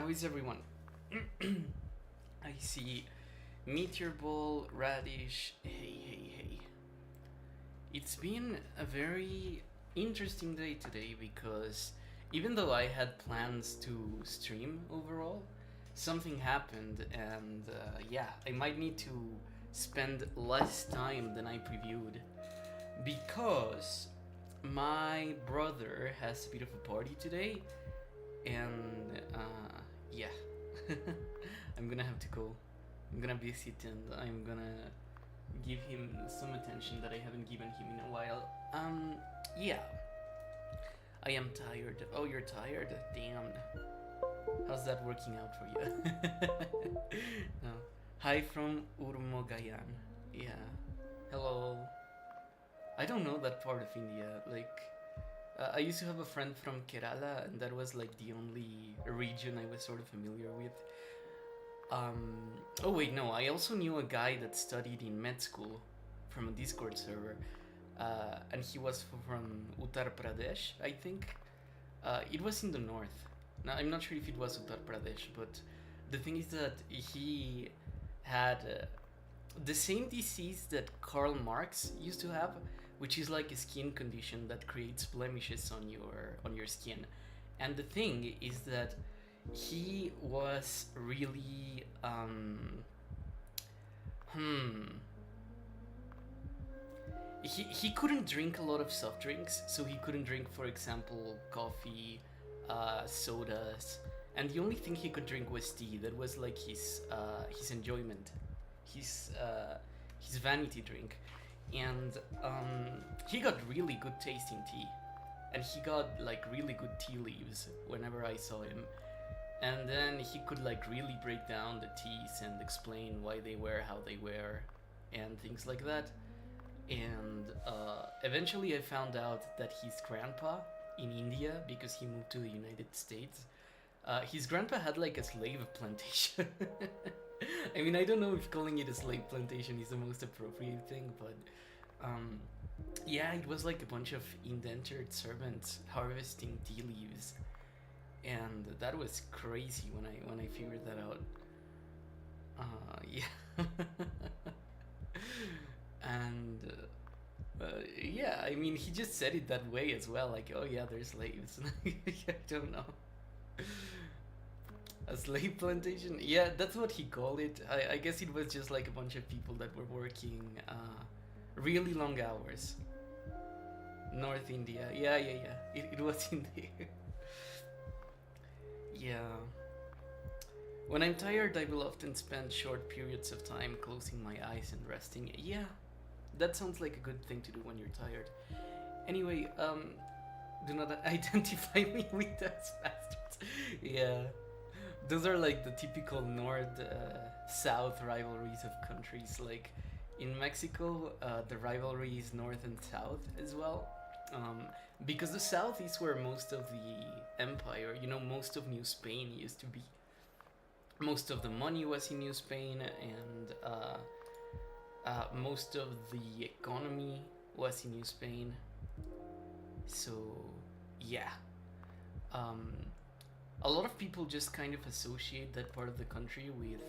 is everyone? I see Meteor Ball, Radish, hey. It's been a very interesting day today because even though I had plans to stream overall, something happened and yeah, I might need to spend less time than I previewed because my brother has a bit of a party today and yeah. I'm gonna have to go. I'm gonna visit and I'm gonna give him some attention that I haven't given him in a while. Yeah. I am tired. Oh, you're tired? Damn. How's that working out for you? No. Hi from Urmogayan. Yeah. Hello. I don't know that part of India. Like, I used to have a friend from Kerala, and that was like the only region I was sort of familiar with. Oh wait, no, I also knew a guy that studied in med school from a Discord server, and he was from Uttar Pradesh, I think. It was in the north. Now, I'm not sure if it was Uttar Pradesh, but the thing is that he had the same disease that Karl Marx used to have, which is like a skin condition that creates blemishes on your skin. And the thing is that he was really he couldn't drink a lot of soft drinks, so he couldn't drink, for example, coffee, sodas, and the only thing he could drink was tea. That was like his enjoyment, his vanity drink. And he got really good tasting tea, and he got like really good tea leaves whenever I saw him. And then he could like really break down the teas and explain why they were how they were and things like that. And eventually I found out that his grandpa in India, because he moved to the United States, his grandpa had like a slave plantation. I mean, I don't know if calling it a slave plantation is the most appropriate thing, but yeah, it was like a bunch of indentured servants harvesting tea leaves, and that was crazy when I figured that out. Yeah. And yeah, I mean, he just said it that way as well, like, oh yeah, they're slaves. I don't know. A slave plantation? Yeah, that's what he called it. I guess it was just like a bunch of people that were working really long hours. North India. Yeah. It was in there. Yeah. When I'm tired, I will often spend short periods of time closing my eyes and resting. Yeah, that sounds like a good thing to do when you're tired. Anyway, do not identify me with those bastards. Yeah. Those are like the typical north-south rivalries of countries. Like in Mexico, the rivalry is north and south as well. Because the south is where most of the empire, most of New Spain used to be. Most of the money was in New Spain, and most of the economy was in New Spain. So, yeah. A lot of people just kind of associate that part of the country with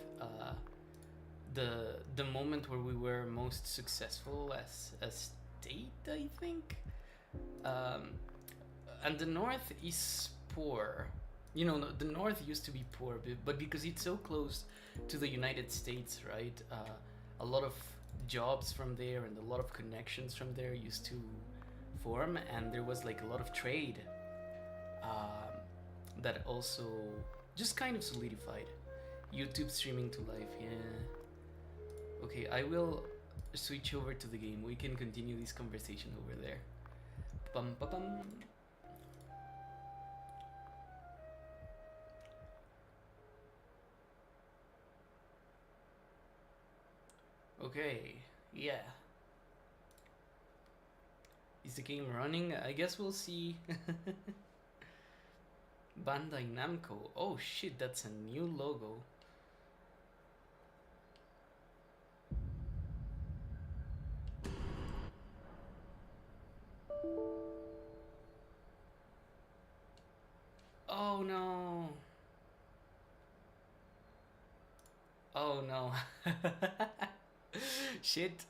the moment where we were most successful as a state, I think. And the north is poor. The north used to be poor, but because it's so close to the United States, right? A lot of jobs from there and a lot of connections from there used to form, and there was like a lot of trade that also just kind of solidified YouTube streaming to life. Yeah. Okay, I will switch over to the game. We can continue this conversation over there. Bum ba bum. Okay, yeah. Is the game running? I guess we'll see. Bandai Namco. Oh shit, that's a new logo. Oh no. Oh no. Shit.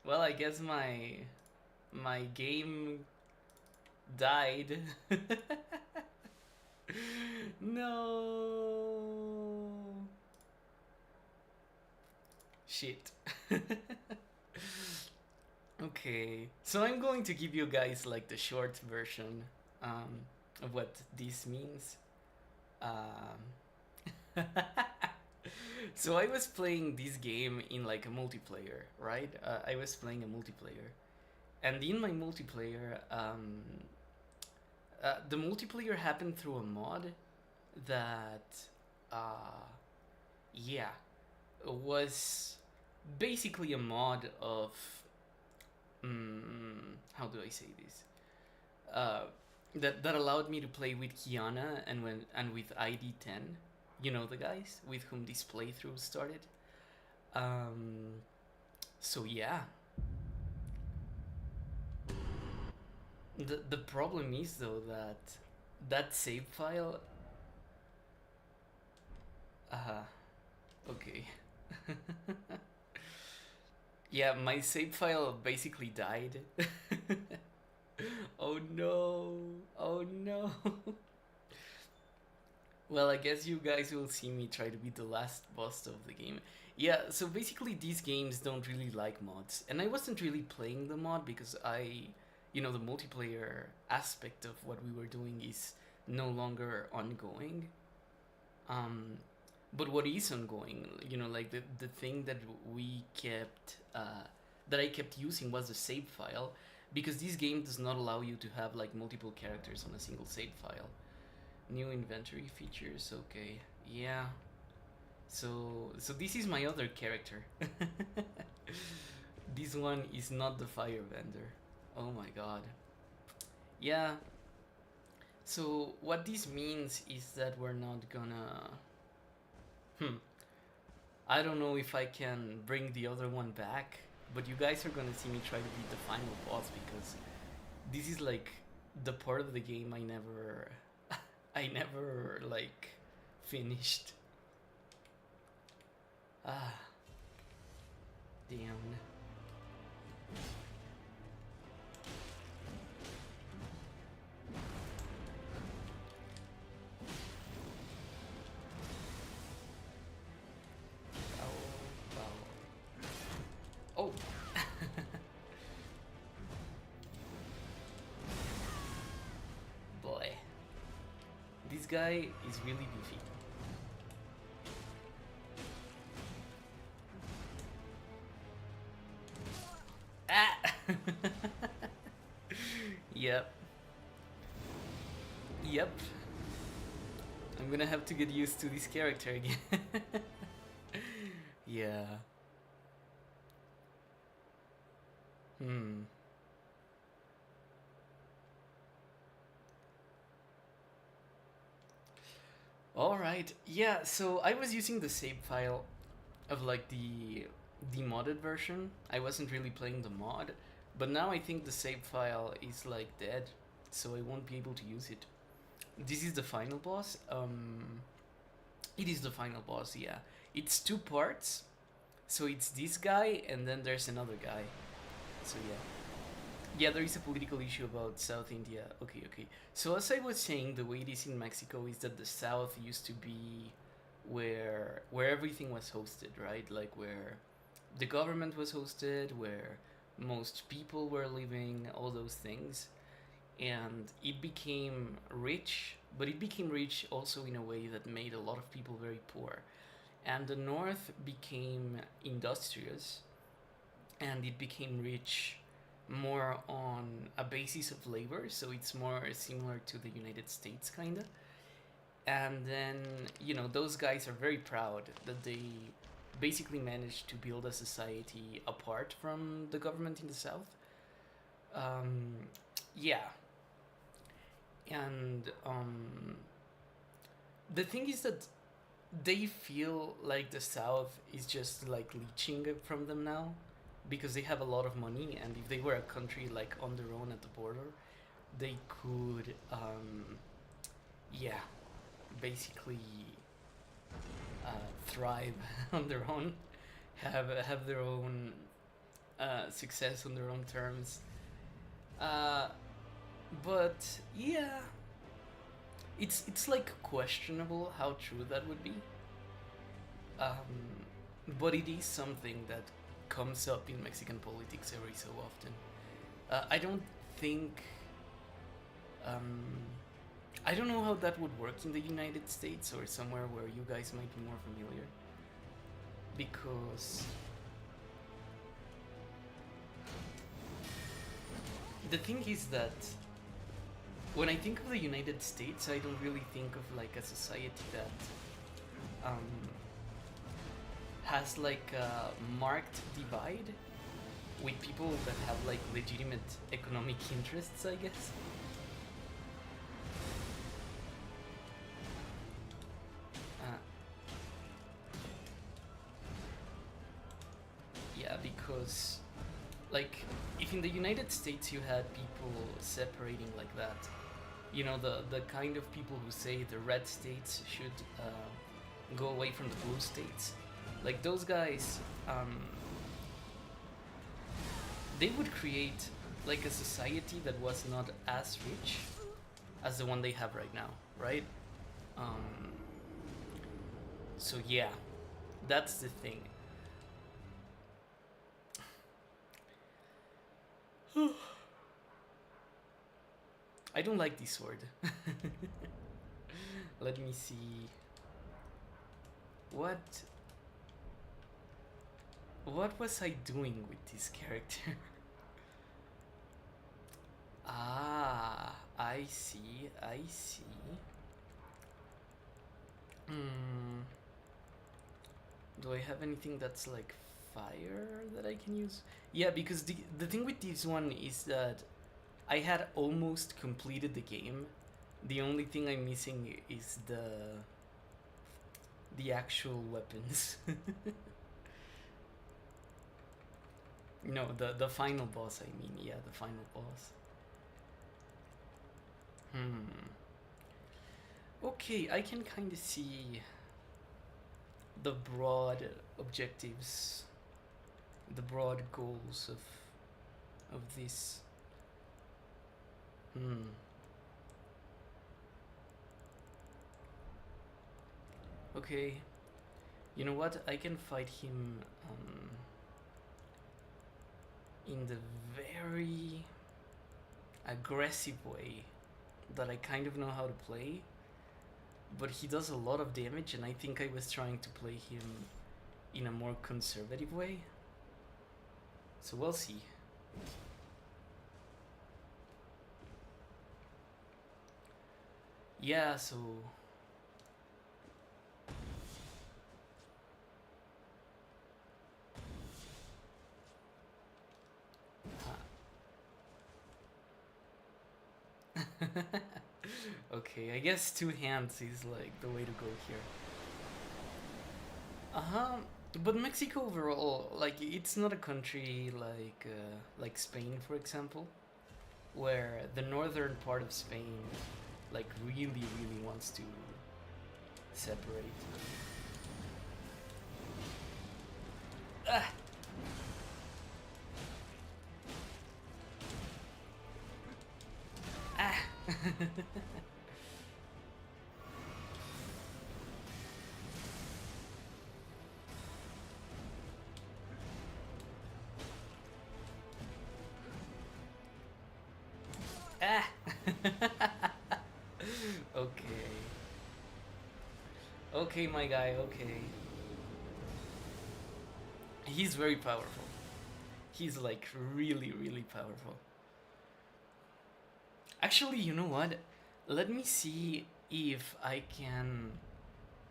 Well, I guess my game died. No. Shit. Okay, so I'm going to give you guys like the short version of what this means. So I was playing this game in like a multiplayer, right? I was playing a multiplayer, and in my multiplayer, the multiplayer happened through a mod that, yeah, was basically a mod of, how do I say this? That allowed me to play with Kiana and with ID10. You know the guys with whom this playthrough started. So yeah. The problem is though that save file. Okay. Yeah, my save file basically died. Oh no! Oh no! Well, I guess you guys will see me try to be the last boss of the game. Yeah, so basically these games don't really like mods. And I wasn't really playing the mod because the multiplayer aspect of what we were doing is no longer ongoing. But what is ongoing, like the thing that we kept, that I kept using was the save file, because this game does not allow you to have like multiple characters on a single save file. New inventory features, okay, yeah. So this is my other character. This one is not the fire vendor. Oh my god. Yeah. So what this means is that we're not gonna. I don't know if I can bring the other one back, but you guys are gonna see me try to beat the final boss, because this is like the part of the game I never like finished. Damn. Oh. Boy. This guy is really beefy. Ah! Yep. Yep. I'm gonna have to get used to this character again. Yeah. Alright, yeah, so I was using the save file of like the modded version. I wasn't really playing the mod, but now I think the save file is like dead, so I won't be able to use it. This is the final boss. It is the final boss, yeah. It's two parts, so it's this guy and then there's another guy. So yeah. Yeah, there is a political issue about South India. Okay. So as I was saying, the way it is in Mexico is that the South used to be where everything was hosted, right? Like where the government was hosted, where most people were living, all those things. And it became rich, but it became rich also in a way that made a lot of people very poor. And the North became industrious, and it became rich more on a basis of labor, so it's more similar to the United States, kinda. And then, those guys are very proud that they basically managed to build a society apart from the government in the South. Yeah. And the thing is that they feel like the South is just like leeching from them now, because they have a lot of money, and if they were a country like on their own at the border, they could basically thrive on their own, have their own success on their own terms. But yeah, it's like questionable how true that would be. But it is something that comes up in Mexican politics every so often. I don't think. I don't know how that would work in the United States or somewhere where you guys might be more familiar. Because the thing is that when I think of the United States, I don't really think of like a society that has like a marked divide with people that have like legitimate economic interests, I guess. Yeah, because like if in the United States you had people separating like that, you know, the kind of people who say the red states should go away from the blue states, like those guys, they would create like a society that was not as rich as the one they have right now, right? So yeah, that's the thing. I don't like this sword. Let me see. What was I doing with this character? Ah, I see. Do I have anything that's like fire that I can use? Yeah, because the thing with this one is that I had almost completed the game. The only thing I'm missing is the actual weapons. No, the final boss, I mean. Yeah, the final boss. Okay, I can kind of see the broad objectives, the broad goals of this. Okay, you know what? I can fight him in the very aggressive way that I kind of know how to play, but he does a lot of damage, and I think I was trying to play him in a more conservative way. So we'll see. Yeah, so okay, I guess two hands is like the way to go here. But Mexico overall, like, it's not a country like Spain, for example, where the northern part of Spain like really wants to separate. Ah! Ah! Ah! Okay. Okay, my guy, okay. He's very powerful. He's like really powerful. Actually, you know what? Let me see if I can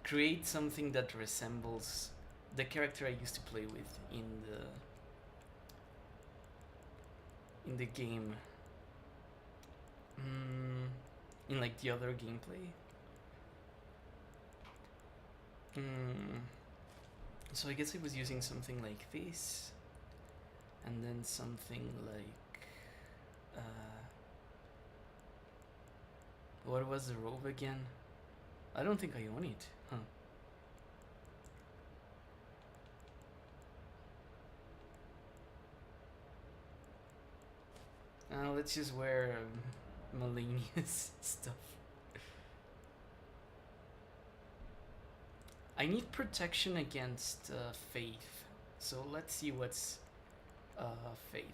create something that resembles the character I used to play with in the game. In like the other gameplay. So I guess I was using something like this, and then something like what was the robe again? I don't think I own it, huh? Let's just wear Malenius stuff. I need protection against faith. So let's see what's faith.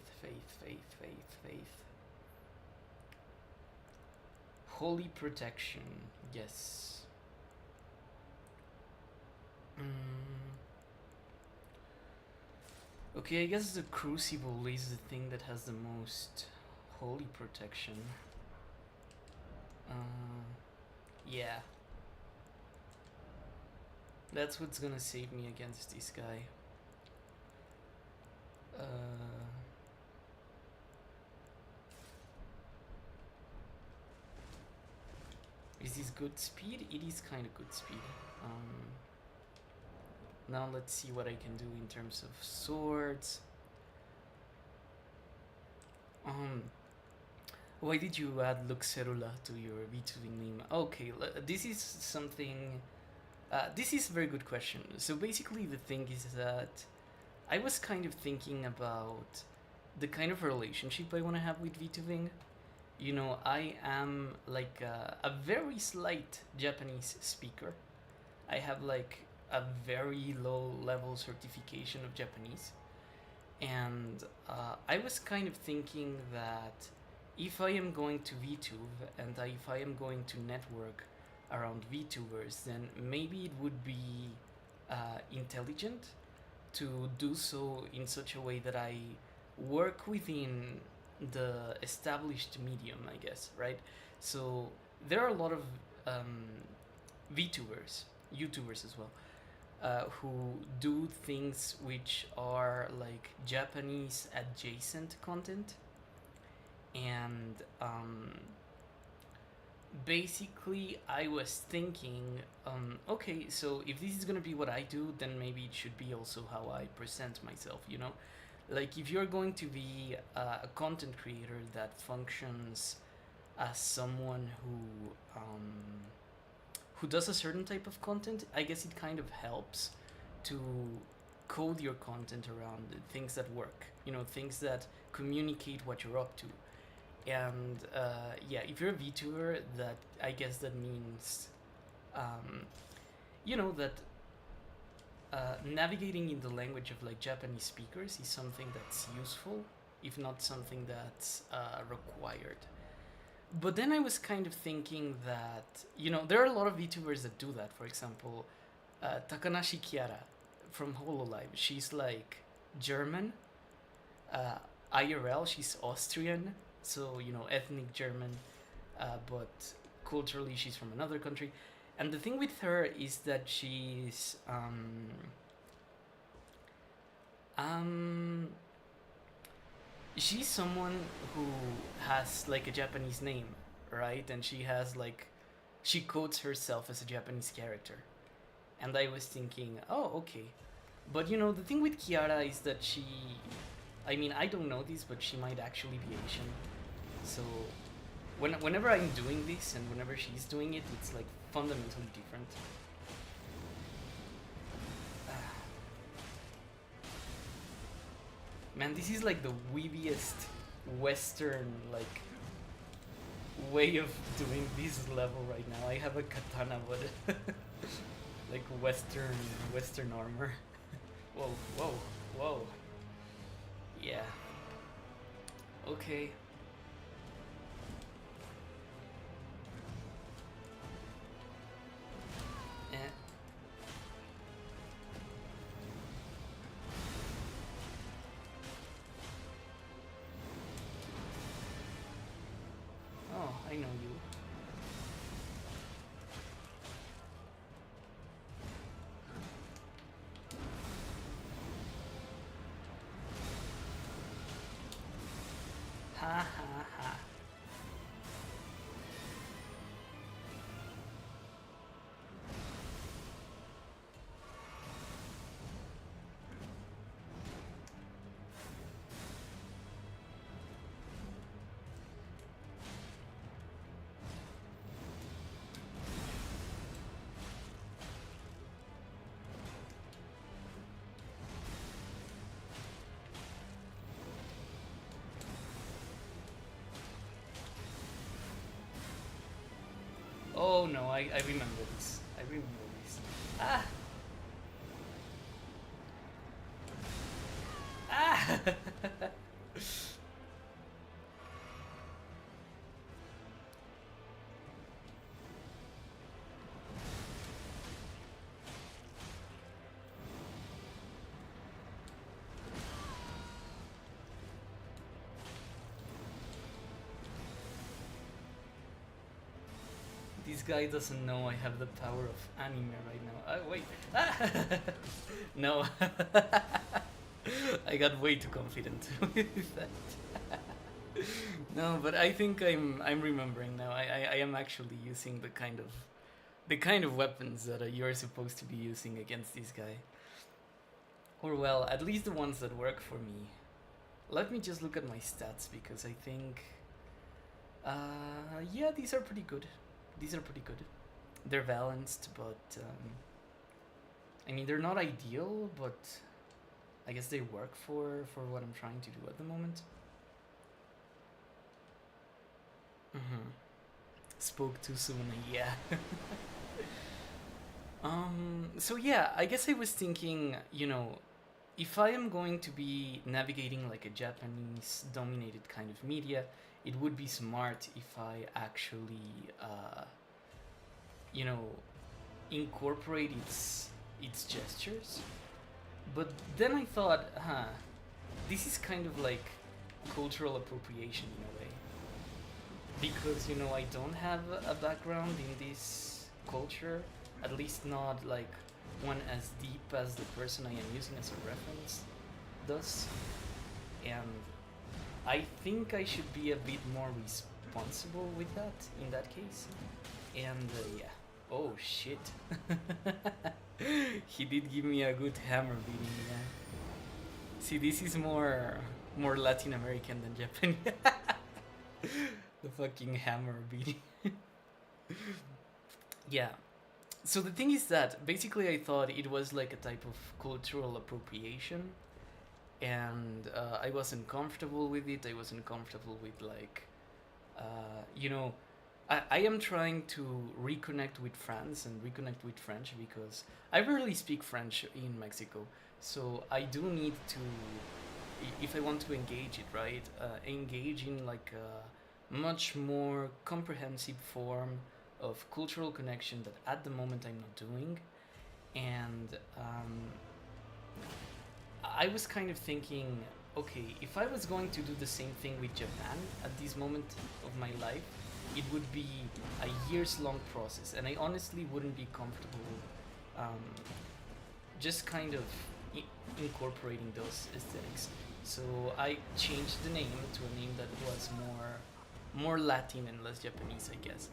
Holy protection, yes. Okay, I guess the crucible is the thing that has the most holy protection. Yeah. That's what's gonna save me against this guy. Is this good speed? It is kind of good speed. Now let's see what I can do in terms of swords. Why did you add Luxerula to your VTubing name? Okay, this is something... this is a very good question. So basically the thing is that I was kind of thinking about the kind of relationship I want to have with VTubing. You know, I am like a very slight Japanese speaker. I have like a very low level certification of Japanese. And I was kind of thinking that if I am going to VTube and if I am going to network around VTubers, then maybe it would be intelligent to do so in such a way that I work within the established medium, I guess, right? So there are a lot of VTubers, YouTubers as well, who do things which are like Japanese adjacent content, and basically I was thinking, okay, so if this is gonna be what I do, then maybe it should be also how I present myself, you know? Like if you're going to be a content creator that functions as someone who does a certain type of content, I guess it kind of helps to code your content around things that work, you know, things that communicate what you're up to. And yeah, if you're a VTuber, that I guess that means, you know, that navigating in the language of like Japanese speakers is something that's useful, if not something that's required. But then I was kind of thinking that, you know, there are a lot of VTubers that do that. For example, Takanashi Kiara from Hololive, she's like German. IRL, she's Austrian, so, you know, ethnic German, but culturally she's from another country. And the thing with her is that she's she's someone who has like a Japanese name, right? And she has like, she codes herself as a Japanese character. And I was thinking, oh, okay. But you know, the thing with Kiara is that she, I mean, I don't know this, but she might actually be Asian. So whenever I'm doing this and whenever she's doing it, it's like fundamentally different. Man, this is like the weebiest Western like way of doing this level right now. I have a katana, but like Western armor. Whoa. Yeah. Okay. Oh, I know you. Ha ha ha. Oh no, I remember this. I remember this. Ah! Ah! This guy doesn't know I have the power of anime right now. Wait. Ah! No. I got way too confident with that. No, but I think I'm remembering now. I am actually using the kind of weapons that you're supposed to be using against this guy. Or well, at least the ones that work for me. Let me just look at my stats because I think yeah, these are pretty good. These are pretty good. They're balanced, but I mean they're not ideal, but I guess they work for what I'm trying to do at the moment. Spoke too soon, yeah. So yeah, I guess I was thinking, you know, if I am going to be navigating like a Japanese dominated kind of media, it would be smart if I actually, you know, incorporate its gestures. But then I thought, this is kind of like cultural appropriation in a way. Because, you know, I don't have a background in this culture, at least not like one as deep as the person I am using as a reference does. And I think I should be a bit more responsible with that in that case. And yeah. Oh shit. He did give me a good hammer beating, yeah. See, this is more Latin American than Japanese. The fucking hammer beating. Yeah. So the thing is that basically I thought it was like a type of cultural appropriation, and I wasn't comfortable with it. I wasn't comfortable with like, you know, I am trying to reconnect with France and reconnect with French because I rarely speak French in Mexico. So I do need to, if I want to engage it, right, engage in like a much more comprehensive form of cultural connection that at the moment I'm not doing. And I was kind of thinking, okay, if I was going to do the same thing with Japan at this moment of my life, it would be a years-long process, and I honestly wouldn't be comfortable just kind of incorporating those aesthetics. So I changed the name to a name that was more Latin and less Japanese, I guess.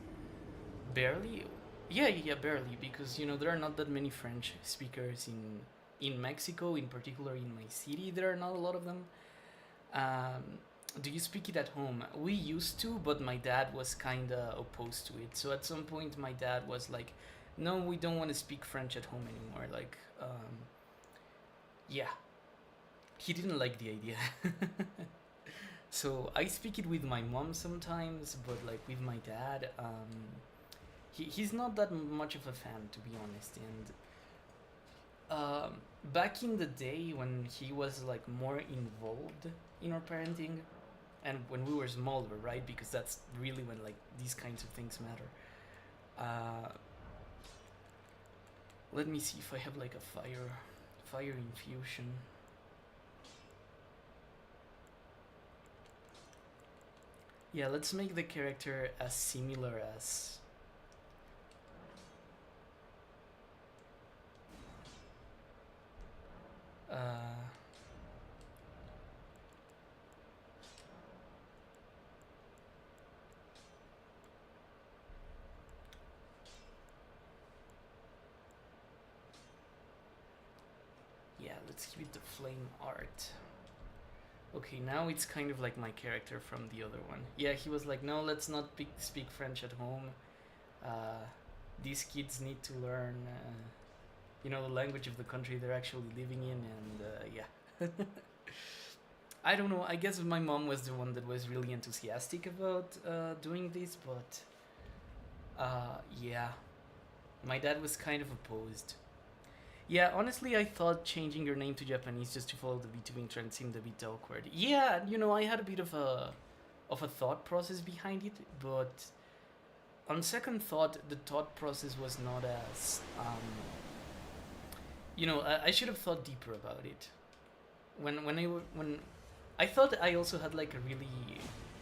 Barely? Yeah, barely, because, you know, there are not that many French speakers in Mexico, in particular in my city. There are not a lot of them. Do you speak it at home? We used to, but my dad was kinda opposed to it. So at some point, my dad was like, "No, we don't want to speak French at home anymore." Like, yeah, he didn't like the idea. So I speak it with my mom sometimes, but like with my dad, he's not that much of a fan, to be honest. And back in the day when he was like more involved in our parenting, and when we were smaller, right? Because that's really when like these kinds of things matter. Let me see if I have like a fire infusion. Yeah, let's make the character as similar as yeah, let's give it the flame art. Okay, now it's kind of like my character from the other one. Yeah, he was like, no, let's not speak French at home. These kids need to learn, you know, the language of the country they're actually living in, and yeah. I don't know, I guess my mom was the one that was really enthusiastic about doing this, but Yeah. My dad was kind of opposed. Yeah, honestly, I thought changing your name to Japanese just to follow the VTubing trend seemed a bit awkward. Yeah, you know, I had a bit of a thought process behind it, but on second thought, the thought process was not as you know, I should have thought deeper about it. When I thought I also had like a really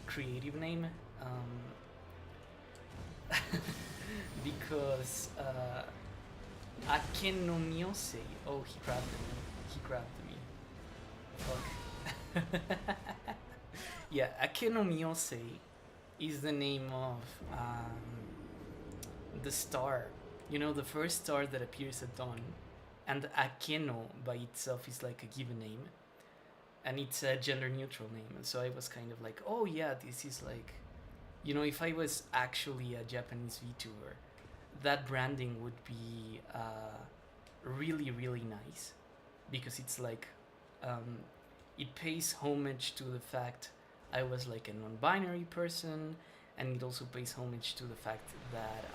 creative name, because Ake no Miyose. Oh, he grabbed me. He grabbed me. Fuck. Yeah, Ake no Miyose is the name of the star. You know, the first star that appears at dawn. And Akeno by itself is like a given name. And it's a gender neutral name. And so I was kind of like, oh yeah, this is like, you know, if I was actually a Japanese VTuber, that branding would be really, really nice. Because it's like, it pays homage to the fact I was like a non-binary person, and it also pays homage to the fact that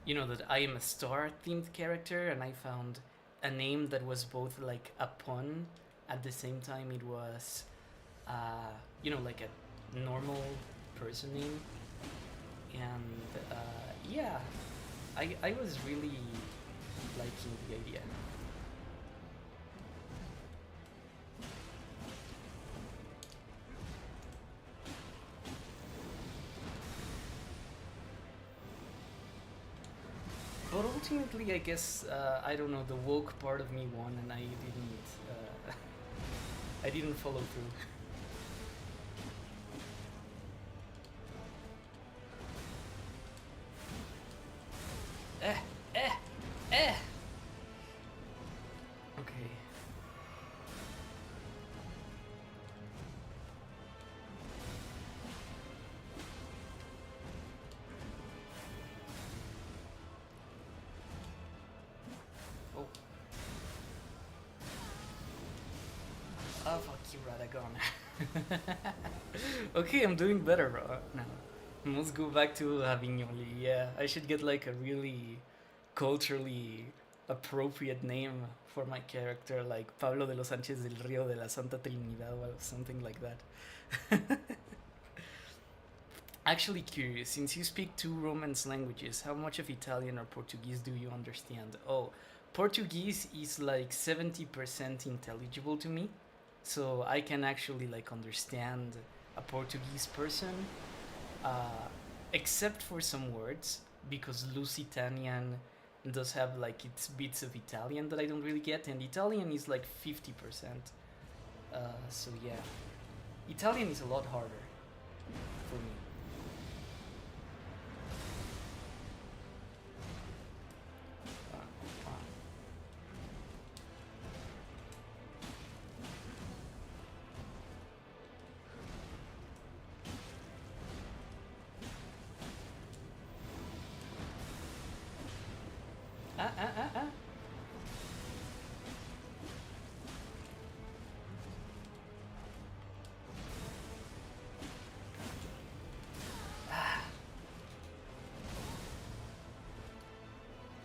you know, that I am a star-themed character, and I found a name that was both like a pun, at the same time it was, you know, like a normal person name, and yeah, I was really liking the idea. But ultimately, I guess I don't know. The woke part of me won, and I didn't follow through. Eh, eh, eh. Okay. Oh. Oh, fuck you, Radagon. Okay, I'm doing better now. Let's go back to Avignoli. Yeah, I should get like a really culturally appropriate name for my character, like Pablo de los Sánchez del Río de la Santa Trinidad or something like that. Actually curious, since you speak two Romance languages, how much of Italian or Portuguese do you understand? Oh, Portuguese is like 70% intelligible to me, so I can actually like understand a Portuguese person, uh, except for some words, because Lusitanian does have like its bits of Italian that I don't really get, and Italian is like 50%. So yeah, Italian is a lot harder for me. Uh, uh, uh, uh, uh.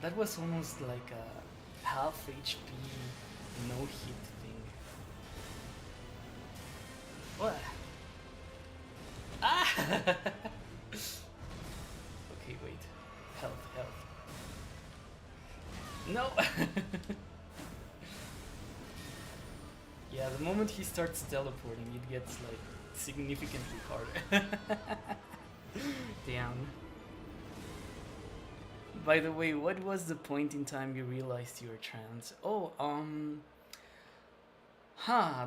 That was almost like a half HP no hit thing. What? Ah! Okay, wait. Health, health. No! Yeah, the moment he starts teleporting, it gets like significantly harder. Damn. By the way, what was the point in time you realized you were trans? Oh,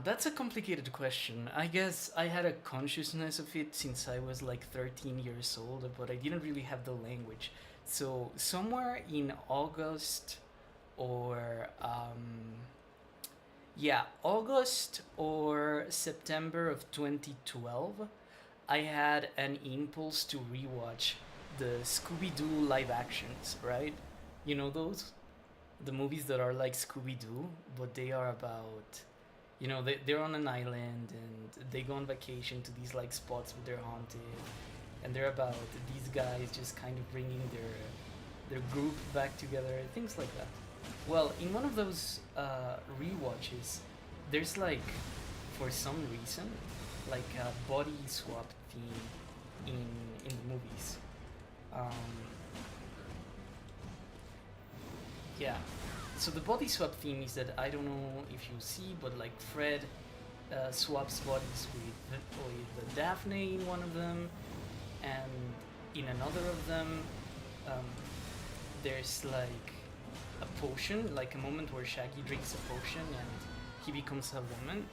that's a complicated question. I guess I had a consciousness of it since I was like 13 years old, but I didn't really have the language. So, somewhere in August or, yeah, August or September of 2012, I had an impulse to rewatch the Scooby Doo live actions, right? You know those? The movies that are like Scooby Doo, but they are about, you know, they're on an island and they go on vacation to these like spots where they're haunted, and they're about these guys just kind of bringing their group back together, things like that. Well, in one of those rewatches, there's like, for some reason, like a body swap theme in the movies. Yeah. So the body swap theme is that, I don't know if you see, but like Fred swaps bodies with Daphne in one of them, and in another of them, there's like a potion, like a moment where Shaggy drinks a potion and he becomes a woman.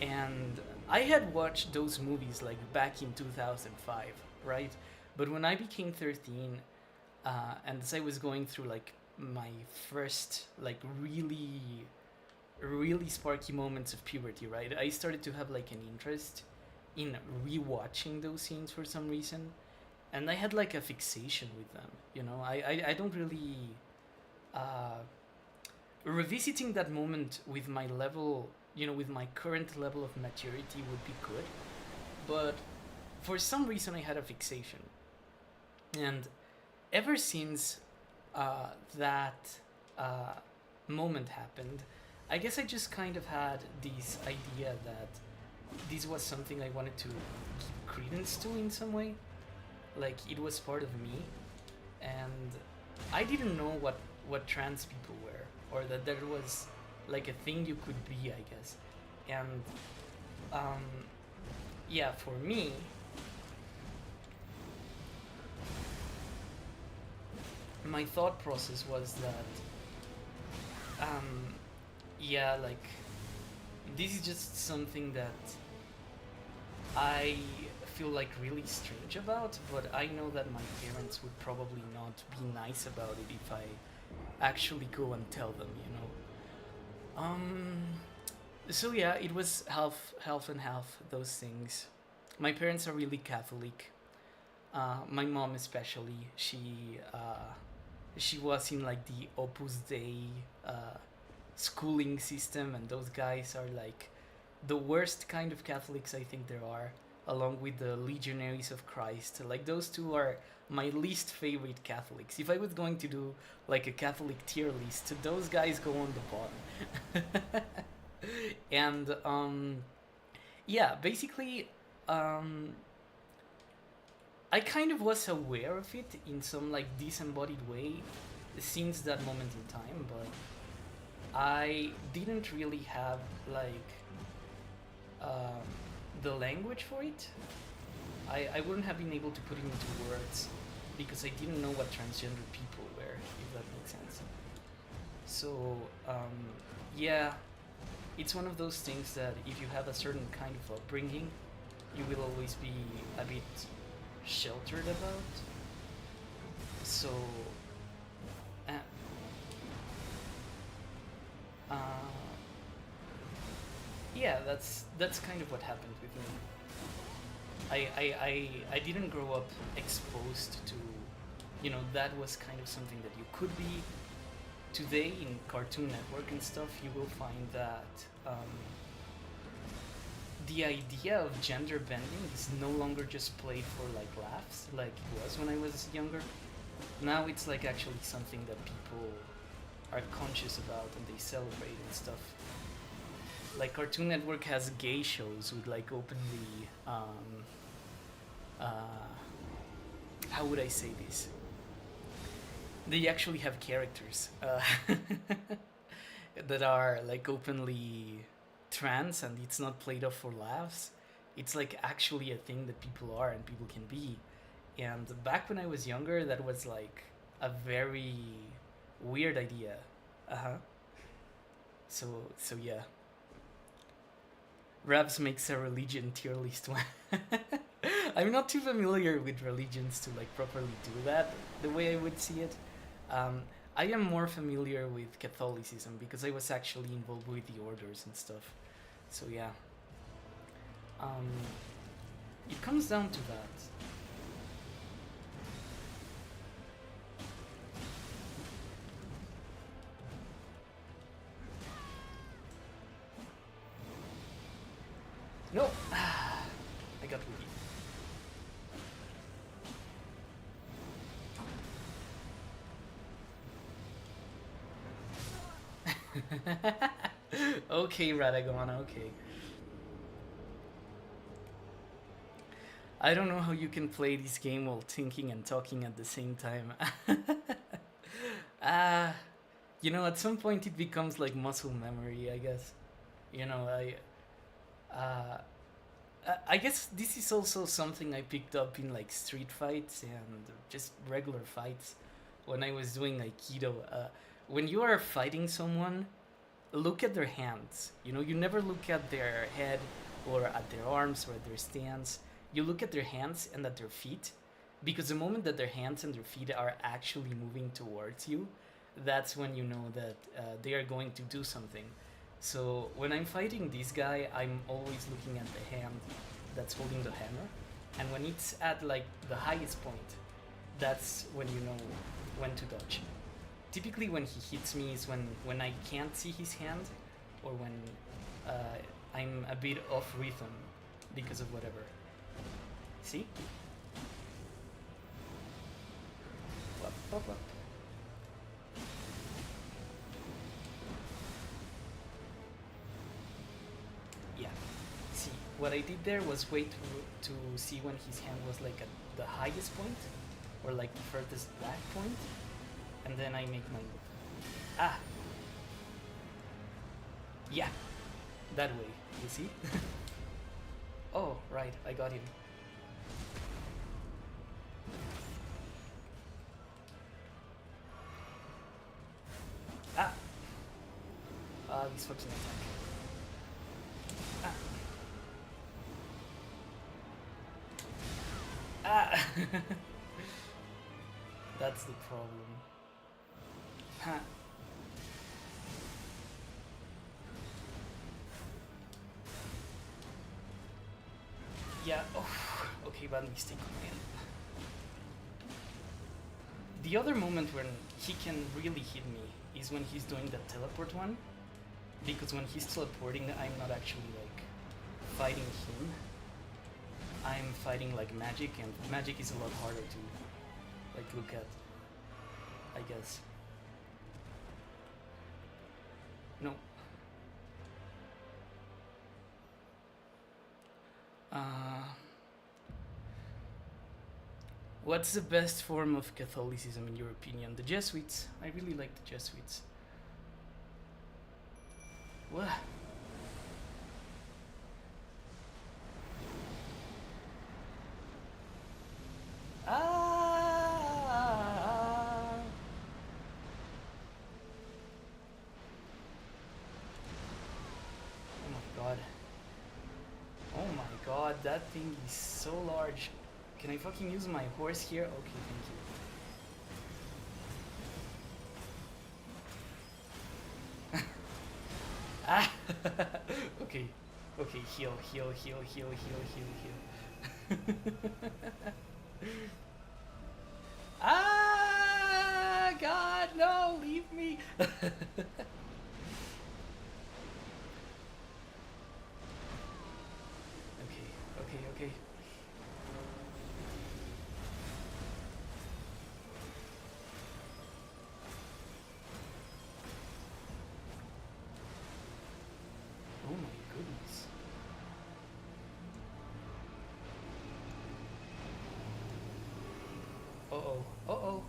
And I had watched those movies like back in 2005, right? But when I became 13, and as I was going through like my first like really sparky moments of puberty, right, I started to have like an interest in rewatching those scenes for some reason, and I had like a fixation with them. You know, I don't really revisiting that moment with my level, you know, with my current level of maturity would be good, but for some reason I had a fixation, and ever since that moment happened, I guess I just kind of had this idea that this was something I wanted to give credence to in some way. Like, it was part of me, and I didn't know what trans people were, or that there was like a thing you could be, I guess. And yeah, for me, my thought process was that yeah, like, this is just something that I feel like really strange about, but I know that my parents would probably not be nice about it if I actually go and tell them, you know. So yeah, it was half and half, those things. My parents are really Catholic. My mom especially, she was in like the Opus Dei schooling system, and those guys are like the worst kind of Catholics I think there are, along with the Legionaries of Christ. Like, those two are my least favorite Catholics. If I was going to do like a Catholic tier list, those guys go on the bottom. And yeah, basically, I kind of was aware of it in some like disembodied way since that moment in time, but I didn't really have like the language for it. I wouldn't have been able to put it into words because I didn't know what transgender people were, if that makes sense. So yeah, it's one of those things that if you have a certain kind of upbringing, you will always be a bit sheltered about. So yeah, that's kind of what happened with me. I didn't grow up exposed to, you know, that was kind of something that you could be. Today in Cartoon Network and stuff, you will find that the idea of gender bending is no longer just played for like laughs like it was when I was younger. Now it's like actually something that people are conscious about and they celebrate and stuff. Like, Cartoon Network has gay shows with like openly how would I say this? They actually have characters that are like openly trans, and it's not played off for laughs. It's like actually a thing that people are and people can be. And back when I was younger, that was like a very weird idea. So yeah. Rabs makes a religion tier list one. I'm not too familiar with religions to like properly do that the way I would see it. I am more familiar with Catholicism because I was actually involved with the orders and stuff. So yeah. It comes down to that. No! I got woody. Okay, Radagon, okay. I don't know how you can play this game while thinking and talking at the same time. Ah, you know, at some point it becomes like muscle memory, I guess. You know, uh, I guess this is also something I picked up in like street fights and just regular fights when I was doing Aikido. When you are fighting someone, look at their hands. You know, you never look at their head or at their arms or at their stance. You look at their hands and at their feet, because the moment that their hands and their feet are actually moving towards you, that's when you know that they are going to do something. So when I'm fighting this guy, I'm always looking at the hand that's holding the hammer, and when it's at like the highest point, that's when you know when to dodge. Typically when he hits me is when I can't see his hand, or when I'm a bit off rhythm because of whatever. See? Whoop, whoop, whoop. Yeah. See, what I did there was wait to see when his hand was like at the highest point, or like the furthest back point, and then I make my move. Ah! Yeah! That way, you see? Oh, right, I got him. Ah! This fucking attack. Ah! Ah! That's the problem. Huh. Yeah, oh, okay, bad mistake on my end. The other moment when he can really hit me is when he's doing the teleport one, because when he's teleporting, I'm not actually like fighting him. I'm fighting like magic, and magic is a lot harder to like look at, I guess. No. What's the best form of Catholicism in your opinion? The Jesuits. I really like the Jesuits. What? Ah! Oh my god. Oh my god, that thing is so large. Can I fucking use my horse here? Okay, thank you. Ah! Okay. Okay, heal, heal, heal, heal, heal, heal, heal. Ah! God, no! Leave me! Okay. Oh my goodness. Uh-oh. Uh-oh.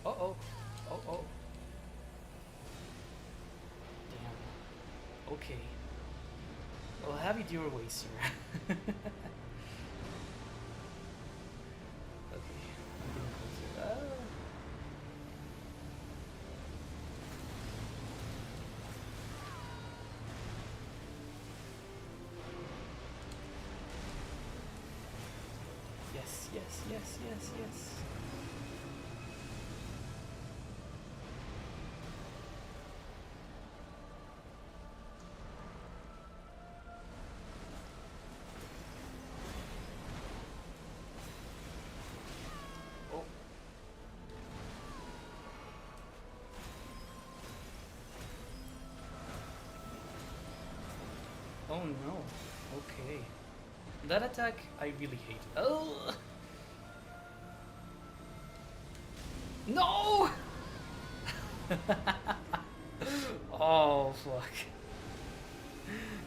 Uh-oh. Uh-oh. Damn. Okay. Well, have it your way, sir. Okay. I'm getting closer. Yes. Oh. Oh no. Okay. That attack I really hate. Oh! No! Oh fuck.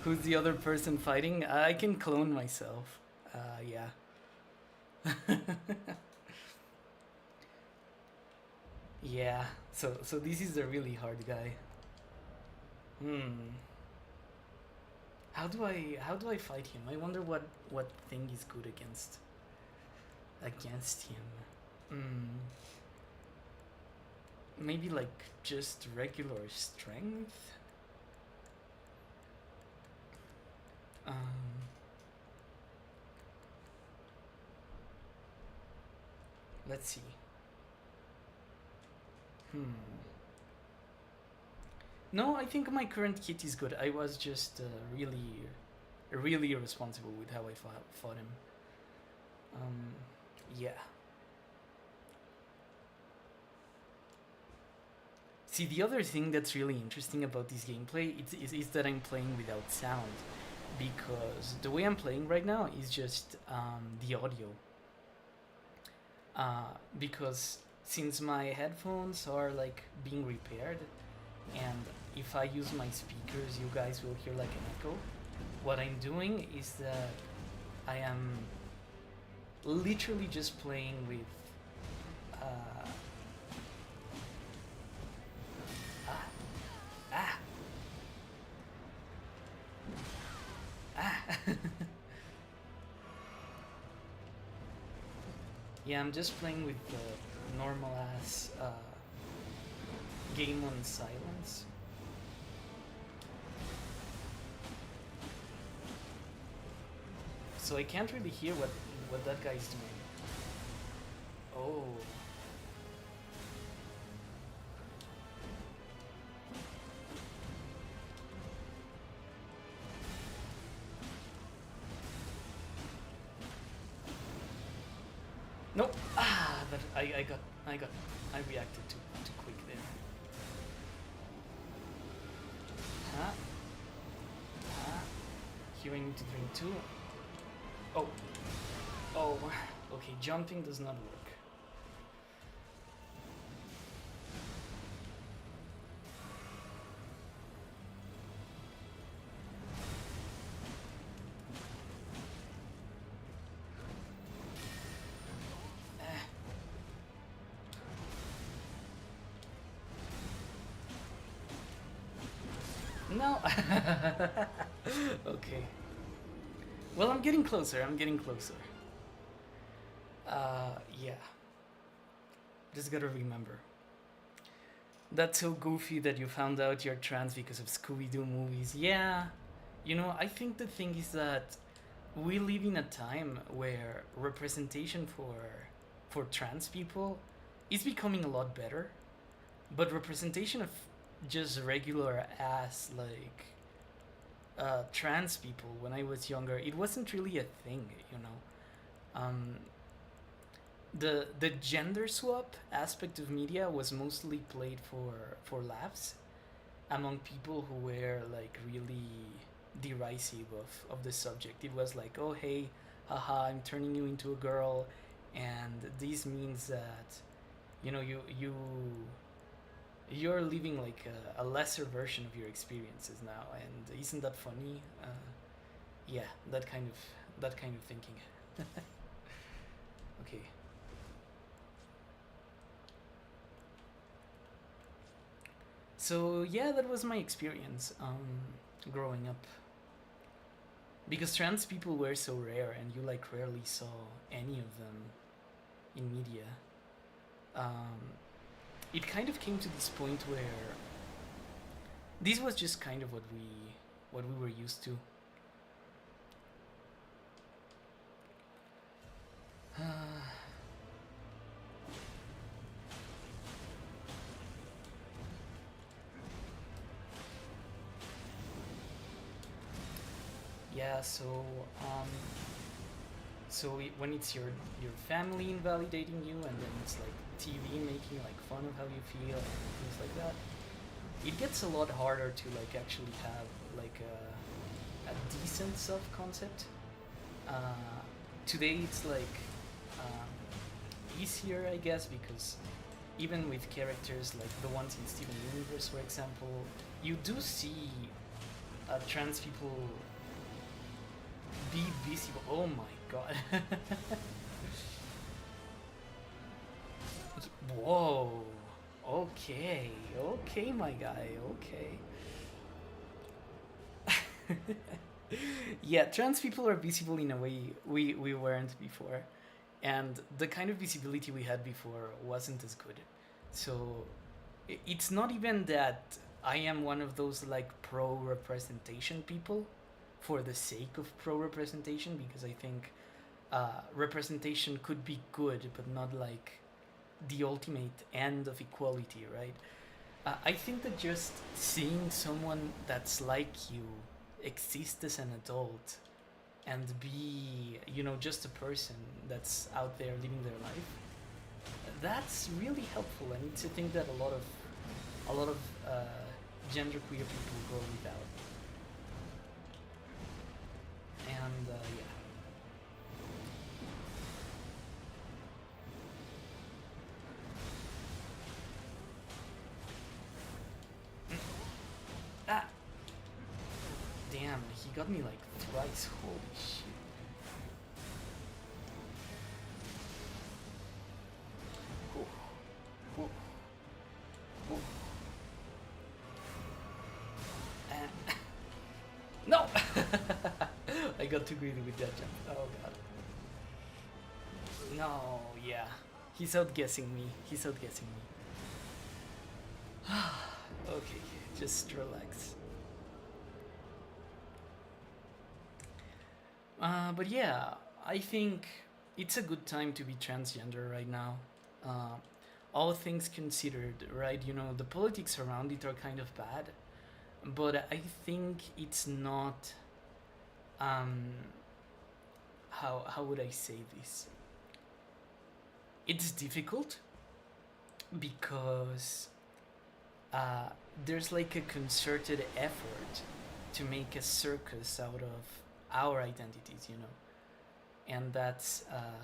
Who's the other person fighting? I can clone myself. Yeah. Yeah. So this is a really hard guy. Hmm. How do I fight him? I wonder what thing is good against him. Hmm. Maybe like just regular strength. Um. Let's see. Hmm. No, I think my current kit is good. I was just really irresponsible with how I fought him. Yeah. See, the other thing that's really interesting about this gameplay is that I'm playing without sound, because the way I'm playing right now is just the audio. Because since my headphones are like being repaired, and if I use my speakers, you guys will hear like an echo. What I'm doing is that I am literally just playing with uh, ah ah ah. Yeah, I'm just playing with the normal ass game on silence. So I can't really hear what that guy's doing. Oh. Nope. But I reacted too quick there. Huh? Huh? Here I need to drink too. Oh. Oh. Okay, jumping does not work. No. Okay. Well, I'm getting closer. Yeah. Just gotta remember. That's so goofy that you found out you're trans because of Scooby-Doo movies. Yeah. You know, I think the thing is that we live in a time where representation for trans people is becoming a lot better, but representation of just regular ass like trans people when I was younger, it wasn't really a thing, you know. The gender swap aspect of media was mostly played for laughs among people who were like really derisive of the subject. It was like, oh hey, haha, I'm turning you into a girl, and this means that you know you're living like a lesser version of your experiences now, and isn't that funny? Yeah, that kind of thinking. Okay. So yeah, that was my experience growing up. Because trans people were so rare, and you like rarely saw any of them in media. It kind of came to this point where this was just kind of what we were used to. Yeah, so when it's your family invalidating you, and then it's like TV making like fun of how you feel and things like that, it gets a lot harder to like actually have like a decent self-concept. Today it's like easier, I guess, because even with characters like the ones in Steven Universe, for example, you do see trans people be visible. Oh my god. Whoa. Okay, okay, my guy, okay. Yeah, trans people are visible in a way we weren't before. And the kind of visibility we had before wasn't as good. So it's not even that I am one of those like pro representation people for the sake of pro representation, because I think representation could be good, but not like the ultimate end of equality, right? I think that just seeing someone that's like you exist as an adult and be, you know, just a person that's out there living their life, that's really helpful, and it's a thing that a lot of genderqueer people go without. And yeah. Ah! Damn, he got me like twice, holy shit. Ooh. Ooh. Ooh. No! I got too greedy with that jump. Oh god. No, yeah. He's outguessing me. He's outguessing me. Okay, just relax. But yeah, I think it's a good time to be transgender right now. All things considered, right? You know, the politics around it are kind of bad, but I think it's not. How would I say this? It's difficult because there's like a concerted effort to make a circus out of our identities, you know, and that's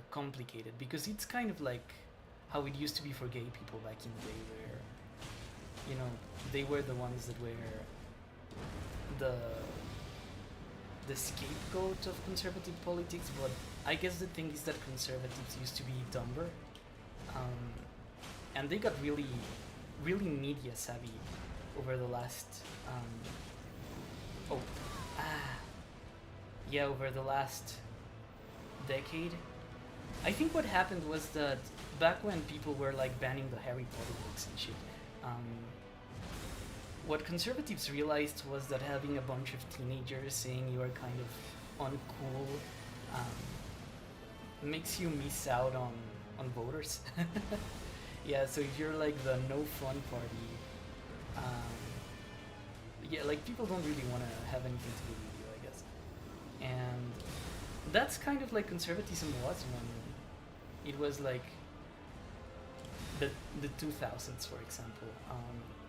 complicated because it's kind of like how it used to be for gay people back in the day, where, you know, they were the ones that were the scapegoat of conservative politics. But I guess the thing is that conservatives used to be dumber, and they got really media savvy over the last over the last decade. I think what happened was that back when people were like banning the Harry Potter books and shit, what conservatives realized was that having a bunch of teenagers saying you are kind of uncool makes you miss out on voters. Yeah, so if you're like the no fun party, yeah, like people don't really want to have anything to do with you, I guess. And that's kind of like conservatism was when it was like the 2000s, for example.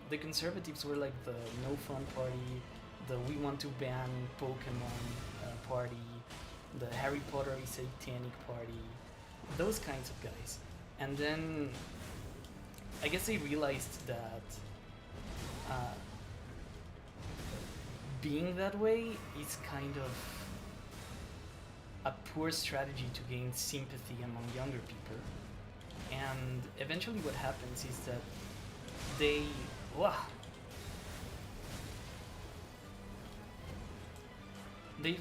The conservatives were like the no fun party, the we want to ban Pokemon party, the Harry Potter is satanic party, those kinds of guys. And then I guess they realized that being that way is kind of a poor strategy to gain sympathy among younger people. And eventually what happens is that they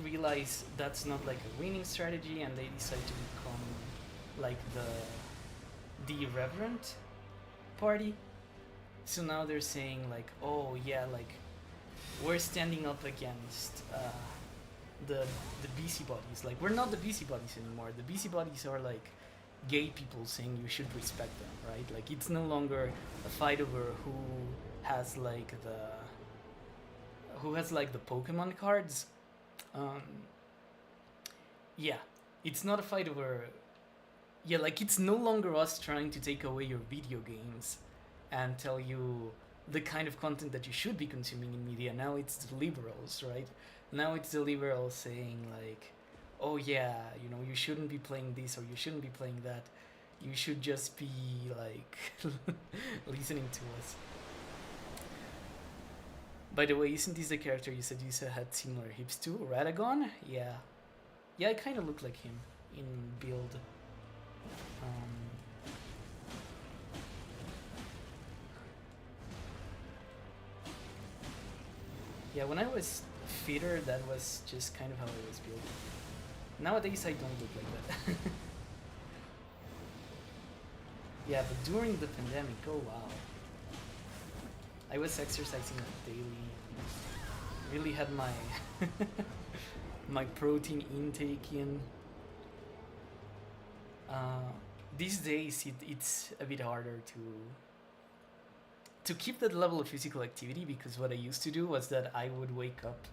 realize that's not like a winning strategy, and they decide to become like the irreverent party. So now they're saying like, oh yeah, like we're standing up against the busybodies. Like, we're not the busybodies anymore. The busybodies are like gay people saying you should respect them, right? Like, it's no longer a fight over who has like the Pokemon cards. Yeah, it's not a fight over. Yeah, like, it's no longer us trying to take away your video games and tell you the kind of content that you should be consuming in media. Now it's the liberals, right? Now it's the liberals saying like, oh yeah, you know, you shouldn't be playing this or you shouldn't be playing that. You should just be like listening to us. By the way, isn't this the character you said had similar hips to? Radagon? Yeah. Yeah, I kind of look like him in build. Yeah, when I was fitter, that was just kind of how I was built. Nowadays, I don't look like that. Yeah, but during the pandemic, oh wow. I was exercising like daily. Really had my my protein intake in. These days, it's a bit harder to keep that level of physical activity, because what I used to do was that I would wake up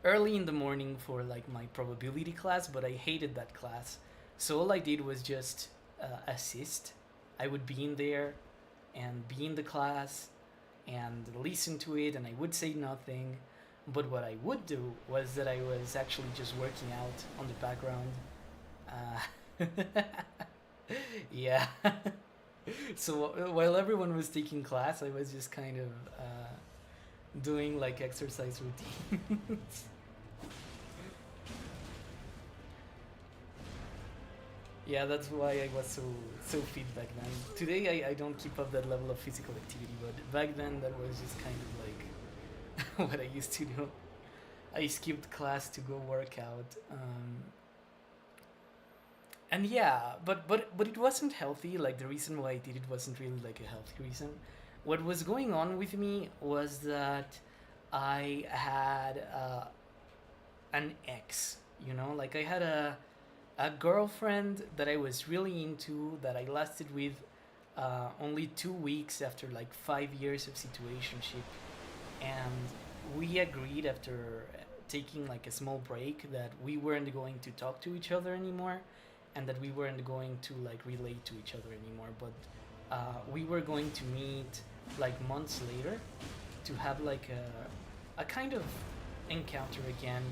early in the morning for like my probability class, but I hated that class. So all I did was just assist. I would be in there and be in the class and listen to it, and I would say nothing. But what I would do was that I was actually just working out on the background. Yeah. So while everyone was taking class, I was just kind of doing like exercise routines. Yeah, that's why I was so fit back then. Today I don't keep up that level of physical activity, but back then that was just kind of like what I used to do. I skipped class to go work out. And yeah, but it wasn't healthy. Like the reason why I did it wasn't really like a healthy reason. What was going on with me was that I had an ex. You know, like I had a girlfriend that I was really into, that I lasted with only 2 weeks after like 5 years of situationship, and we agreed after taking like a small break that we weren't going to talk to each other anymore, and that we weren't going to like relate to each other anymore, but we were going to meet like months later to have like a kind of encounter again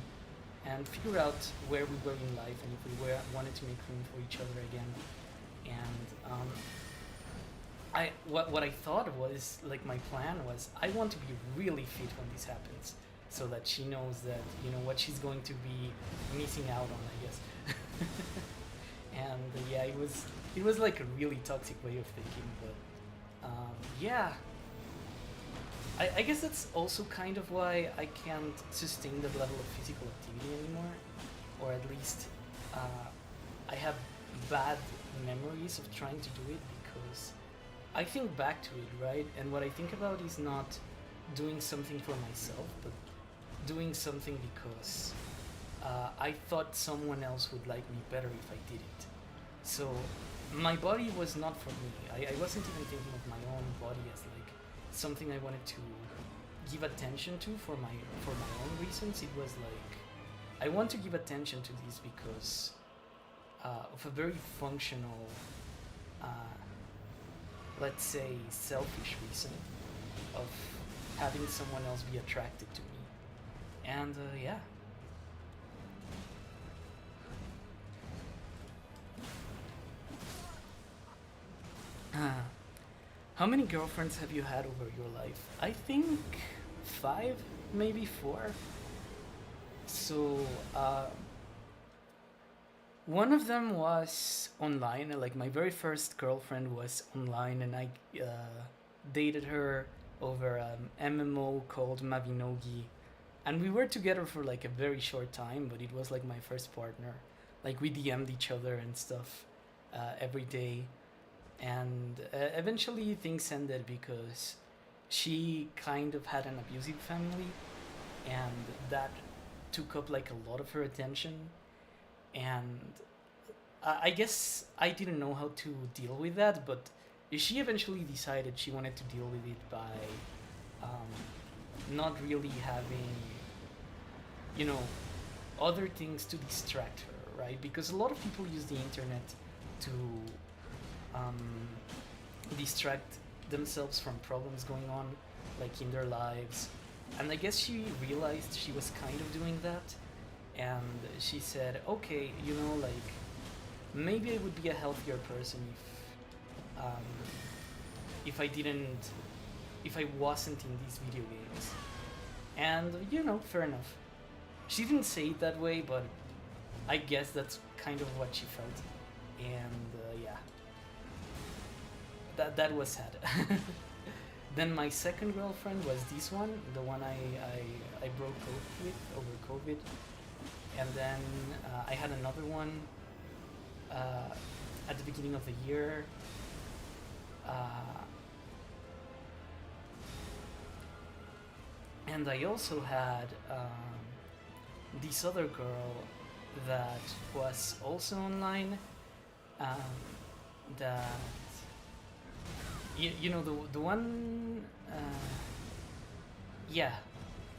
and figure out where we were in life and if we wanted to make room for each other again. And what I thought was, like, my plan was, I want to be really fit when this happens, so that she knows that, you know, what she's going to be missing out on, I guess. And yeah, it was like a really toxic way of thinking, but yeah. I guess that's also kind of why I can't sustain that level of physical activity anymore, or at least I have bad memories of trying to do it, because I think back to it, right? And what I think about is not doing something for myself, but doing something because I thought someone else would like me better if I did it. So my body was not for me. I wasn't even thinking of my own body as like something I wanted to give attention to for my own reasons. It was like, I want to give attention to this because of a very functional, let's say, selfish reason of having someone else be attracted to me. And yeah. How many girlfriends have you had over your life? I think 5, maybe 4. So one of them was online. Like, my very first girlfriend was online, and I dated her over an MMO called Mabinogi, and we were together for like a very short time, but it was like my first partner. Like, we DM'd each other and stuff every day. And eventually things ended because she kind of had an abusive family, and that took up like a lot of her attention. And I guess I didn't know how to deal with that, but she eventually decided she wanted to deal with it by not really having, you know, other things to distract her, right? Because a lot of people use the internet to distract themselves from problems going on, like, in their lives. And I guess she realized she was kind of doing that, and she said, okay, you know, like, maybe I would be a healthier person if I wasn't in these video games. And you know, fair enough. She didn't say it that way, but I guess that's kind of what she felt. And yeah, that was sad. Then my second girlfriend was this one, the one I broke up with over COVID. And then I had another one at the beginning of the year. And I also had this other girl that was also online. That you know, the one. Yeah,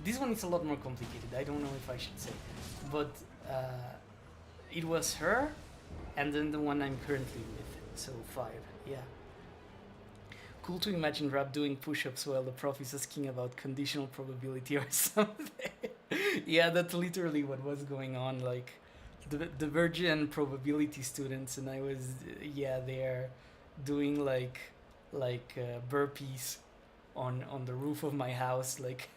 this one is a lot more complicated. I don't know if I should say, but it was her, and then the one I'm currently with. So 5. Yeah. Cool to imagine Rap doing push-ups while the prof is asking about conditional probability or something. Yeah, that's literally what was going on. Like, the virgin probability students, and I was there doing like burpees on the roof of my house, like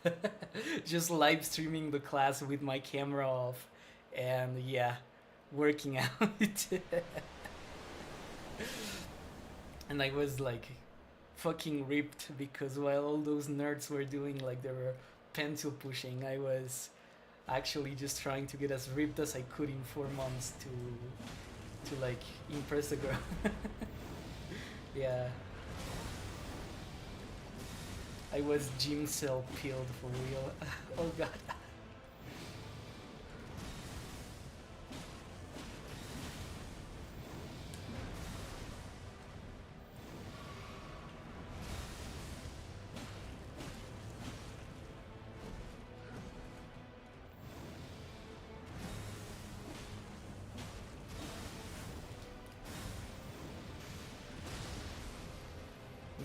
just live streaming the class with my camera off, and yeah, working out. And I was like fucking ripped because while all those nerds were doing like they were pencil pushing, I was actually just trying to get as ripped as I could in 4 months to like impress a girl. Yeah, I was gym cell peeled for real. Oh god.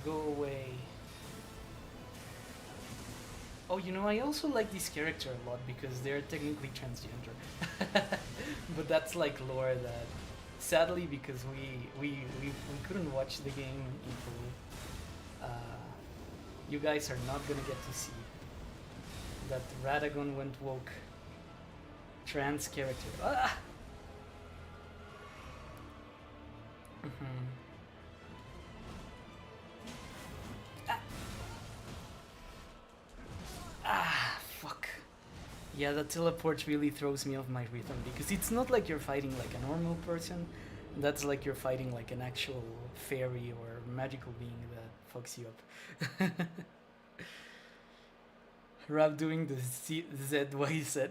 Go away. Oh, you know, I also like this character a lot because they're technically transgender. But that's like lore that, sadly, because we couldn't watch the game in full, you guys are not gonna get to see that Radagon went woke trans character. Ah! Mm-hmm. Fuck. Yeah, that teleport really throws me off my rhythm because it's not like you're fighting like a normal person. That's like you're fighting like an actual fairy or magical being that fucks you up. Rap doing the ZYZ.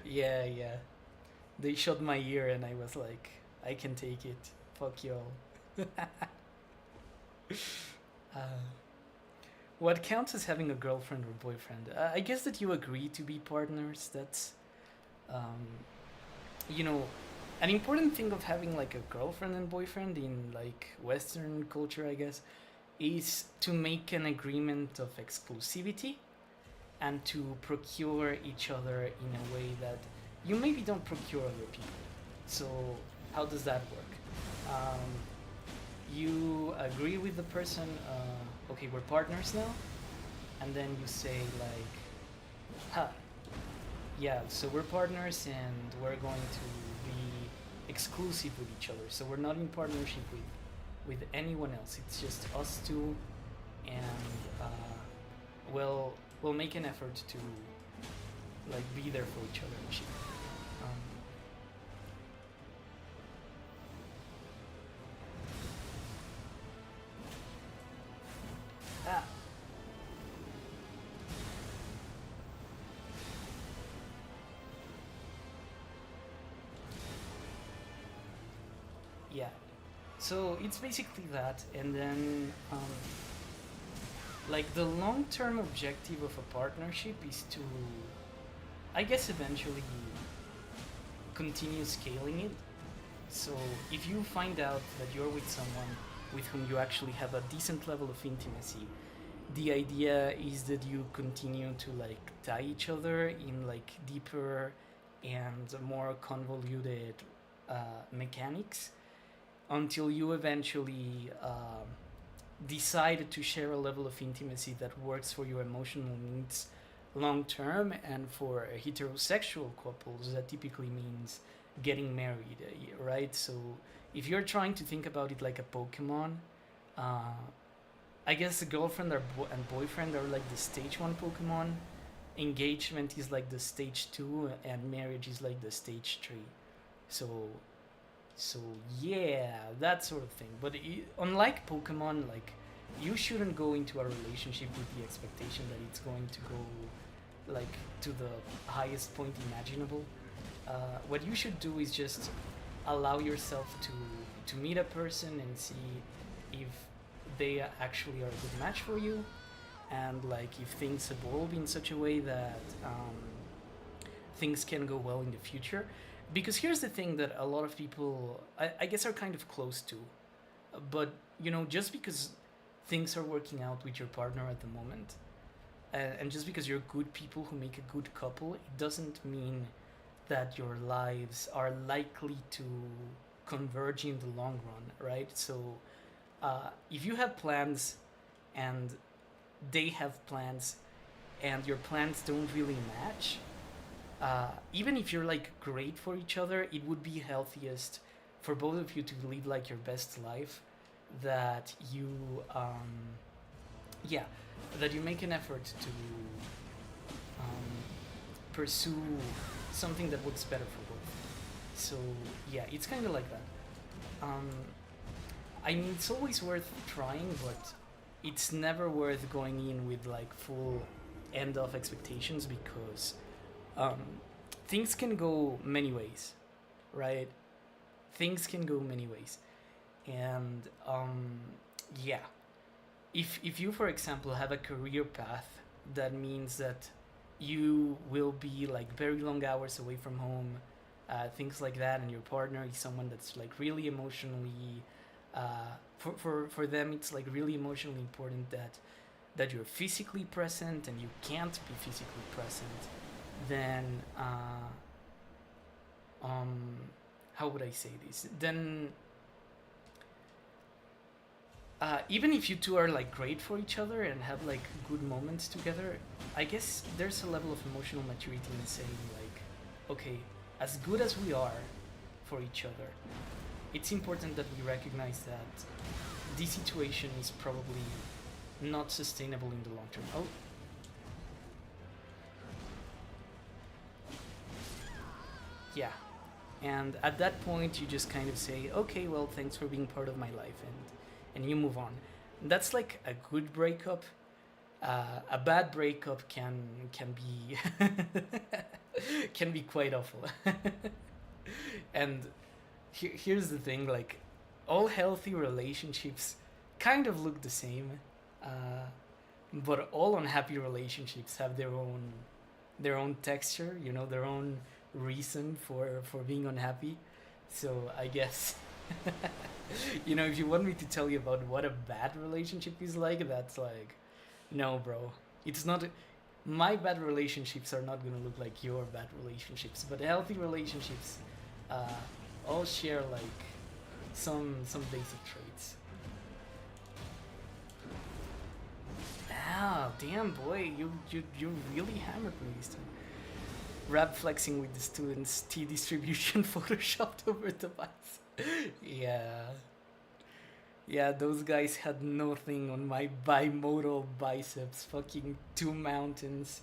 Yeah. They shot my ear and I was like, I can take it. Fuck y'all. What counts as having a girlfriend or boyfriend? I guess that you agree to be partners. That's, you know, an important thing of having like a girlfriend and boyfriend in like Western culture, I guess, is to make an agreement of exclusivity and to procure each other in a way that you maybe don't procure other people. So how does that work? You agree with the person, okay, we're partners now, and then you say like, yeah, so we're partners and we're going to be exclusive with each other. So we're not in partnership with anyone else. It's just us two, and we'll make an effort to like be there for each other and shit. Yeah, so it's basically that, and then like the long-term objective of a partnership is to, I guess, eventually continue scaling it. So if you find out that you're with someone with whom you actually have a decent level of intimacy, the idea is that you continue to like tie each other in like deeper and more convoluted mechanics until you eventually decide to share a level of intimacy that works for your emotional needs long term. And for heterosexual couples, that typically means getting married, right? So if you're trying to think about it like a Pokemon, I guess a girlfriend and boyfriend are like the stage 1 Pokemon, engagement is like the stage 2, and marriage is like the stage 3. So yeah, that sort of thing. But unlike Pokemon, like, you shouldn't go into a relationship with the expectation that it's going to go like to the highest point imaginable. What you should do is just allow yourself to meet a person and see if they actually are a good match for you, and like if things evolve in such a way that things can go well in the future. Because here's the thing that a lot of people, I guess, are kind of close to. But, you know, just because things are working out with your partner at the moment, and just because you're good people who make a good couple, it doesn't mean that your lives are likely to converge in the long run, right? So if you have plans and they have plans and your plans don't really match, even if you're like great for each other, it would be healthiest for both of you to live like your best life, that you that you make an effort to pursue something that works better for both. So yeah, it's kind of like that. I mean, it's always worth trying, but it's never worth going in with like full end of expectations, because things can go many ways, right? Things can go many ways. And yeah, if you, for example, have a career path that means that you will be like very long hours away from home, things like that, and your partner is someone that's like really emotionally for them, it's like really emotionally important that you're physically present, and you can't be physically present, then how would I say this? Then even if you two are like great for each other and have like good moments together, I guess there's a level of emotional maturity in saying like, okay, as good as we are for each other, it's important that we recognize that this situation is probably not sustainable in the long term. Oh. Yeah. And at that point, you just kind of say, okay, well, thanks for being part of my life, and you move on. That's like a good breakup. A bad breakup can be can be quite awful. And here's the thing, like, all healthy relationships kind of look the same, but all unhappy relationships have their own texture, you know, their own reason for being unhappy. So I guess you know, if you want me to tell you about what a bad relationship is like, that's like, no, bro, it's not. My bad relationships are not gonna look like your bad relationships, but healthy relationships all share like some basic traits. Ah, damn, boy, you really hammered me this time. Rap flexing with the students, T distribution photoshopped over device. Yeah, those guys had nothing on my bimodal biceps. Fucking 2 mountains.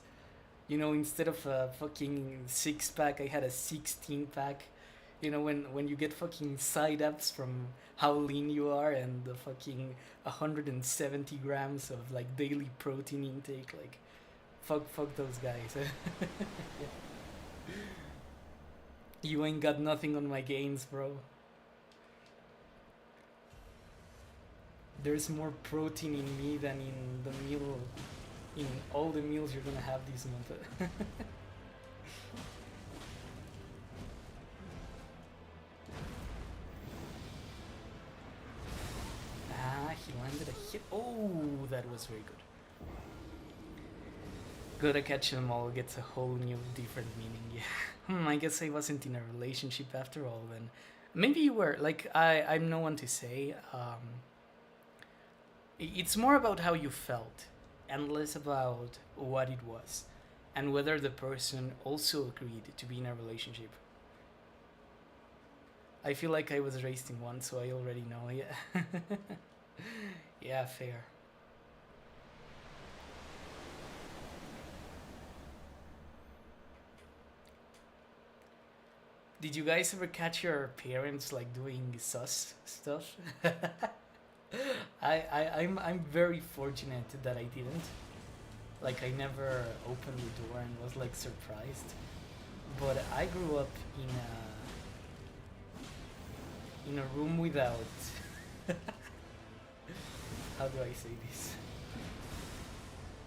You know, instead of a fucking 6-pack, I had a 16-pack. You know, when you get fucking side ups from how lean you are, and the fucking 170 grams of like daily protein intake, like, fuck those guys. Yeah. You ain't got nothing on my gains, bro. There's more protein in me than in all the meals you're gonna have this month. He landed a hit. Oh, that was very good. Gotta catch them all gets a whole new different meaning. Yeah. I guess I wasn't in a relationship after all then. Maybe you were. Like, I'm no one to say. It's more about how you felt and less about what it was and whether the person also agreed to be in a relationship. I feel like I was raised in one, so I already know. Yeah. Yeah, fair. Did you guys ever catch your parents like doing sus stuff? I'm very fortunate that I didn't. Like I never opened the door and was like surprised. But I grew up in a room without how do I say this?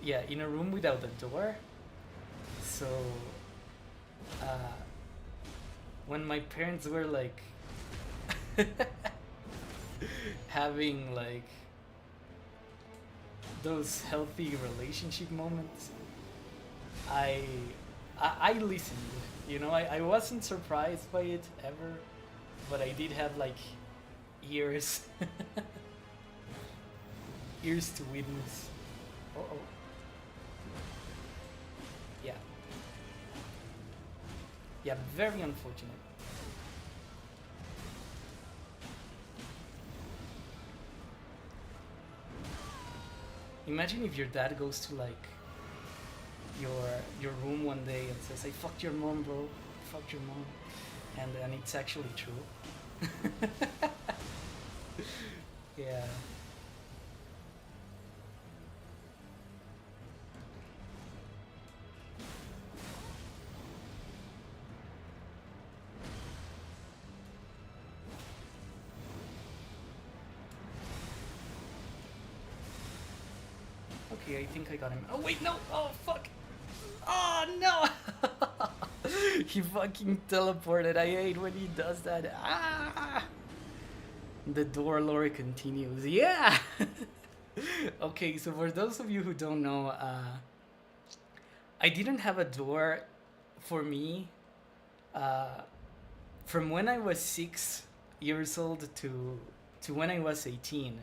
Yeah, in a room without a door. So when my parents were like having like those healthy relationship moments, I listened. You know, I wasn't surprised by it ever, but I did have like ears ears to witness. Oh. Yeah. Yeah, very unfortunate. Imagine if your dad goes to like your room one day and says, "I fucked your mom, bro. I fucked your mom," and it's actually true. Yeah. Okay, I think I got him. Oh wait, no! Oh fuck! Oh no! He fucking teleported. I hate when he does that. Ah! The door lore continues. Yeah! Okay, so for those of you who don't know, I didn't have a door for me from when I was 6 years old to when I was 18.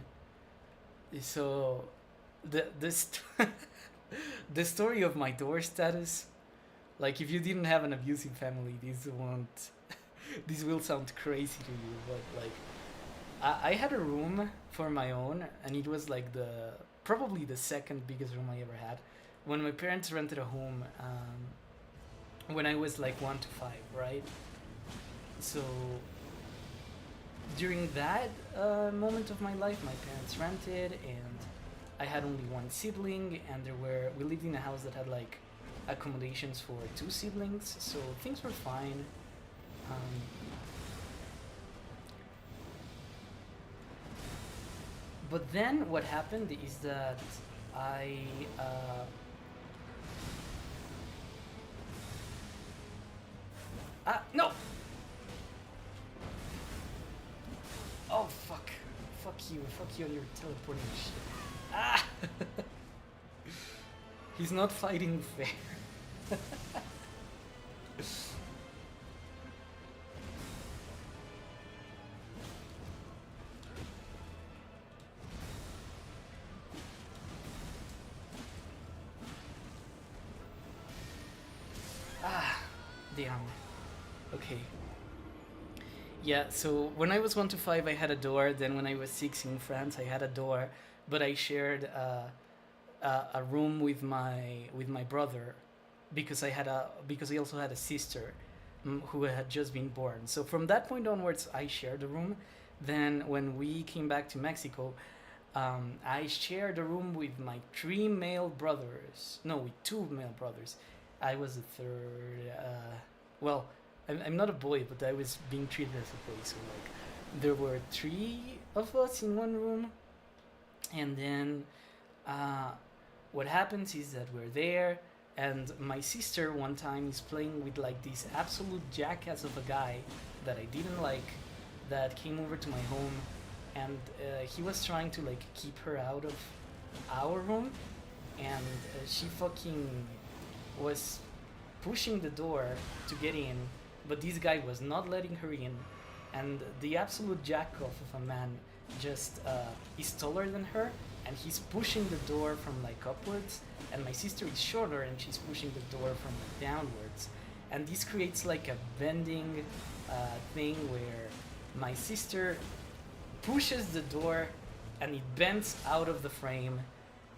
So the story of my door status, like if you didn't have an abusive family, this will sound crazy to you, but like I had a room for my own, and it was like probably the second biggest room I ever had when my parents rented a home when I was like 1 to 5, right? So during that moment of my life, my parents rented, and I had only one sibling, and we lived in a house that had like accommodations for 2 siblings, so things were fine. But then what happened is that no! Oh fuck. Fuck you and your teleporting shit. Ah! He's not fighting fair. Damn. Okay. Yeah, so when I was 1 to 5, I had a door. Then when I was 6 in France, I had a door, but I shared a room with my brother because I also had a sister who had just been born. So from that point onwards, I shared a room. Then when we came back to Mexico, I shared a room with my 3 male brothers. No, with 2 male brothers. I was the third. Well, I'm not a boy, but I was being treated as a boy. So like, there were 3 of us in one room, and then what happens is that we're there, and my sister one time is playing with like this absolute jackass of a guy that I didn't like, that came over to my home, and he was trying to like keep her out of our room, and she fucking was pushing the door to get in, but this guy was not letting her in, and the absolute jack-off of a man just is taller than her, and he's pushing the door from like upwards, and my sister is shorter and she's pushing the door from like downwards, and this creates like a bending thing where my sister pushes the door and it bends out of the frame,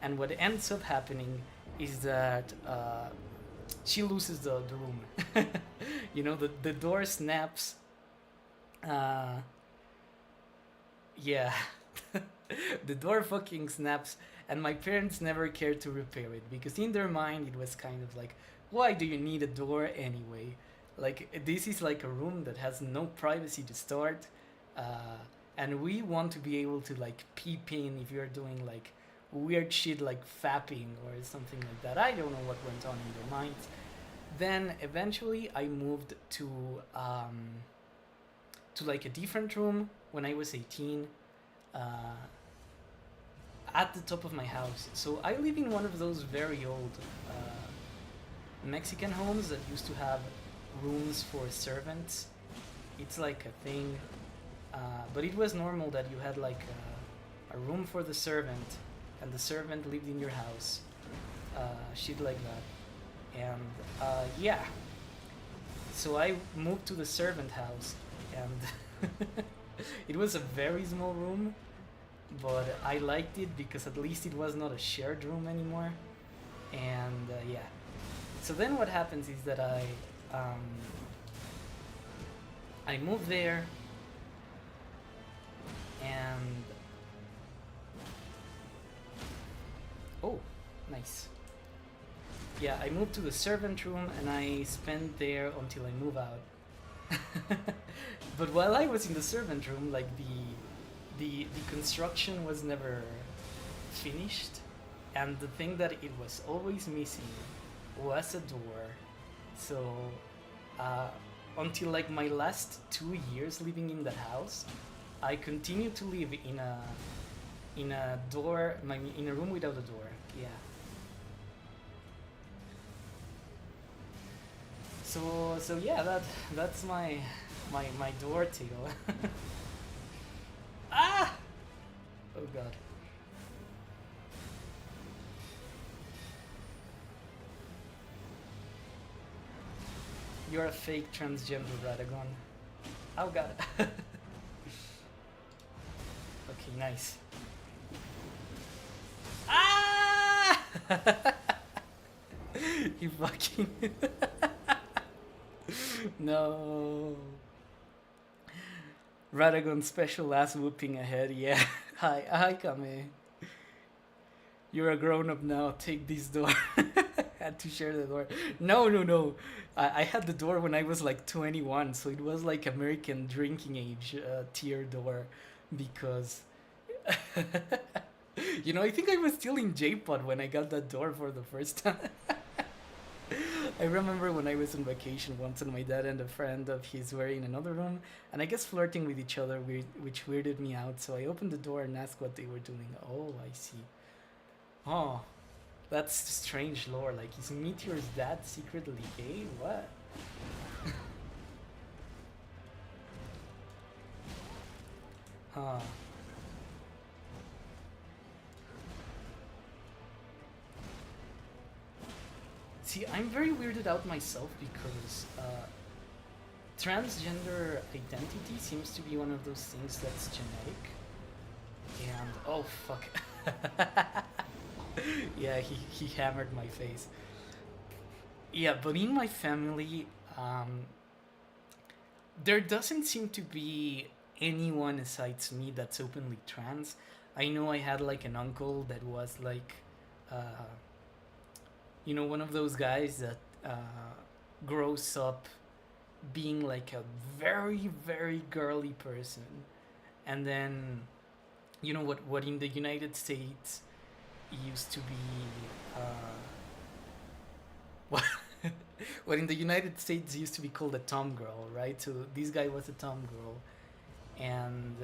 and what ends up happening is that she loses the room. You know, the door snaps. Yeah. The door fucking snaps, and my parents never cared to repair it, because in their mind it was kind of like, why do you need a door anyway? Like, this is like a room that has no privacy to start, and we want to be able to like peep in if you're doing like weird shit like fapping or something like that. I don't know what went on in their minds. Then eventually I moved to like a different room when I was 18, at the top of my house. So I live in one of those very old Mexican homes that used to have rooms for servants. It's like a thing, but it was normal that you had like a room for the servant, and the servant lived in your house, shit like that. And yeah, so I moved to the servant house, and it was a very small room, but I liked it because at least it was not a shared room anymore. And yeah, so then what happens is that I moved there, and oh, nice. Yeah, I moved to the servant room and I spent there until I move out. But while I was in the servant room, like the construction was never finished, and the thing that it was always missing was a door. So until like my last 2 years living in that house, I continued to live in a room without a door. Yeah. So yeah, that's my door tale. Ah! Oh god. You're a fake transgender, Radagon. Oh god. Okay, nice. Ah! You fucking... No. Radagon special ass whooping ahead, yeah. Hi, Kame. You're a grown-up now, take this door. Had to share the door. No. I had the door when I was like 21, so it was like American drinking age tier door, because... You know, I think I was still in J-Pod when I got that door for the first time. I remember when I was on vacation once, and my dad and a friend of his were in another room, and I guess flirting with each other, which weirded me out. So I opened the door and asked what they were doing. Oh, I see. Oh, that's strange lore. Like, is Meteor's dad secretly gay? What? Huh. See, I'm very weirded out myself because transgender identity seems to be one of those things that's genetic. And oh fuck. Yeah, he hammered my face. Yeah, but in my family, there doesn't seem to be anyone besides me that's openly trans. I know I had like an uncle that was like you know, one of those guys that grows up being like a very, very girly person. And then, you know, what in the United States used to be... what in the United States used to be called a tom girl, right? So this guy was a tom girl. And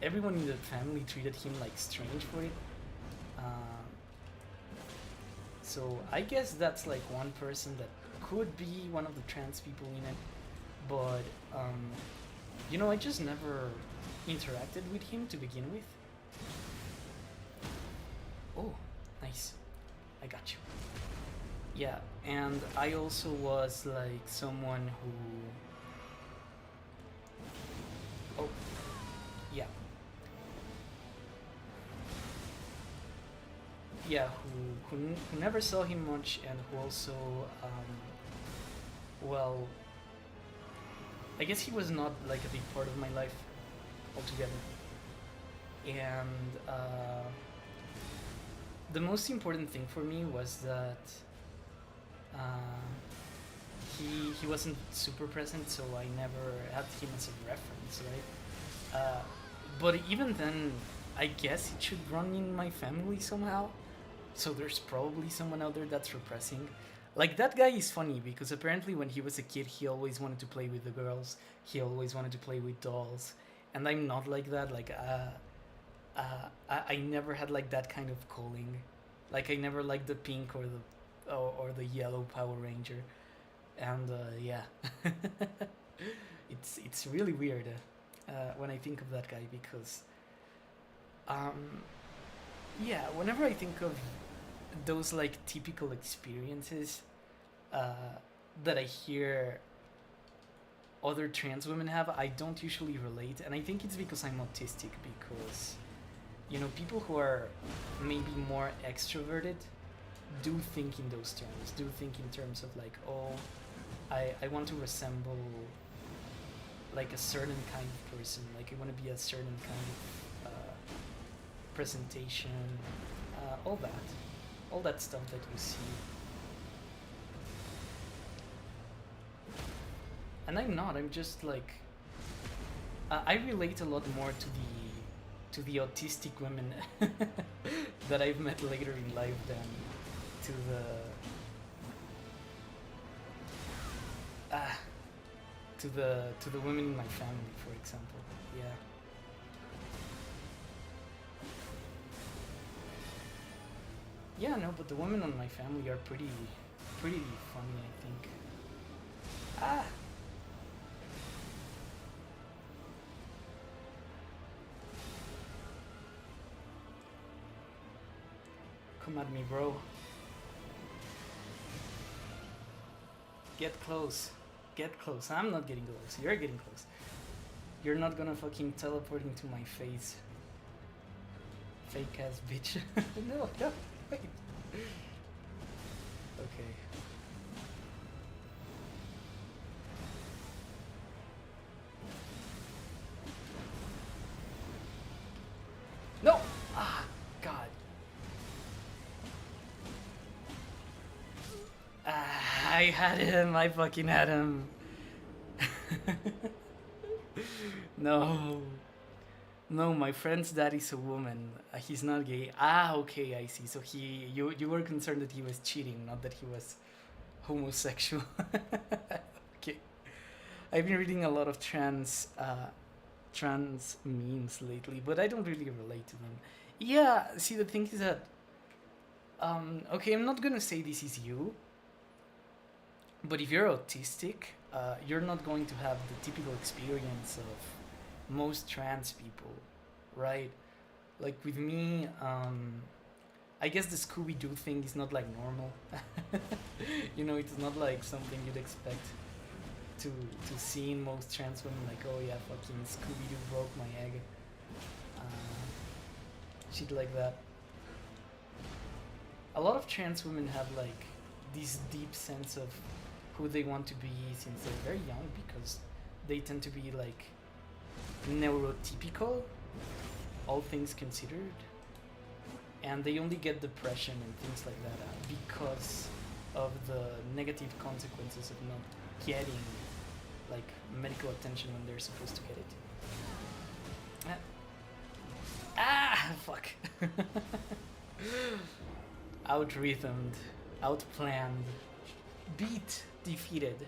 everyone in the family treated him like strange for it. So I guess that's like one person that could be one of the trans people in it, but you know, I just never interacted with him to begin with. Oh, nice. I got you. Yeah, and I also was like someone who... Oh, yeah. Yeah, who never saw him much, and who also, well, I guess he was not like a big part of my life altogether. And the most important thing for me was that he wasn't super present, so I never had him as a reference, right? But even then, I guess it should run in my family somehow. So there's probably someone out there that's repressing. Like, that guy is funny because apparently when he was a kid, he always wanted to play with the girls. He always wanted to play with dolls. And I'm not like that. Like, I never had like that kind of calling. Like, I never liked the pink or the yellow Power Ranger. And yeah, it's really weird when I think of that guy because yeah, whenever I think of those like typical experiences that I hear other trans women have, I don't usually relate, and I think it's because I'm autistic, because you know, people who are maybe more extroverted do think in those terms, do think in terms of like, oh, I want to resemble like a certain kind of person, like I want to be a certain kind of presentation, all that stuff that you see. And I'm not, I'm just like, I relate a lot more to the autistic women that I've met later in life than to the women in my family, for example. Yeah. Yeah, no, but the women on my family are pretty funny, I think. Ah. Come at me, bro. Get close. Get close. I'm not getting close. You're getting close. You're not gonna fucking teleport into my face. Fake ass bitch. No, wait. Okay. No! Ah, God. I had him. I fucking had him. No. No, my friend's dad is a woman. He's not gay. Ah, okay, I see. So you were concerned that he was cheating, not that he was homosexual. Okay. I've been reading a lot of trans memes lately, but I don't really relate to them. Yeah, see, the thing is that okay, I'm not gonna say this is you, but if you're autistic, you're not going to have the typical experience of most trans people, right? Like with me, I guess the Scooby-Doo thing is not like normal. You know, it's not like something you'd expect to see in most trans women, like, oh yeah, fucking Scooby-Doo broke my egg. Shit like that. A lot of trans women have like this deep sense of who they want to be since they're very young, because they tend to be like neurotypical, all things considered, and they only get depression and things like that because of the negative consequences of not getting like medical attention when they're supposed to get it. Fuck. Out-rhythmed, out-planned, beat, defeated.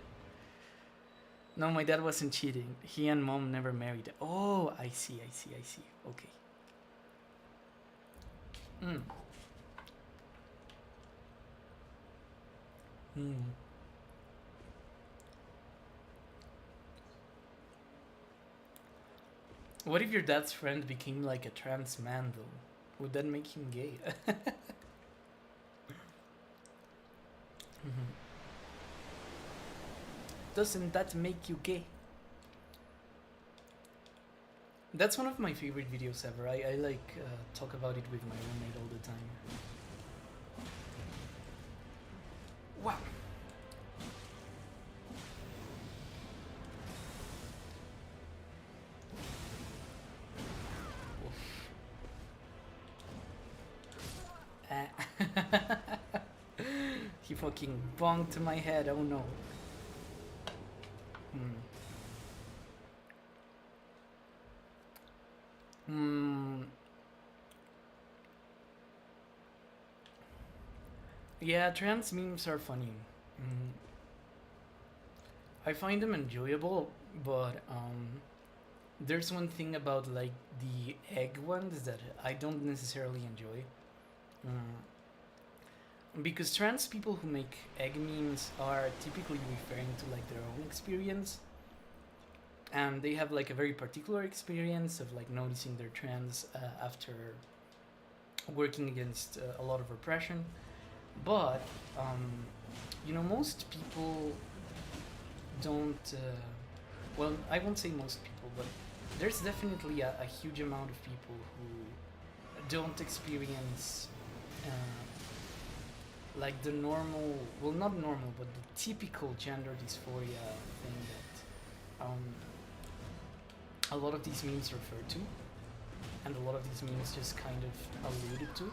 No, my dad wasn't cheating. He and mom never married. Oh, I see. Okay. Hmm. What if your dad's friend became like a trans man though? Would that make him gay? Mhm. Doesn't that make you gay? That's one of my favorite videos ever. I like talk about it with my roommate all the time. Wow. He fucking bonked my head. Oh no. Hmm. Hmm. Yeah, trans memes are funny. Mm. I find them enjoyable, but there's one thing about like the egg ones that I don't necessarily enjoy. Because trans people who make egg memes are typically referring to like their own experience, and they have like a very particular experience of like noticing they're trans after working against a lot of repression. But most people don't. Well, I won't say most people, but there's definitely a huge amount of people who don't experience like the normal, well, not normal, but the typical gender dysphoria thing that a lot of these memes refer to, and a lot of these memes just kind of alluded to.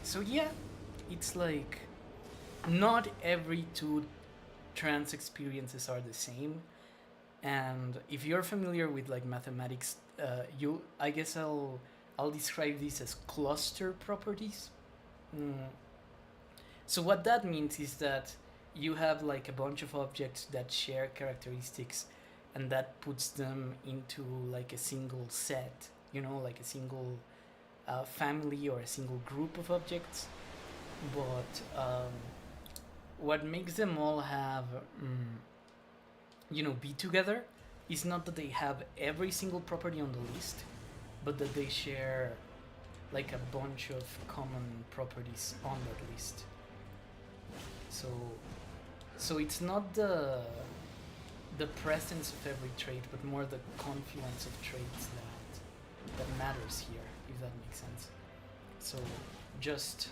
So yeah, it's like not every two trans experiences are the same, and if you're familiar with like mathematics, I guess I'll describe these as cluster properties. Mm. So what that means is that you have like a bunch of objects that share characteristics, and that puts them into like a single set, like a single family or a single group of objects. But what makes them all have, be together is not that they have every single property on the list, but that they share like a bunch of common properties on that list. So it's not the presence of every trait, but more the confluence of traits that matters here, if that makes sense. So just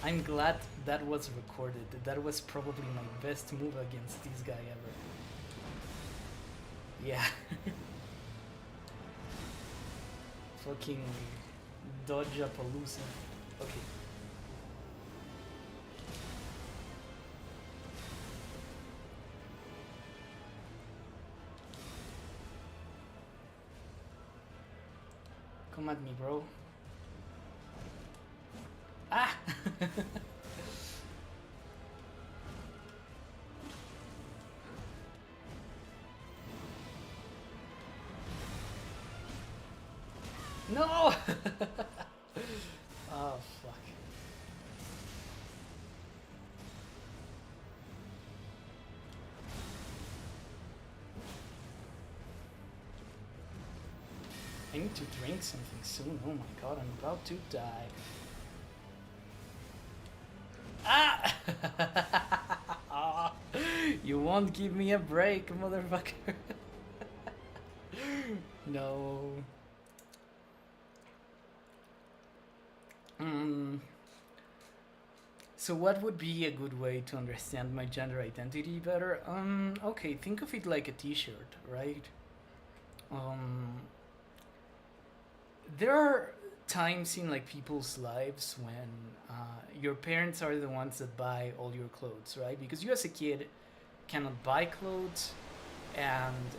I'm glad that was recorded. That was probably my best move against this guy ever. Yeah. Fucking dodge a palooza. Okay. Come at me, bro. Ah! No! Oh, fuck. I need to drink something soon. Oh my god, I'm about to die. Ah! Oh, you won't give me a break, motherfucker. No. So what would be a good way to understand my gender identity better? Okay, think of it like a t-shirt, right? There are times in like people's lives when your parents are the ones that buy all your clothes, right? Because you as a kid cannot buy clothes, and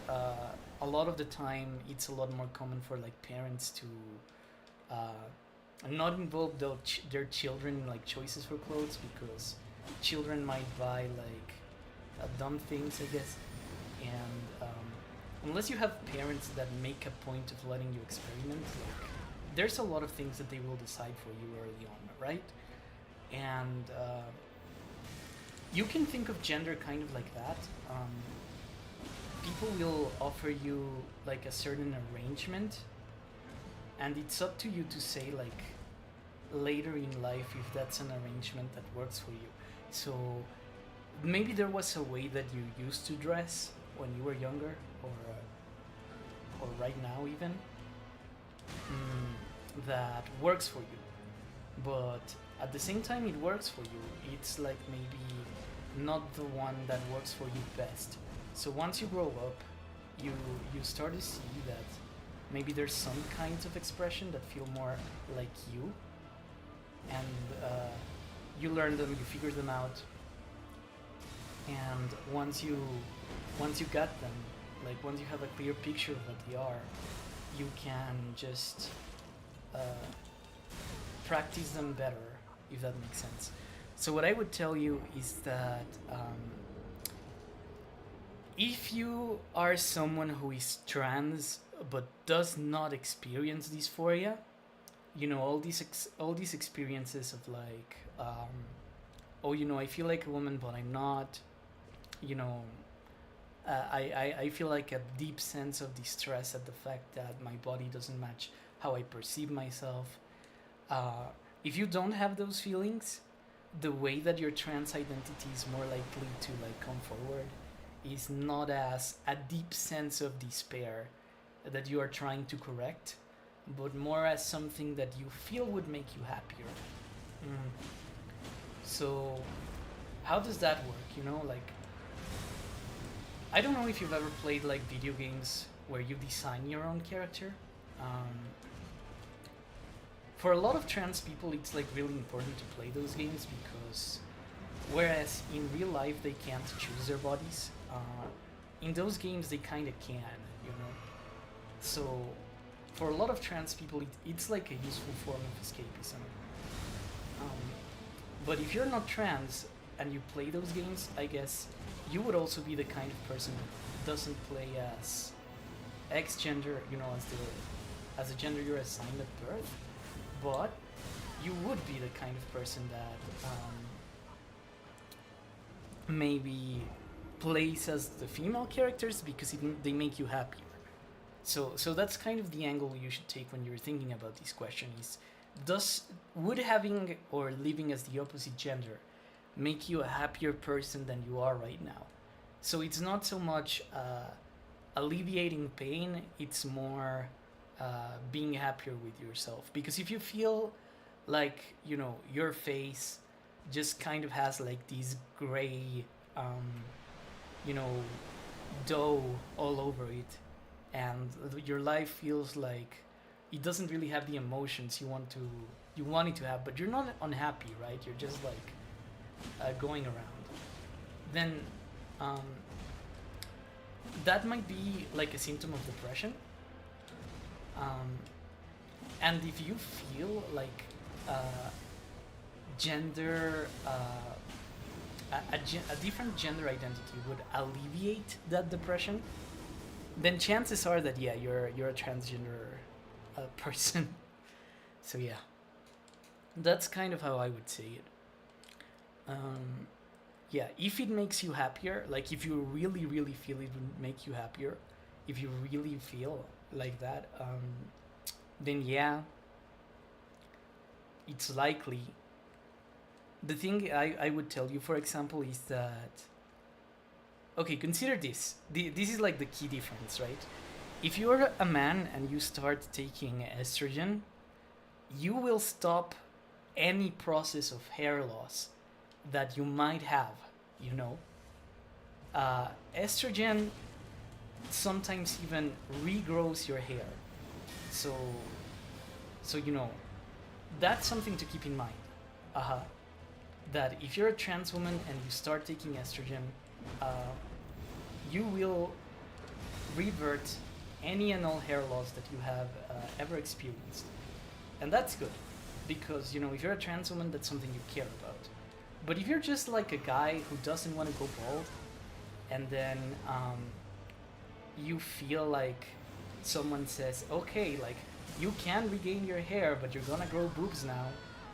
a lot of the time it's a lot more common for like parents to not involve their children in like choices for clothes, because children might buy like dumb things, I guess. And unless you have parents that make a point of letting you experiment, like, there's a lot of things that they will decide for you early on, right? And you can think of gender kind of like that. People will offer you like a certain arrangement, and it's up to you to say like later in life if that's an arrangement that works for you. So maybe there was a way that you used to dress when you were younger, or right now even, that works for you, but at the same time it works for you, it's like maybe not the one that works for you best. So once you grow up, you start to see that maybe there's some kinds of expression that feel more like you, and you learn them, you figure them out, and once you got them, like once you have a clear picture of what they are, you can just practice them better, if that makes sense. So what I would tell you is that if you are someone who is trans but does not experience dysphoria, you know, all these experiences of like, oh, you know, I feel like a woman but I'm not, you know, I feel like a deep sense of distress at the fact that my body doesn't match how I perceive myself. If you don't have those feelings, the way that your trans identity is more likely to like come forward is not as a deep sense of despair that you are trying to correct, but more as something that you feel would make you happier. So how does that work? You know, like, I don't know if you've ever played like video games where you design your own character. For a lot of trans people, it's like really important to play those games because whereas in real life they can't choose their bodies, in those games they kind of can, you know. So for a lot of trans people, it's like a useful form of escapism. But if you're not trans and you play those games, I guess you would also be the kind of person who doesn't play as X gender, you know, as the gender you're assigned at birth, but you would be the kind of person that maybe plays as the female characters because they make you happier. So that's kind of the angle you should take when you're thinking about this question is, would having or living as the opposite gender make you a happier person than you are right now? So it's not so much alleviating pain, it's more being happier with yourself. Because if you feel like, you know, your face just kind of has like these gray, you know, dough all over it, and your life feels like it doesn't really have the emotions you want it to have, but you're not unhappy, right? You're just like going around. Then that might be like a symptom of depression. And if you feel like a different gender identity would alleviate that depression, then chances are that you're a transgender person. So yeah, that's kind of how I would say it. Yeah, if it makes you happier, like if you really feel it would make you happier, if you really feel like that, then yeah, it's likely. The thing I would tell you, for example, is that, okay, consider this. This is like the key difference, right? If you're a man and you start taking estrogen, you will stop any process of hair loss that you might have, you know. Estrogen sometimes even regrows your hair. So you know, that's something to keep in mind. That if you're a trans woman and you start taking estrogen, you will revert any and all hair loss that you have ever experienced. And that's good, because, you know, if you're a trans woman, that's something you care about. But if you're just like a guy who doesn't want to go bald, and then you feel like someone says, okay, like you can regain your hair, but you're gonna grow boobs now,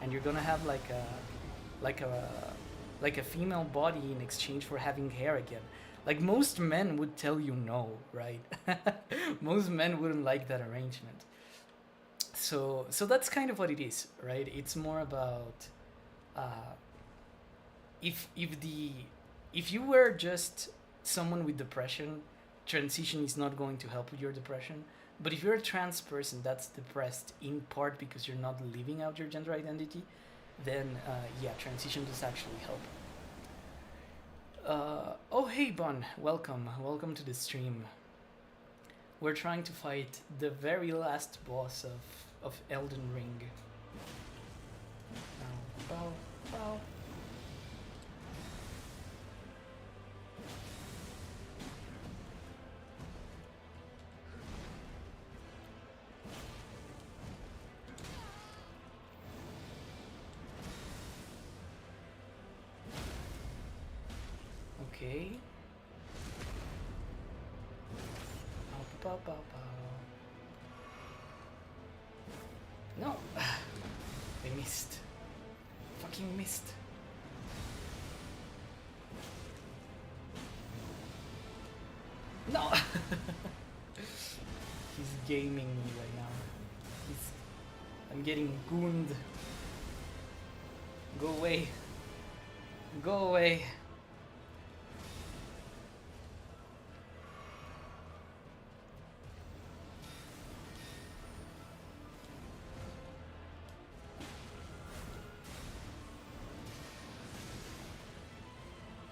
and you're gonna have like a female body in exchange for having hair again. Like most men would tell you no, right? Most men wouldn't like that arrangement. So that's kind of what it is, right? It's more about if you were just someone with depression, transition is not going to help with your depression. But if you're a trans person that's depressed in part because you're not living out your gender identity, then yeah, transition does actually help. Oh hey Bon, welcome to the stream. We're trying to fight the very last boss of Elden Ring. Bow, bow. Okay. Bow, bow, bow. No! I missed. Fucking missed. No! He's gaming me right now. I'm getting gooned. Go away. Go away.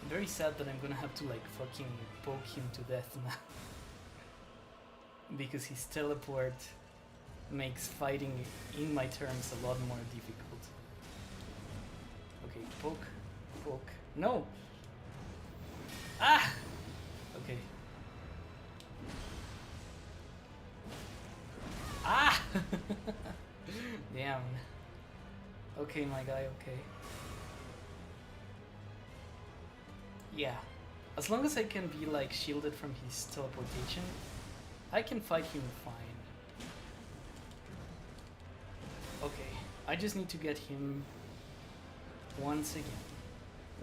Very sad that I'm gonna have to like fucking poke him to death now. Because his teleport makes fighting in my terms a lot more difficult. Okay, poke, poke. No! Ah! Okay. Ah! Damn. Okay, my guy, okay. Yeah, as long as I can be like shielded from his teleportation, I can fight him fine. Okay, I just need to get him once again.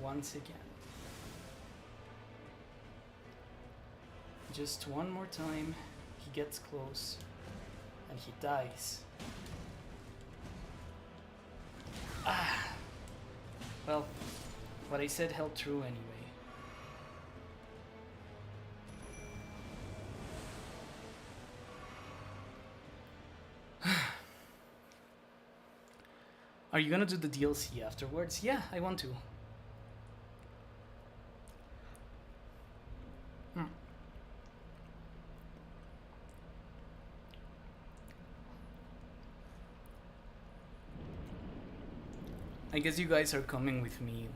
Once again. Just one more time, he gets close, and he dies. Ah! Well, what I said held true anyway. Are you gonna do the DLC afterwards? Yeah, I want to. I guess you guys are coming with me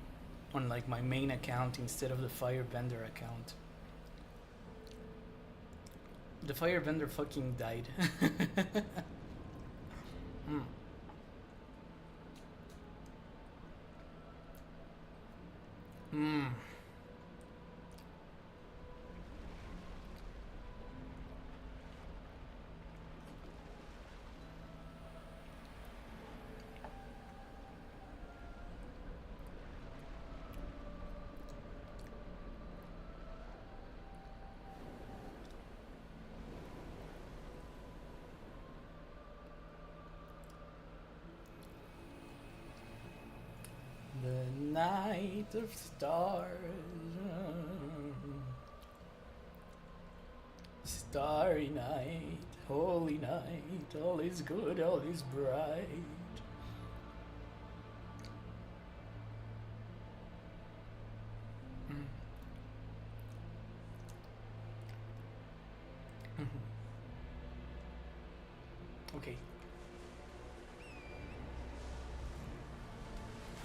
on like my main account instead of the Firebender account. The Firebender fucking died. The night of stars, starry night, holy night, all is good, all is bright. Okay.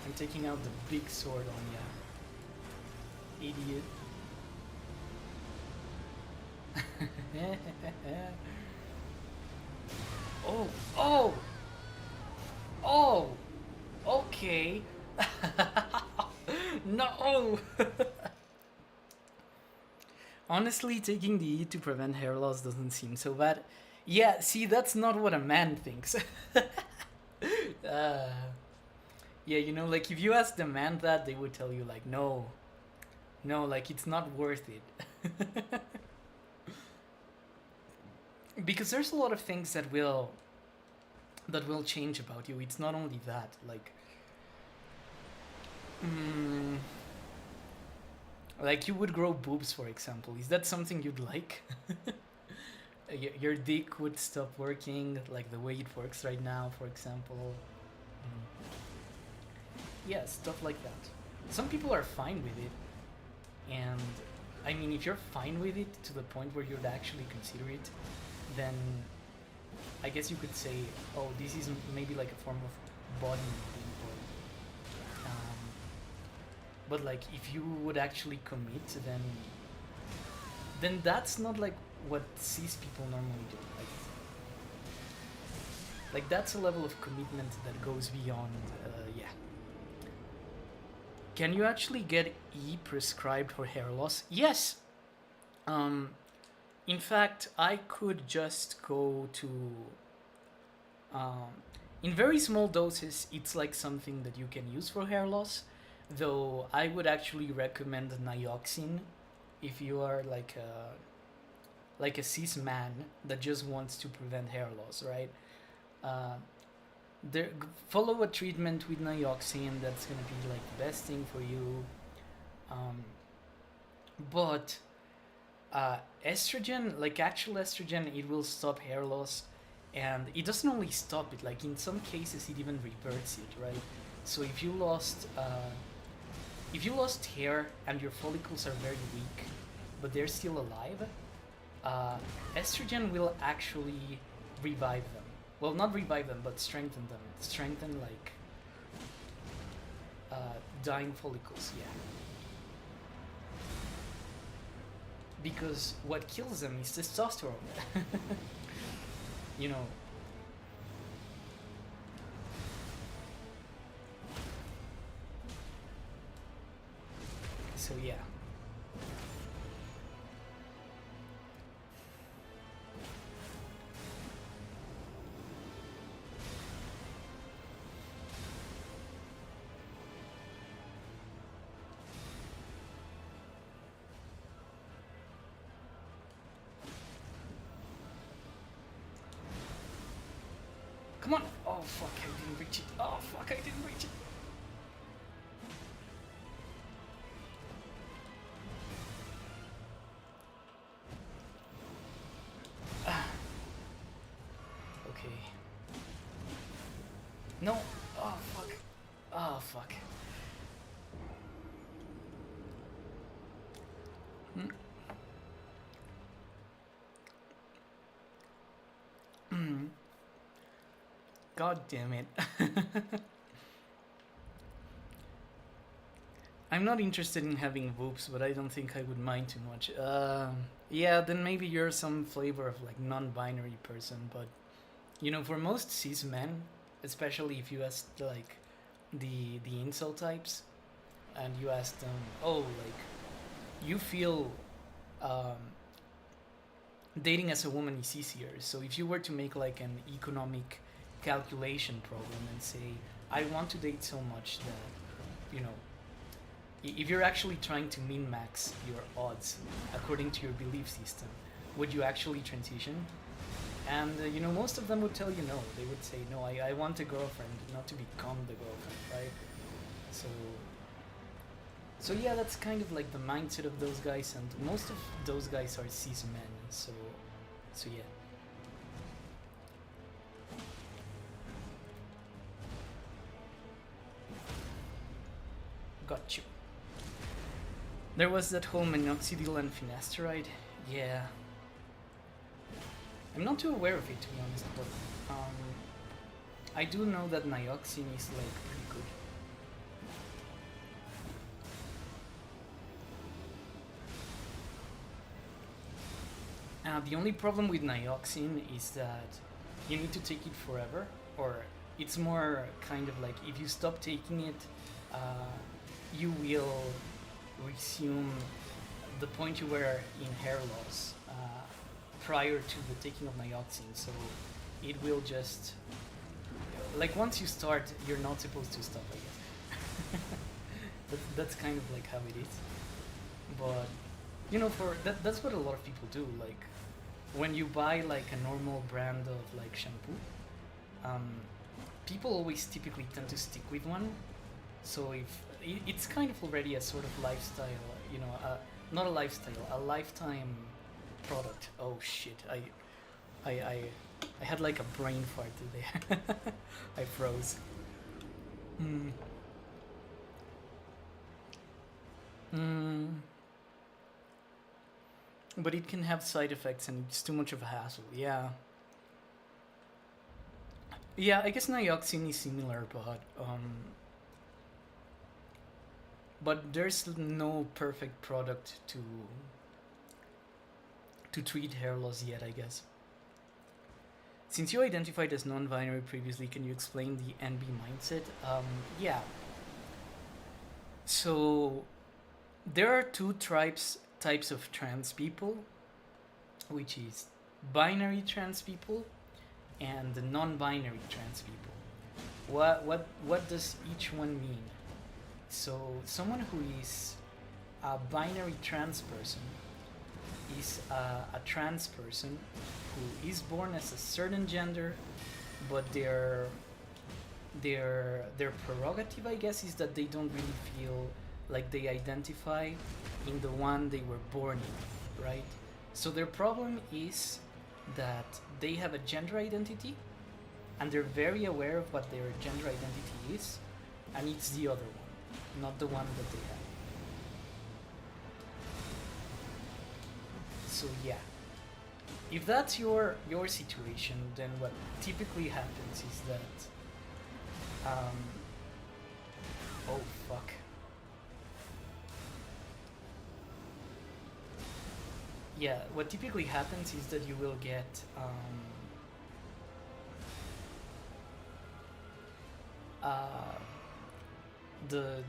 I'm taking out the big sword on ya, idiot. Oh, okay. No. Honestly, taking the E to prevent hair loss doesn't seem so bad. Yeah, see, that's not what a man thinks. uh, yeah, you know, like if you ask the man that, they would tell you like, no, no, like it's not worth it. Because there's a lot of things that will change about you. It's not only that, like, like you would grow boobs, for example. Is that something you'd like? Your dick would stop working like the way it works right now, for example. Yeah, stuff like that. Some people are fine with it, and I mean, if you're fine with it to the point where you'd actually consider it, then I guess you could say, oh, this is maybe like a form of body moving, or but like if you would actually commit, then that's not like what cis people normally do. Like that's a level of commitment that goes beyond, yeah. Can you actually get E prescribed for hair loss? Yes. In fact, I could just go to. In very small doses, it's like something that you can use for hair loss. Though I would actually recommend doxxing if you are like a cis man that just wants to prevent hair loss, right? There, follow a treatment with doxxing. That's gonna be like the best thing for you. But estrogen, like actual estrogen, it will stop hair loss, and it doesn't only stop it. Like in some cases, it even reverts it, right? So if you lost hair and your follicles are very weak, but they're still alive, estrogen will actually revive them. Well, not revive them, but strengthen them. Strengthen like dying follicles, yeah. Because what kills them is testosterone. You know. So yeah. Come on! Oh fuck, I didn't reach it. Oh fuck, I didn't reach it. Okay. No! Oh fuck. Oh fuck. God damn it. I'm not interested in having boobs, but I don't think I would mind too much. Yeah, then maybe you're some flavor of like non-binary person, but you know, for most cis men, especially if you ask like the incel types, and you ask them, oh, like you feel dating as a woman is easier. So if you were to make like an economic calculation problem and say, I want to date so much that, you know, if you're actually trying to min-max your odds according to your belief system, would you actually transition? And you know, most of them would tell you no. They would say, no, I want a girlfriend, not to become the girlfriend, right? So yeah, that's kind of like the mindset of those guys, and most of those guys are cis men, so yeah. Got you. There was that whole minoxidil and finasteride. Yeah. I'm not too aware of it, to be honest, but I do know that nioxin is like pretty good. The only problem with nioxin is that you need to take it forever, or it's more kind of like if you stop taking it, you will resume the point you were in hair loss prior to the taking of doxxing, so it will just like once you start, you're not supposed to stop, I guess. That's kind of like how it is. But you know, for that's what a lot of people do. Like when you buy like a normal brand of like shampoo, people always typically tend to stick with one. So if it's kind of already a sort of lifestyle, you know, not a lifestyle, a lifetime product. Oh shit! I had like a brain fart today. I froze. But it can have side effects and it's too much of a hassle. Yeah. Yeah, I guess doxxing is similar, but there's no perfect product to treat hair loss yet, I guess. Since you identified as non-binary previously, can you explain the NB mindset? Yeah. So there are two types of trans people, which is binary trans people and the non-binary trans people. What does each one mean? So someone who is a binary trans person is a trans person who is born as a certain gender, but their prerogative, I guess, is that they don't really feel like they identify in the one they were born in, right? So their problem is that they have a gender identity and they're very aware of what their gender identity is, and it's the other one, not the one that they have. So yeah, if that's your situation, then what typically happens is that oh fuck. Yeah, what typically happens is that you will get the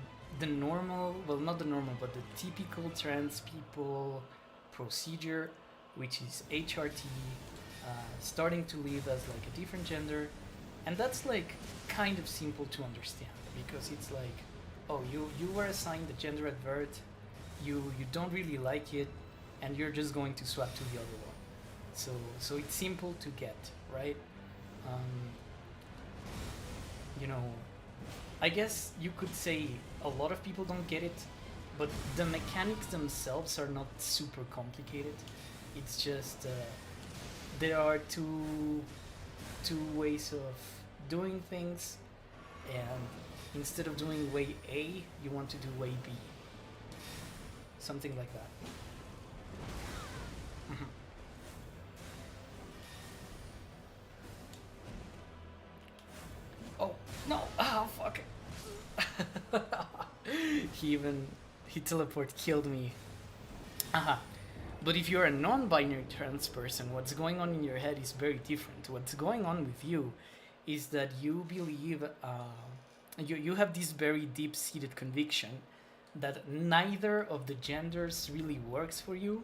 normal, well, not the normal, but the typical trans people procedure, which is HRT, starting to live as like a different gender, and that's like kind of simple to understand because it's like, oh, you were assigned the gender at birth, you don't really like it, and you're just going to swap to the other one. So it's simple to get, right? You know, I guess you could say a lot of people don't get it, but the mechanics themselves are not super complicated. It's just there are two ways of doing things, and instead of doing way A, you want to do way B. Something like that. Oh no! Oh fuck! he teleport killed me. But if you're a non-binary trans person, what's going on in your head is very different. What's going on with you is that you believe you have this very deep-seated conviction that neither of the genders really works for you.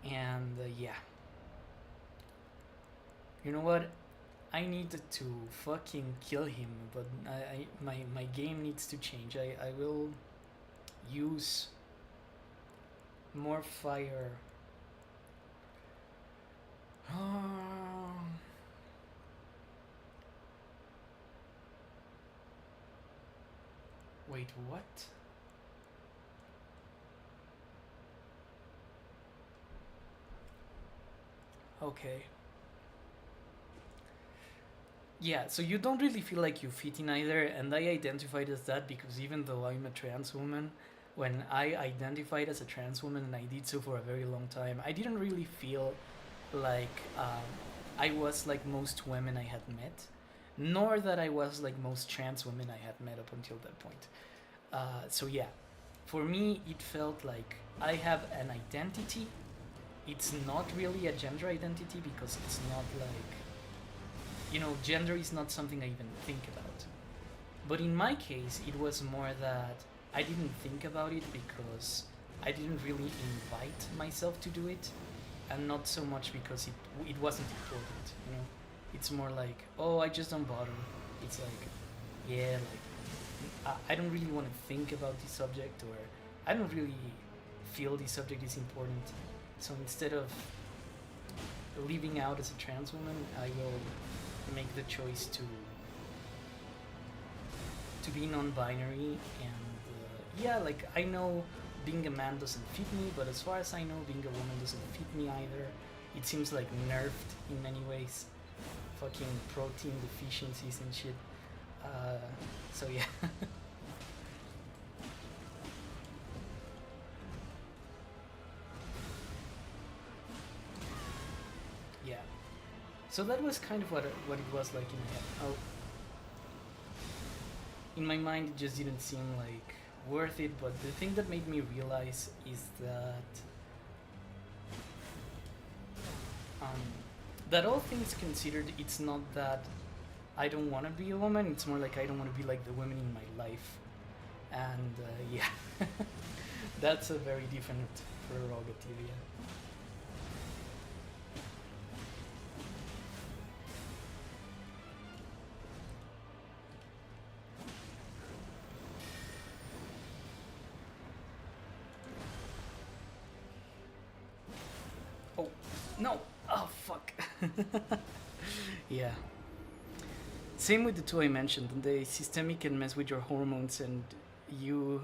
And yeah, you know what? I needed to fucking kill him, but my game needs to change. I will use more fire. Wait, what? Okay. Yeah, so you don't really feel like you fit in either, and I identified as that because even though I'm a trans woman, when I identified as a trans woman, and I did so for a very long time, I didn't really feel like I was like most women I had met, nor that I was like most trans women I had met up until that point. So yeah, for me it felt like I have an identity. It's not really a gender identity because it's not like, you know, gender is not something I even think about. But in my case, it was more that I didn't think about it because I didn't really invite myself to do it, and not so much because it wasn't important, you know. It's more like, oh, I just don't bother. It's like, yeah, like I don't really want to think about the subject, or I don't really feel the subject is important. So instead of living out as a trans woman, I will make the choice to be non-binary. And yeah, like I know being a man doesn't fit me, but as far as I know, being a woman doesn't fit me either. It seems like nerfed in many ways. Fucking protein deficiencies and shit. So yeah. Yeah. So that was kind of what it was like in my head. Oh, in my mind, it just didn't seem like worth it. But the thing that made me realize is that all things considered, it's not that I don't want to be a woman. It's more like I don't want to be like the women in my life. And yeah, that's a very different prerogative. Yeah. Oh, no. Oh, fuck. Yeah. Same with the two I mentioned. The systemic can mess with your hormones, and you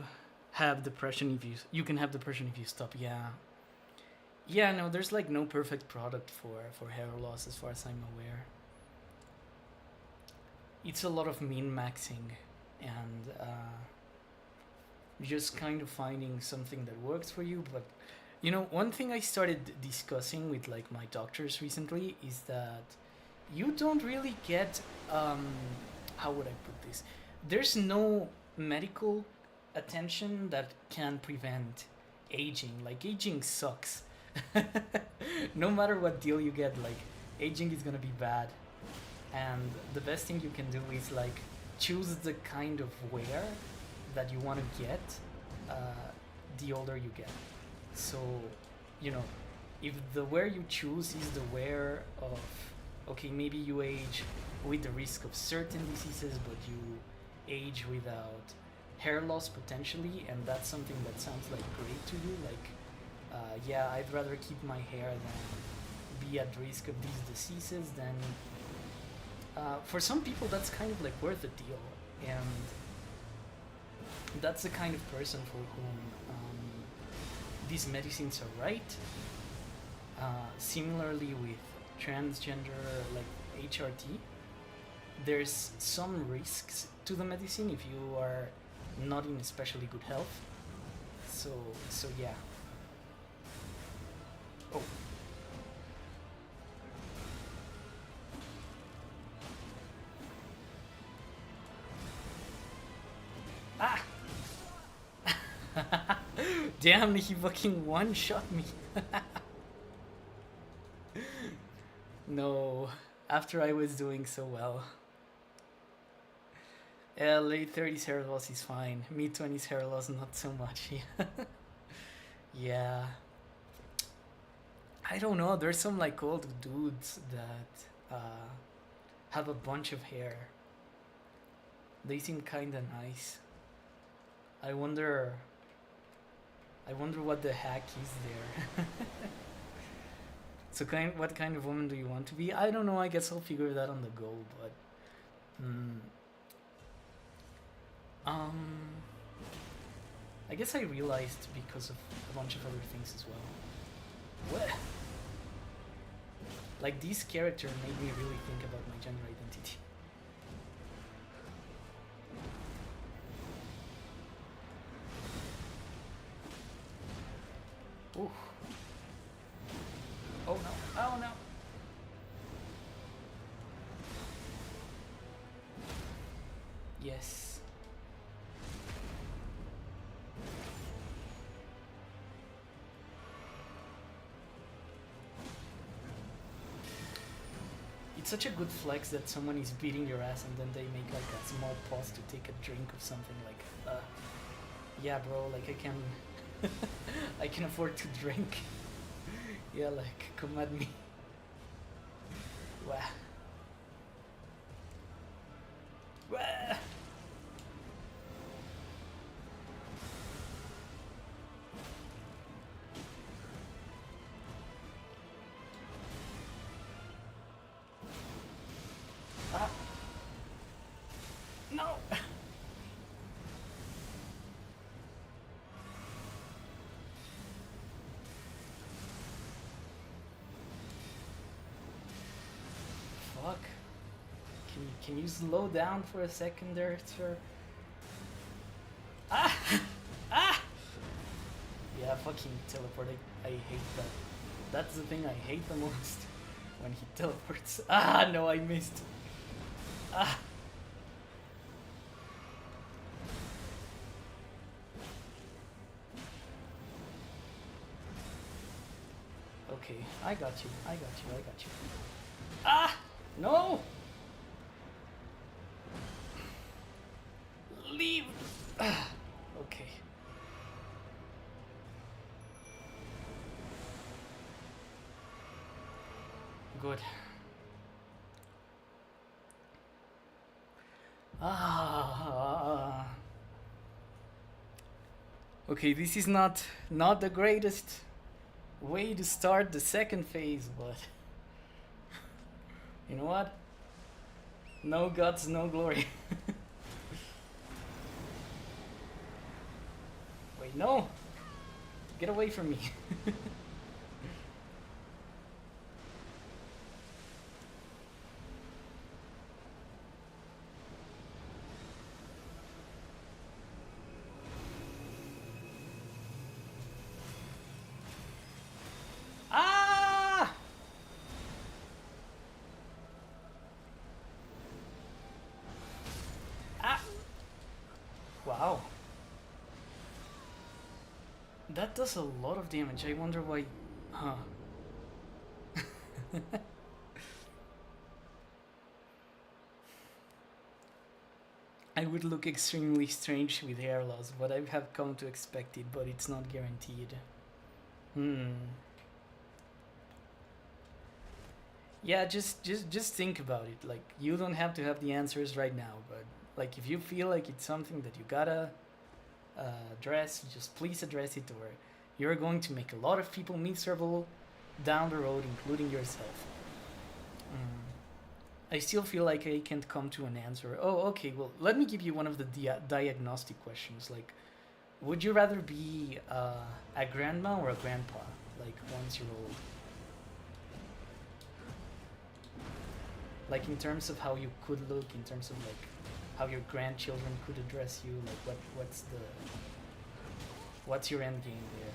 have depression if you can have depression if you stop. Yeah. Yeah, no, there's like no perfect product for hair loss as far as I'm aware. It's a lot of min-maxing and just kind of finding something that works for you. But you know, one thing I started discussing with like my doctors recently is that you don't really get how would I put this? There's no medical attention that can prevent aging. Like aging sucks. No matter what deal you get, like aging is gonna be bad. And the best thing you can do is like choose the kind of wear that you want to get the older you get. So, you know, if the wear you choose is the wear of, okay, maybe you age with the risk of certain diseases, but you age without hair loss potentially, and that's something that sounds like great to you, like, yeah, I'd rather keep my hair than be at risk of these diseases, then for some people that's kind of like worth the deal, and that's the kind of person for whom these medicines are right. Similarly with transgender, like HRT, there's some risks to the medicine if you are not in especially good health. So yeah. Oh. Ah! Damn, he fucking one-shot me. No, after I was doing so well. Late 30s hair loss is fine. Mid 20s hair loss, not so much. Yeah. I don't know, there's some like old dudes that have a bunch of hair. They seem kinda nice. I wonder what the hack is there. So what kind of woman do you want to be? I don't know, I guess I'll figure that on the go, but I guess I realized because of a bunch of other things as well. What? Like this character made me really think about my gender identity. Ooh. Oh no, oh no. Yes. It's such a good flex that someone is beating your ass and then they make like a small pause to take a drink of something, like, yeah bro, like I can I can afford to drink. Yeah, like, come at me. Wow. Wow. Ah. No. Fuck. Can you slow down for a second there, sir? Ah! Ah! Yeah, fucking teleport. I hate that. That's the thing I hate the most. When he teleports. Ah, no, I missed. Ah! Okay, I got you. I got you. I got you. Ah! No! Leave! Ah, okay. Good. Ah. Okay, this is not the greatest way to start the second phase, but you know what? No guts, no glory. Wait, no! Get away from me. Ah! Ah! Wow. That does a lot of damage. I wonder why... Huh. I would look extremely strange with hair loss, but I have come to expect it, but it's not guaranteed. Yeah, just think about it. Like, you don't have to have the answers right now, but like, if you feel like it's something that you gotta address, just please address it, or you're going to make a lot of people miserable down the road, including yourself. I still feel like I can't come to an answer. Oh, okay, well, let me give you one of the diagnostic questions. Like, would you rather be a grandma or a grandpa, like, once you're old? Like, in terms of how you could look, in terms of, like, how your grandchildren could address you, like, what's your end game there?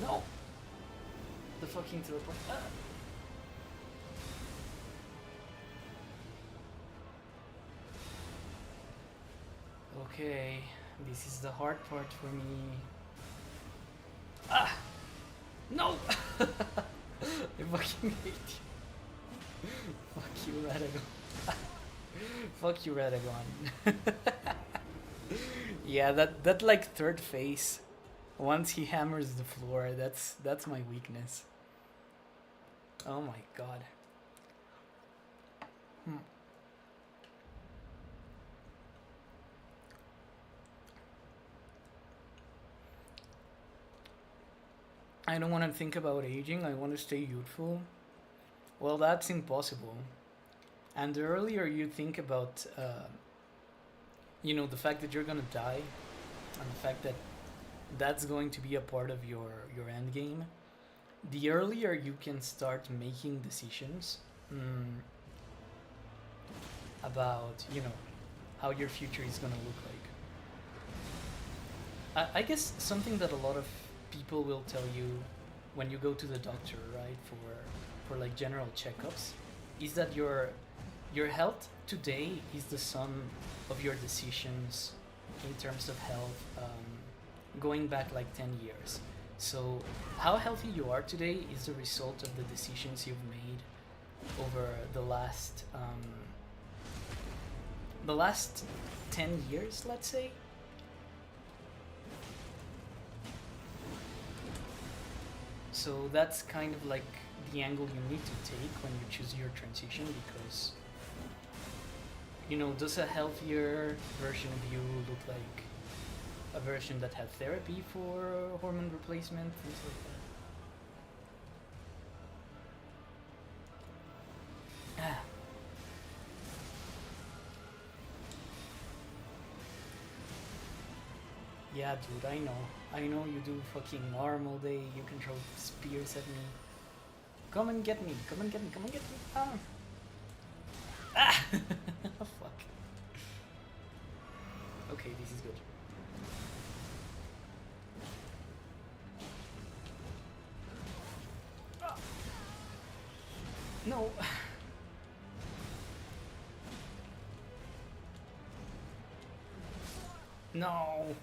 No! The fucking teleport. Ah. Okay, this is the hard part for me. Ah! No! I fucking hate you. Fuck you, Radagon. Fuck you, Radagon. Yeah, that like third phase. Once he hammers the floor, that's my weakness. Oh my god. I don't want to think about aging, I want to stay youthful. Well, that's impossible. And the earlier you think about, the fact that you're gonna die, and the fact that that's going to be a part of your end game, the earlier you can start making decisions about, how your future is gonna look like. I guess something that a lot of people will tell you when you go to the doctor, right, for like general checkups, is that your health today is the sum of your decisions in terms of health, going back like 10 years. So how healthy you are today is the result of the decisions you've made over the last 10 years, let's say. So that's kind of like the angle you need to take when you choose your transition, because, you know, does a healthier version of you look like a version that had therapy for hormone replacement, things like that? Ah. Yeah, dude, I know you do fucking arm all day, you can throw spears at me. Come and get me, come and get me, come and get me. Ah! Ah! Fuck. Okay, this is good. Ah! No! No!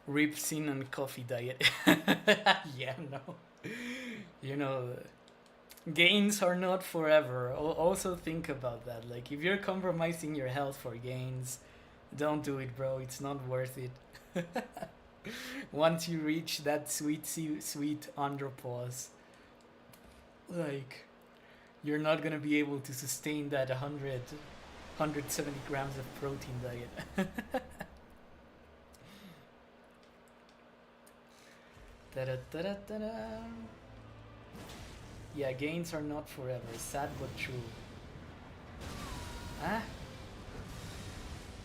Rip sin and coffee diet. Yeah, no. You know, gains are not forever. Also think about that. Like, if you're compromising your health for gains, don't do it, bro. It's not worth it. Once you reach that sweet andropause, like, you're not gonna be able to sustain that 170 grams of protein diet. Da-da-da-da-da-da. Yeah, gains are not forever. Sad but true. Ah?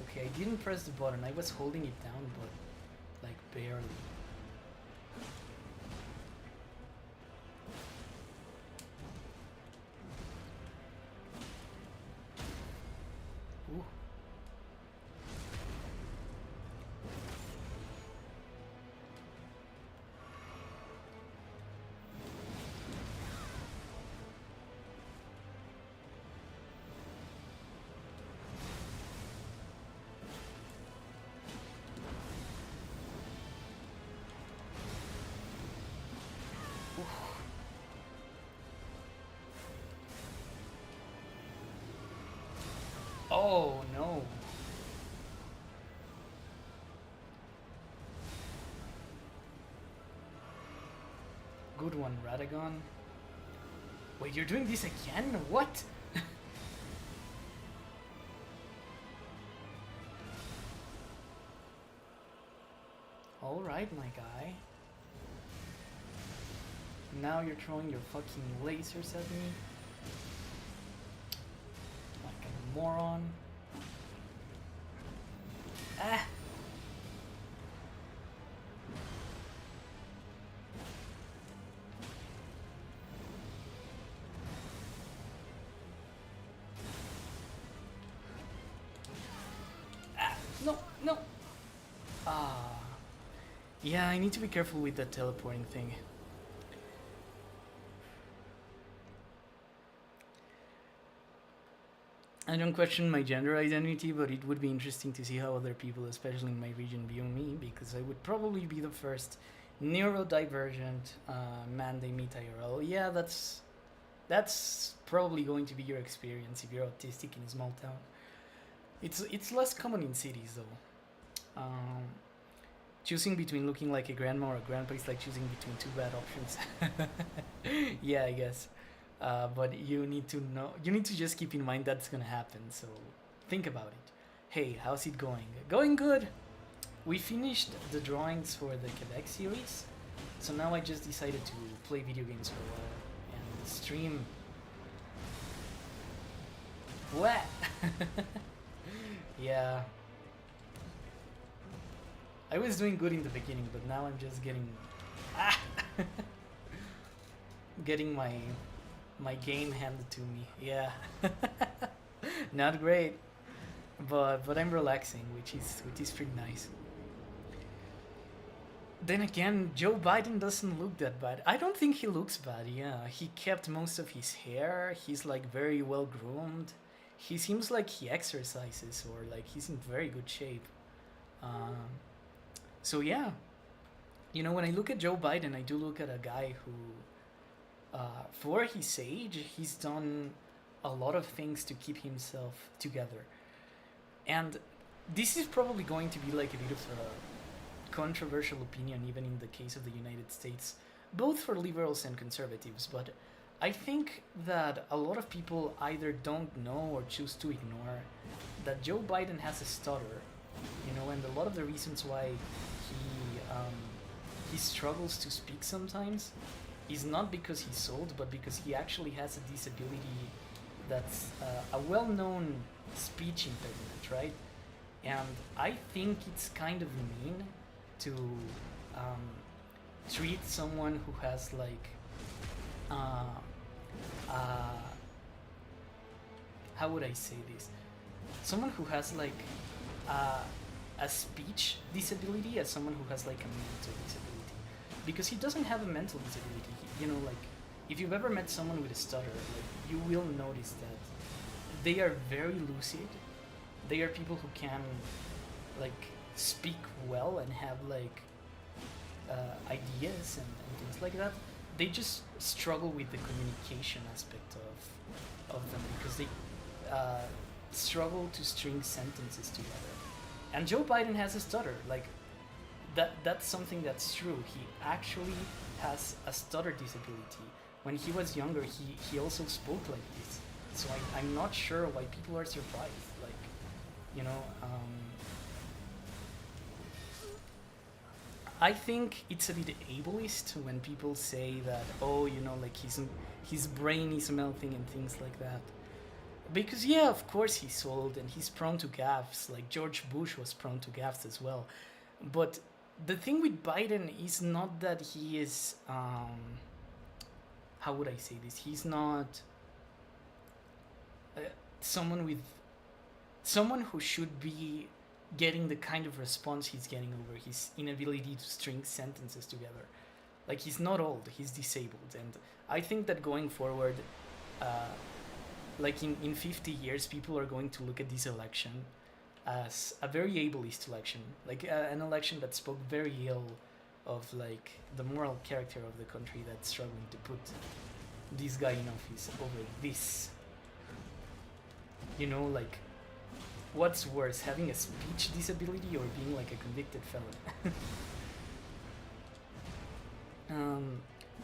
Okay, I didn't press the button. I was holding it down, but like barely. Ooh. Oh no. Good one, Radagon. Wait, you're doing this again? What? Alright, my guy. Now you're throwing your fucking lasers at me. Like a moron. Ah! Ah! No! No! Ah. Yeah, I need to be careful with that teleporting thing. I don't question my gender identity, but it would be interesting to see how other people, especially in my region, view me, because I would probably be the first neurodivergent man they meet IRL. Yeah, that's probably going to be your experience if you're autistic in a small town. It's less common in cities though. Choosing between looking like a grandma or a grandpa is like choosing between two bad options. Yeah, I guess. But you need to just keep in mind that's gonna happen, so think about it. Hey, how's it going? Going good! We finished the drawings for the Quebec series, so now I just decided to play video games for a while and stream. What? Yeah. I was doing good in the beginning, but now I'm just getting... getting my game handed to me. Yeah. Not great. but I'm relaxing, which is pretty nice. Then again, Joe Biden doesn't look that bad. I don't think he looks bad. Yeah, he kept most of his hair. He's like very well groomed. He seems like he exercises or like he's in very good shape. Um, so yeah, you know, when I look at Joe Biden, I do look at a guy who, for his age, he's done a lot of things to keep himself together. And this is probably going to be like a bit of a controversial opinion, even in the case of the United States, both for liberals and conservatives. But I think that a lot of people either don't know or choose to ignore that Joe Biden has a stutter, you know, and a lot of the reasons why he struggles to speak sometimes is not because he's old, but because he actually has a disability that's a well-known speech impediment, right? And I think it's kind of mean to treat someone who has like how would I say this? Someone who has like a speech disability as someone who has like a mental disability, because he doesn't have a mental disability. You know, like if you've ever met someone with a stutter, like you will notice that they are very lucid. They are people who can like speak well and have like ideas and things like that. They just struggle with the communication aspect of them because they struggle to string sentences together. And Joe Biden has a stutter. Like that's something that's true. He actually has a stutter disability. When he was younger, he also spoke like this. So I'm not sure why people are surprised. Like, you know, I think it's a bit ableist when people say that, oh, you know, like his brain is melting and things like that. Because yeah, of course he's old and he's prone to gaffes. Like George Bush was prone to gaffes as well. But the thing with Biden is not that he is how would I say this? He's not someone who should be getting the kind of response he's getting over his inability to string sentences together. Like he's not old, he's disabled, and I think that going forward, like in 50 years, people are going to look at this election as a very ableist election, like an election that spoke very ill of like the moral character of the country that's struggling to put this guy in office over this. You know, like what's worse, having a speech disability or being like a convicted felon?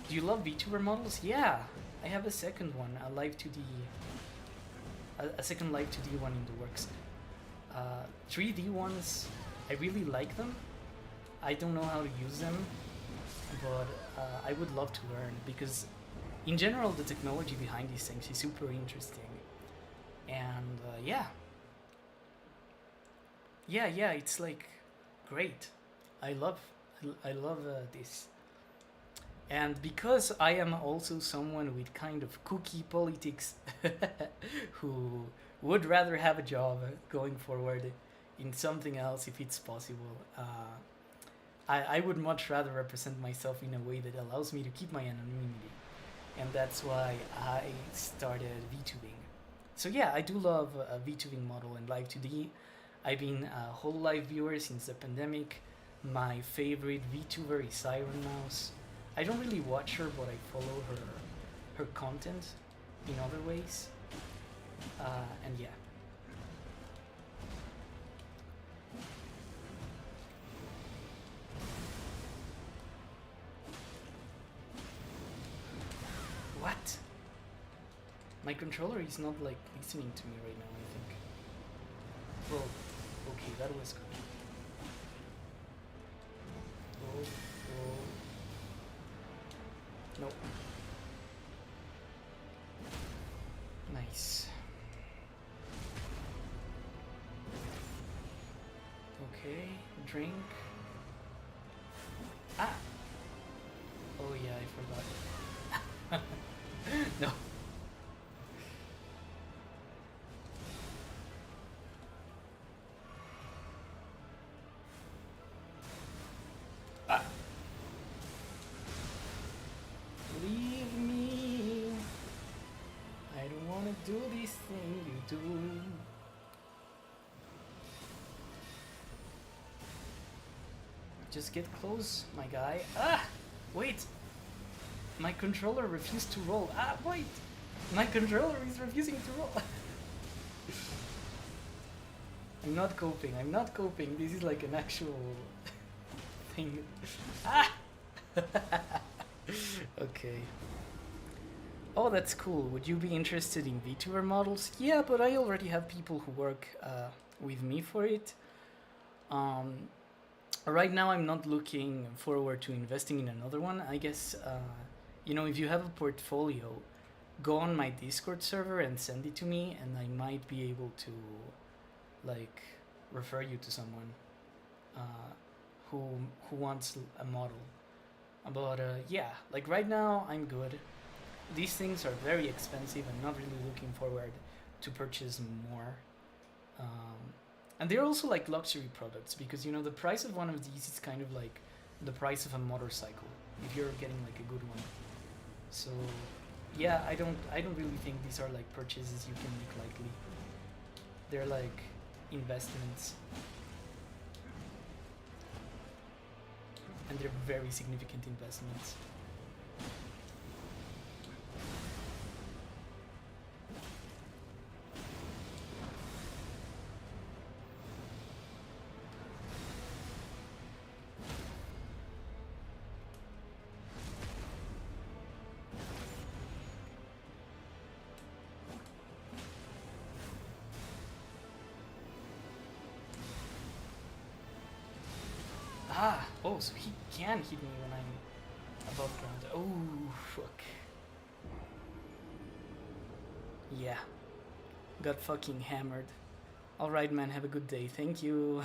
Do you love VTuber models? Yeah, I have a second one, a live 2D, a second live 2D one in the works. 3D ones, I really like them. I don't know how to use them, but I would love to learn, because in general the technology behind these things is super interesting. And yeah, it's like great. I love this. And because I am also someone with kind of kooky politics who would rather have a job going forward in something else if it's possible, I would much rather represent myself in a way that allows me to keep my anonymity. And that's why I started VTubing. So yeah, I do love a VTubing model and live 2D. I've been a whole live viewer since the pandemic. My favorite VTuber is Iron Mouse. I don't really watch her, but I follow her content in other ways. And yeah. What? My controller is not like listening to me right now, I think. Well, okay, that was good. Oh. Nope. Nice. Okay, drink. Ah! Oh yeah, I forgot. No. do this thing you do. Just get close, my guy. Ah! Wait! My controller refused to roll. Ah, wait! My controller is refusing to roll. I'm not coping. I'm not coping. This is like an actual thing. Ah! Okay. Oh, that's cool. Would you be interested in VTuber models? Yeah, but I already have people who work with me for it. Right now, I'm not looking forward to investing in another one. I guess, you know, if you have a portfolio, go on my Discord server and send it to me, and I might be able to, like, refer you to someone who wants a model. But yeah, like right now, I'm good. These things are very expensive. I'm not really looking forward to purchase more. And they're also like luxury products because, you know, the price of one of these is kind of like the price of a motorcycle if you're getting like a good one. So yeah, I don't really think these are like purchases you can make lightly. They're like investments. And they're very significant investments. Ah! Oh, so he can hit me when I'm above ground. Oh, fuck. Yeah. Got fucking hammered. Alright, man, have a good day. Thank you.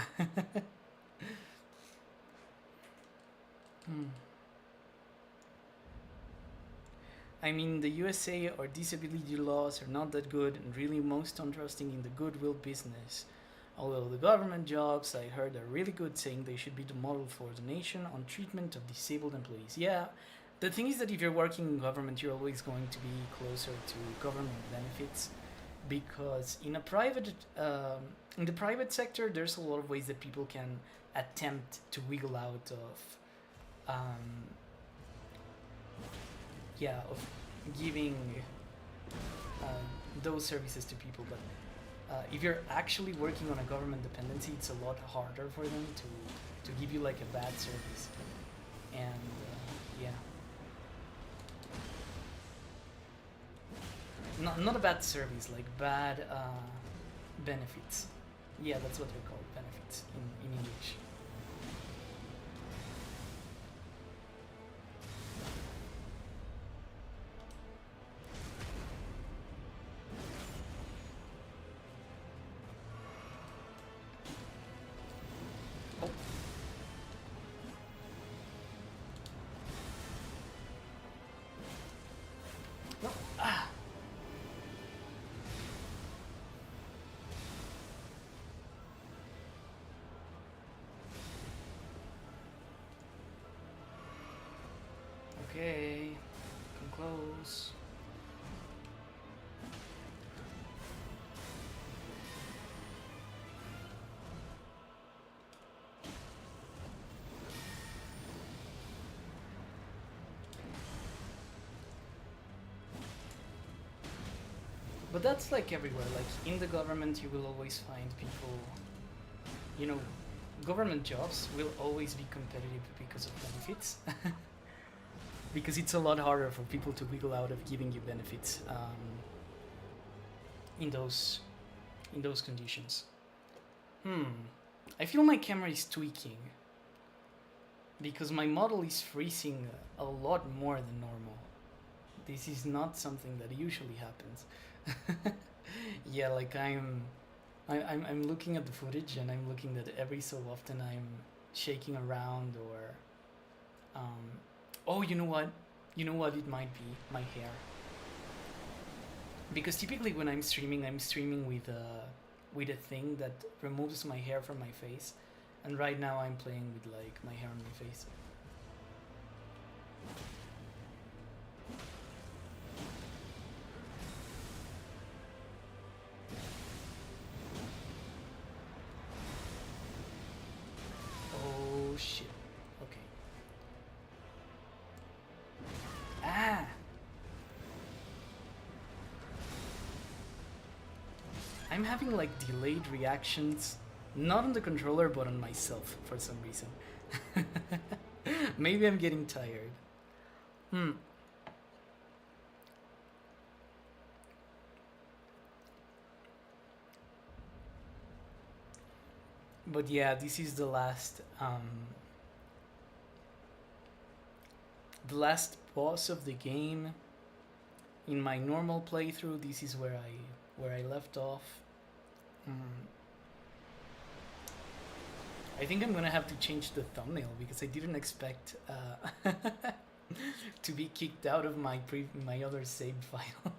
I mean, the USA or disability laws are not that good and really most untrusting in the goodwill business. Although the government jobs I heard are really good, saying they should be the model for the nation on treatment of disabled employees. Yeah, the thing is that if you're working in government, you're always going to be closer to government benefits, because in a private, in the private sector, there's a lot of ways that people can attempt to wiggle out of, yeah, of giving those services to people, but. If you're actually working on a government dependency, it's a lot harder for them to give you like a bad service. And yeah. Not a bad service, like bad benefits. Yeah, that's what they're called, benefits in English. Okay, come close. But that's like everywhere. Like in the government, you will always find people, you know, government jobs will always be competitive because of benefits. Because it's a lot harder for people to wiggle out of giving you benefits in those conditions. I feel my camera is tweaking because my model is freezing a lot more than normal. This is not something that usually happens. Yeah, like I'm looking at the footage and I'm looking that every so often I'm shaking around or oh, you know what? You know what it might be? My hair. Because typically when I'm streaming with a thing that removes my hair from my face. And right now I'm playing with like my hair on my face. I'm having like delayed reactions, not on the controller but on myself for some reason. Maybe I'm getting tired. But yeah, this is the last boss of the game. In my normal playthrough, this is where I left off. I think I'm gonna have to change the thumbnail because I didn't expect to be kicked out of my other saved file.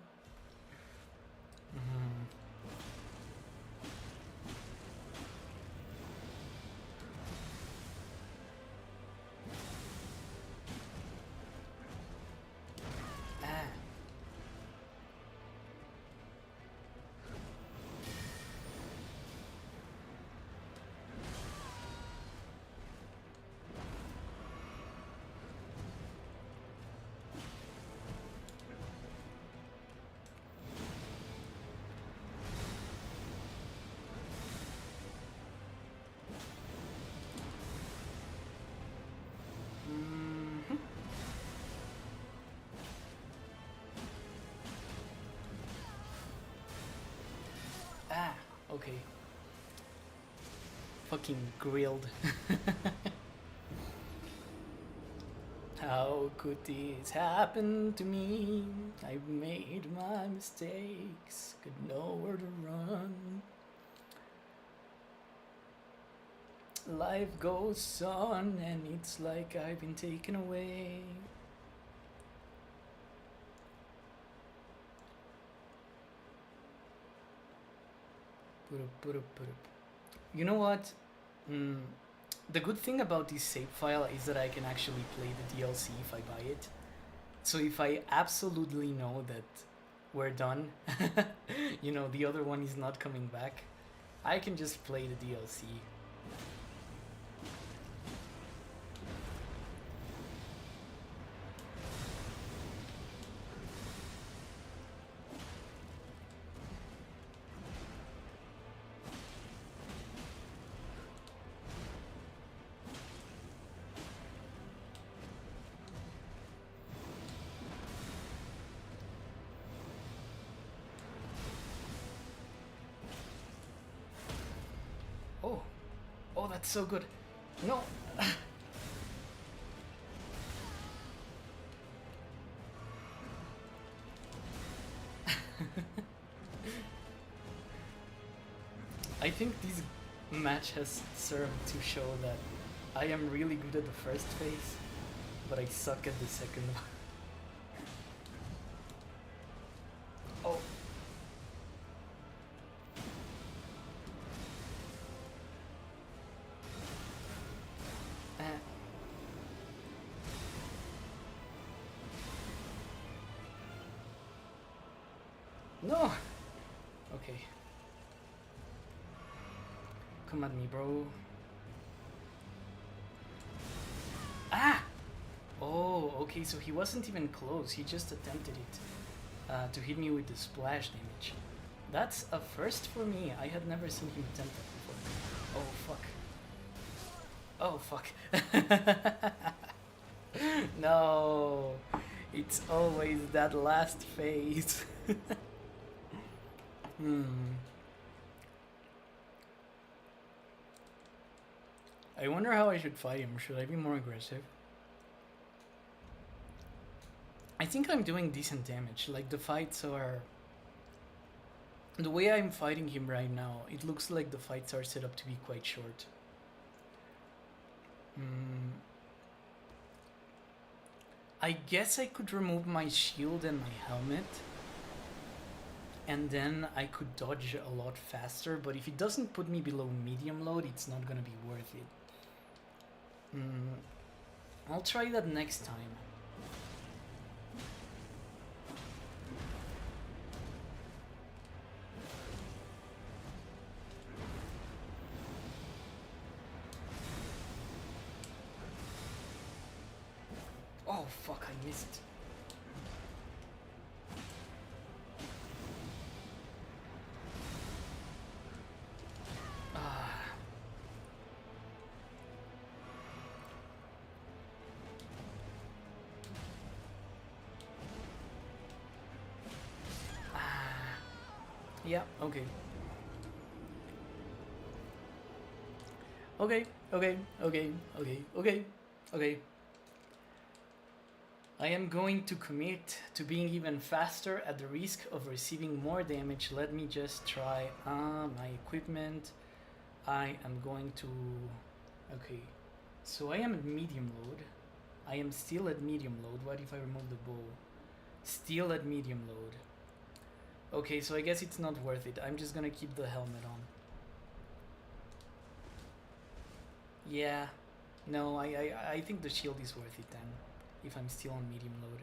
Okay. Fucking grilled. How could this happen to me? I've made my mistakes, got nowhere to run. Life goes on and it's like I've been taken away. You know what? The good thing about this save file is that I can actually play the DLC if I buy it. So if I absolutely know that we're done, you know, the other one is not coming back, I can just play the DLC. Oh, that's so good. No. I think this match has served to show that I am really good at the first phase, but I suck at the second one. Oh. No! Okay. Come at me, bro. Ah! Oh, okay, so he wasn't even close. He just attempted it to hit me with the splash damage. That's a first for me. I had never seen him attempt that before. Oh, fuck. Oh, fuck. No. It's always that last phase. I wonder how I should fight him. Should I be more aggressive? I think I'm doing decent damage. Like, the fights are... The way I'm fighting him right now, it looks like the fights are set up to be quite short. I guess I could remove my shield and my helmet, and then I could dodge a lot faster, but if it doesn't put me below medium load, it's not gonna be worth it. I'll try that next time. Oh fuck, I missed. Yeah, okay. Okay, okay, okay, okay, okay, okay. I am going to commit to being even faster at the risk of receiving more damage. Let me just try my equipment. I am going to... Okay, so I am at medium load. I am still at medium load. What if I remove the bow? Still at medium load. Okay, so I guess it's not worth it. I'm just gonna keep the helmet on. Yeah. No, I think the shield is worth it then. If I'm still on medium load.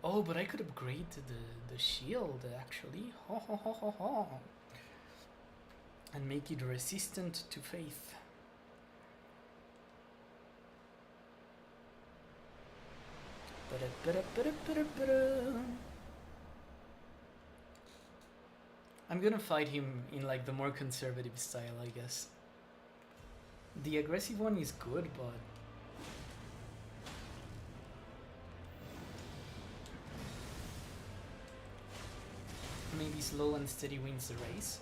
Oh, but I could upgrade the shield actually. Ho ho ho ho ho. And make it resistant to faith. I'm gonna fight him in like the more conservative style, I guess. The aggressive one is good, but maybe slow and steady wins the race.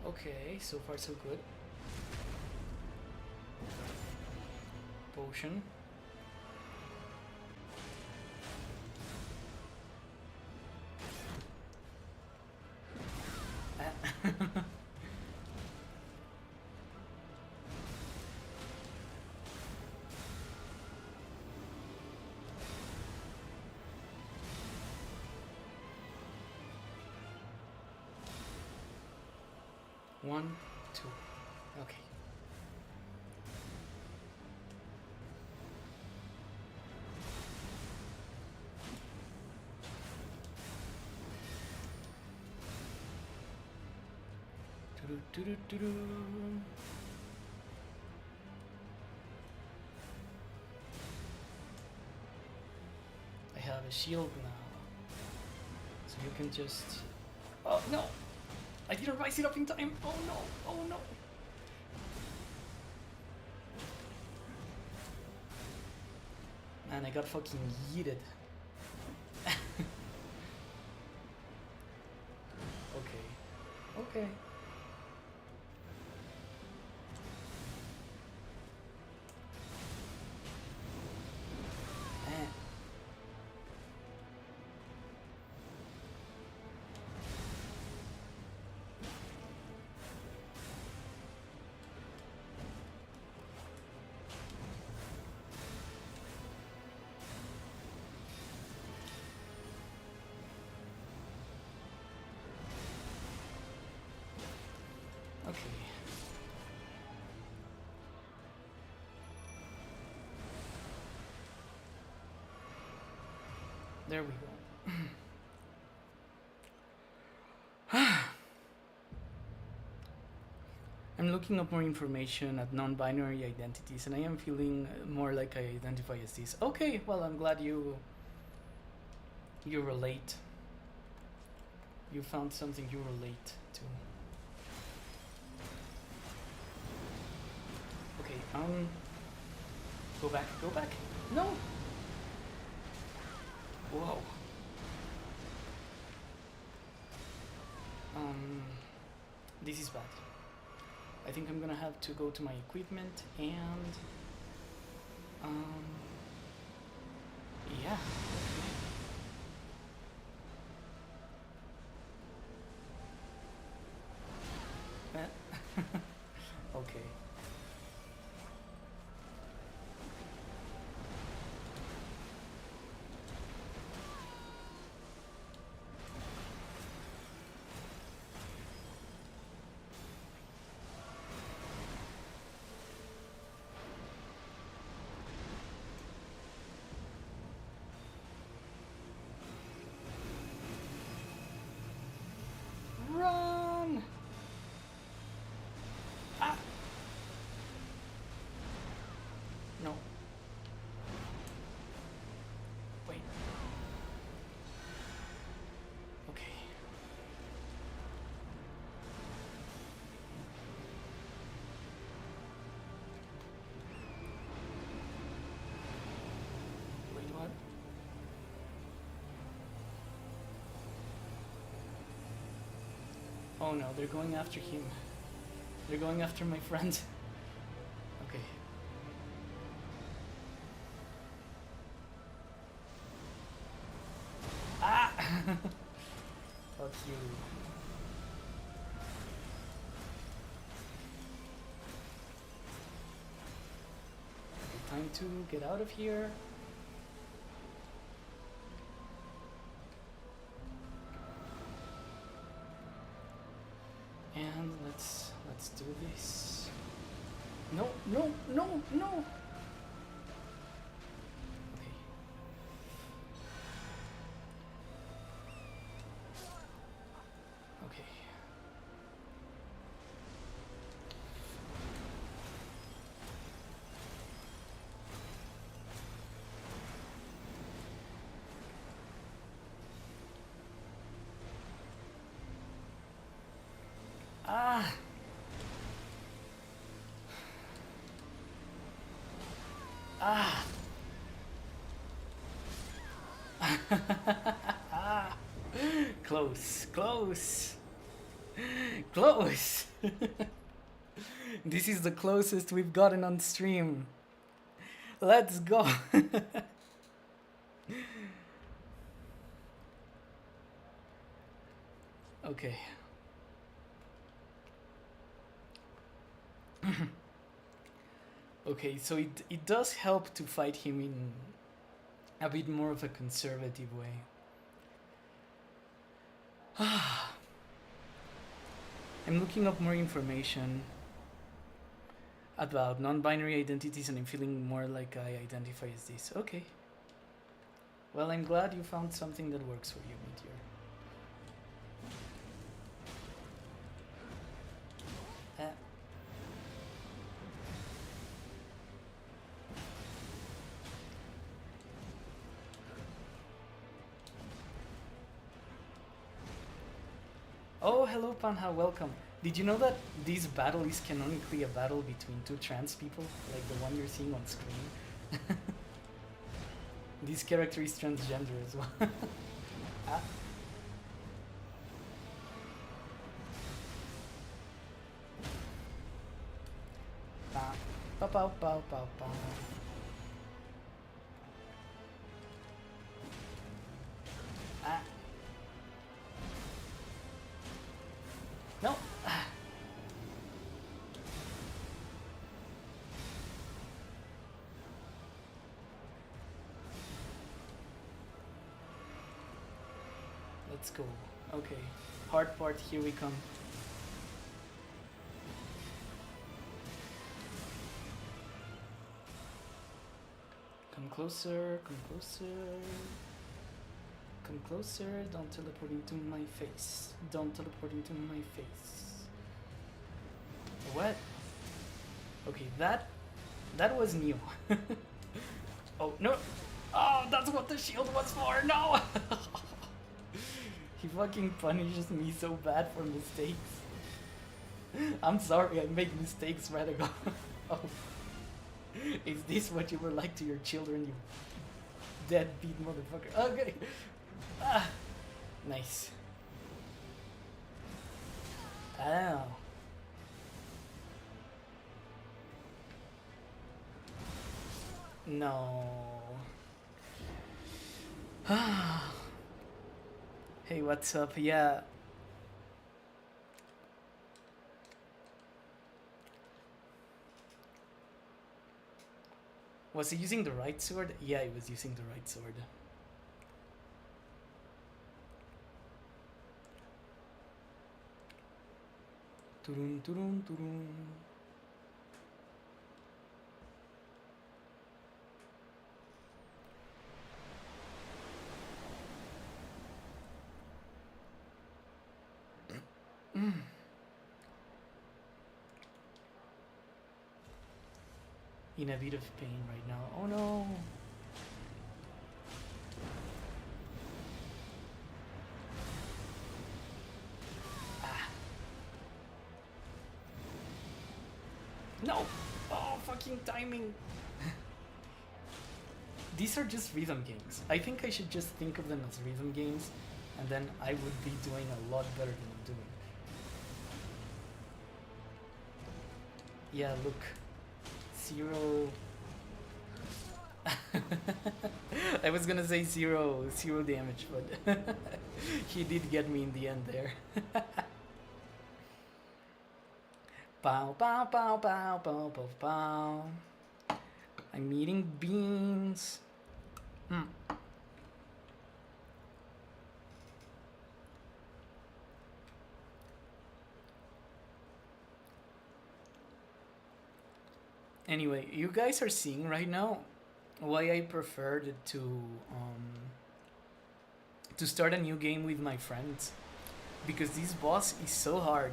Okay, so far so good. Potion. One, two. Okay. I have a shield now, so you can just... Oh no! I didn't rise it up in time! Oh no! Oh no! Man, I got fucking yeeted. Okay. Okay. Okay. There we go. I'm looking up more information at non-binary identities, and I am feeling more like I identify as this. Okay, well, I'm glad you relate. You found something you relate to. Okay, go back, go back. No! Whoa. This is bad. I think I'm gonna have to go to my equipment and yeah. Okay. Oh no, they're going after him. They're going after my friend. Okay. Ah! Fuck you. Okay, time to get out of here. And let's do this. No, no, no, no. Okay. Okay. Ah. Ah. Ah. Close, close, close. This is the closest we've gotten on stream. Let's go. Okay. Okay, so it does help to fight him in a bit more of a conservative way. I'm looking up more information about non-binary identities and I'm feeling more like I identify as this. Okay. Well, I'm glad you found something that works for you, Meteor. Oh, hello Panha, welcome. Did you know that this battle is canonically a battle between two trans people? Like the one you're seeing on screen? This character is transgender as well. Ah. Pow, pow, pow, pow, pow. Ah. No. Ah. Let's go. Okay. Hard part, here we come. Come closer, come closer. Come closer, don't teleport into my face. Don't teleport into my face. What? Okay, that was new. Oh, no! Oh, that's what the shield was for! No! He fucking punishes me so bad for mistakes. I'm sorry, I make mistakes, Radical. Oh. Is this what you were like to your children, you deadbeat motherfucker? Okay. Ah. Nice. Ow. No. Hey, what's up? Yeah. Was he using the right sword? Yeah, he was using the right sword. Turun, turun, turun. In a bit of pain right now. Oh no! Ah. No! Oh, fucking timing! These are just rhythm games. I think I should just think of them as rhythm games, and then I would be doing a lot better than I'm doing. Yeah, look. 0. I was gonna say zero damage, but he did get me in the end there. Pow, pow, pow, pow, pow, pow, pow. I'm eating beans. Anyway, you guys are seeing right now why I preferred to start a new game with my friends, because this boss is so hard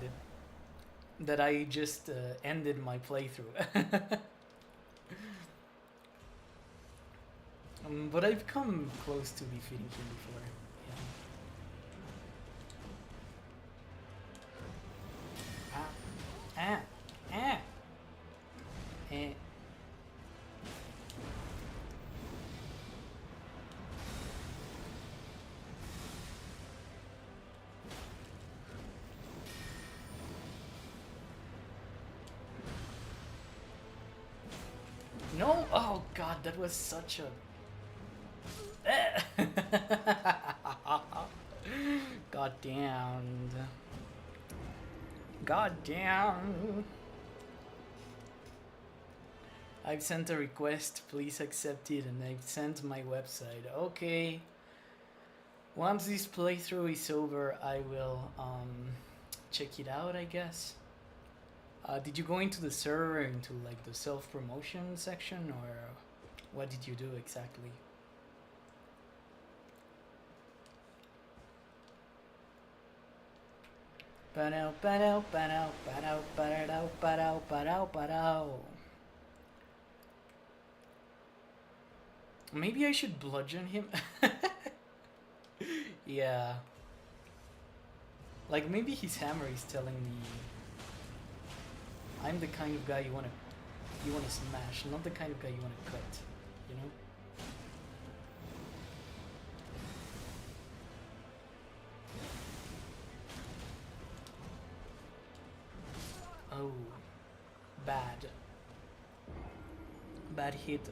that I just ended my playthrough. But I've come close to defeating him before. Yeah. No! Oh god, that was such a... God damned. God damn. I've sent a request, please accept it, and I've sent my website. Okay. Once this playthrough is over, I will check it out, I guess. Did you go into the server, into like the self-promotion section, or what did you do exactly? Maybe I should bludgeon him. Yeah. Like maybe his hammer is telling me I'm the kind of guy you wanna smash, not the kind of guy you wanna cut, you know? Oh, bad. Bad hit.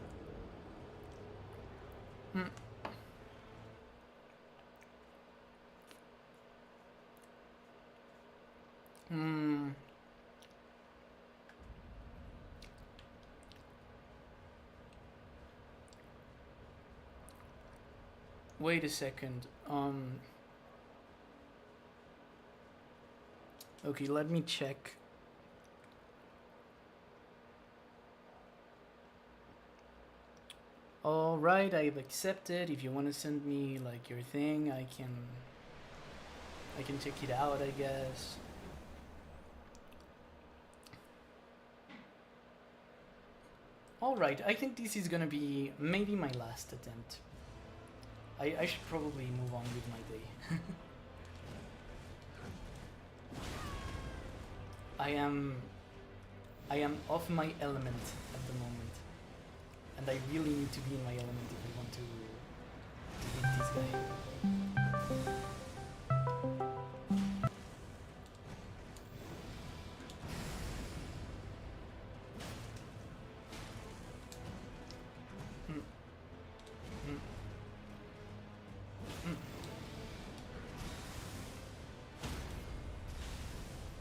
Wait a second. Okay, let me check. Alright, I've accepted. If you want to send me like your thing, I can check it out, I guess. Alright, I think this is gonna be maybe my last attempt. I should probably move on with my day. I am off my element at the moment. And I really need to be in my element if I want to beat this guy.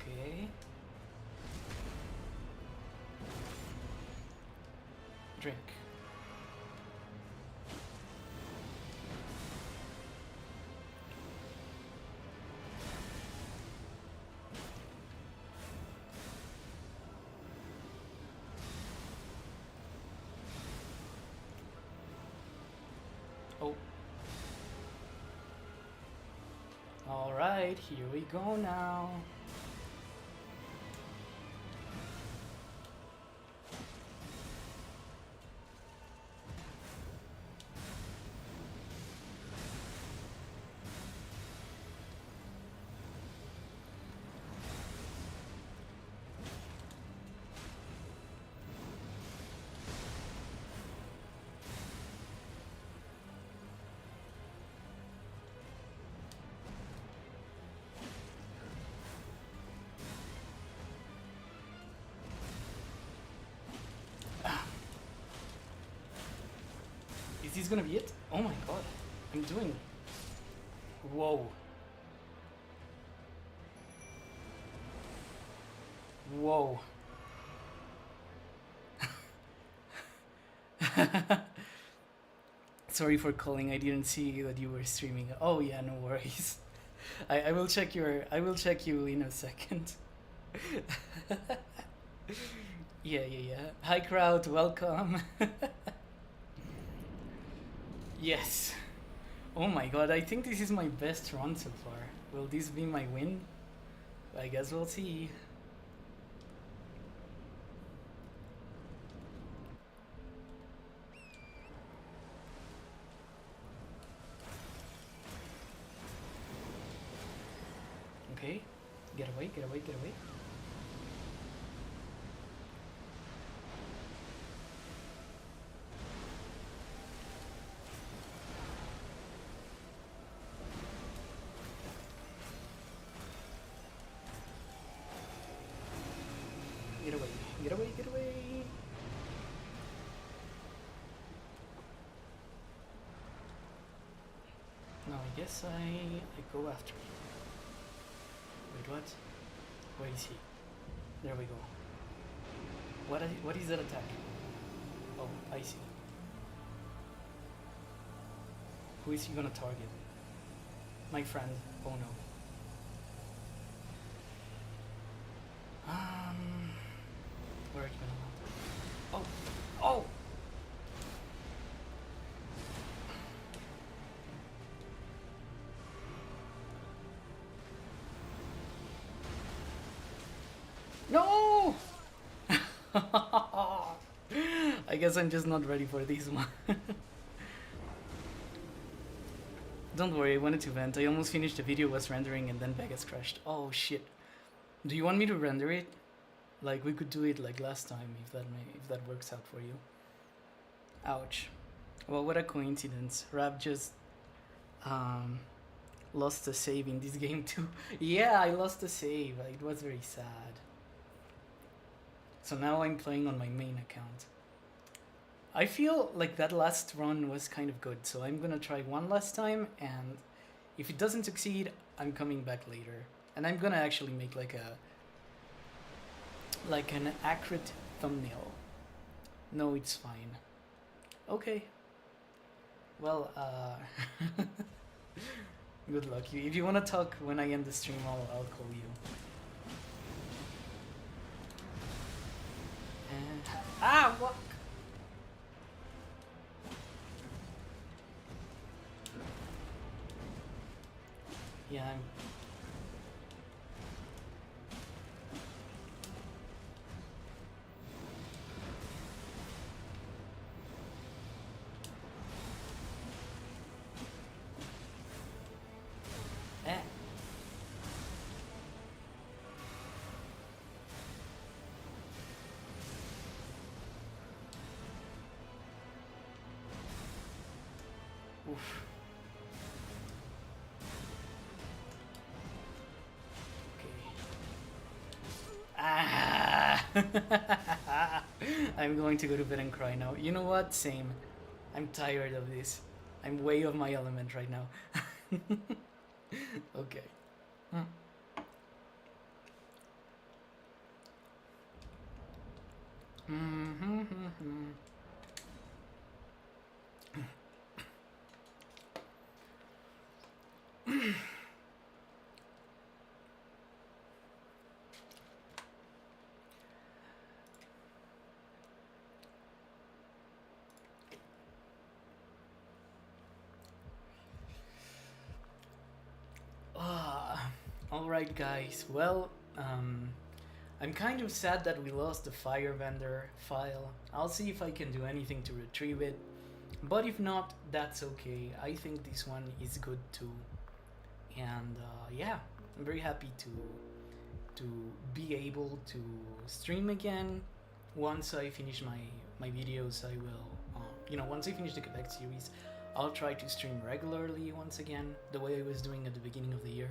Okay. Drink. Oh. Alright, here we go now. gonna be it? Oh my god. I'm doing... Whoa. Whoa. Sorry for calling. I didn't see that you were streaming. Oh yeah, no worries. I will check you in a second. Yeah. Hi crowd, welcome. Yes. Oh my god, I think this is my best run so far. Will this be my win? I guess we'll see. Okay, get away. Get away. Now I guess I go after him. Wait, what? Where is he? There we go. What is that attack? Oh, I see. Who is he gonna target? My friend. Oh no. Where are you gonna land? Oh! No! I guess I'm just not ready for this one. Don't worry, I wanted to vent. I almost finished the video, was rendering, and then Vegas crashed. Oh shit. Do you want me to render it? Like, we could do it like last time, if that works out for you. Ouch. Well, what a coincidence. Rap just lost a save in this game too. Yeah, I lost a save. It was very sad. So now I'm playing on my main account. I feel like that last run was kind of good, so I'm gonna try one last time, and if it doesn't succeed, I'm coming back later. And I'm gonna actually make like an accurate thumbnail. No, it's fine. Okay. Well, good luck. If you wanna talk when I end the stream, I'll call you. And what? Yeah, I'm... Oof. I'm going to go to bed and cry now. You know what? Same. I'm tired of this. I'm way off my element right now. Okay. Alright guys, well, I'm kind of sad that we lost the Fire Vendor file. I'll see if I can do anything to retrieve it, but if not, that's okay. I think this one is good too, and yeah, I'm very happy to be able to stream again. Once I finish my videos, I will, once I finish the Quebec series, I'll try to stream regularly once again, the way I was doing at the beginning of the year.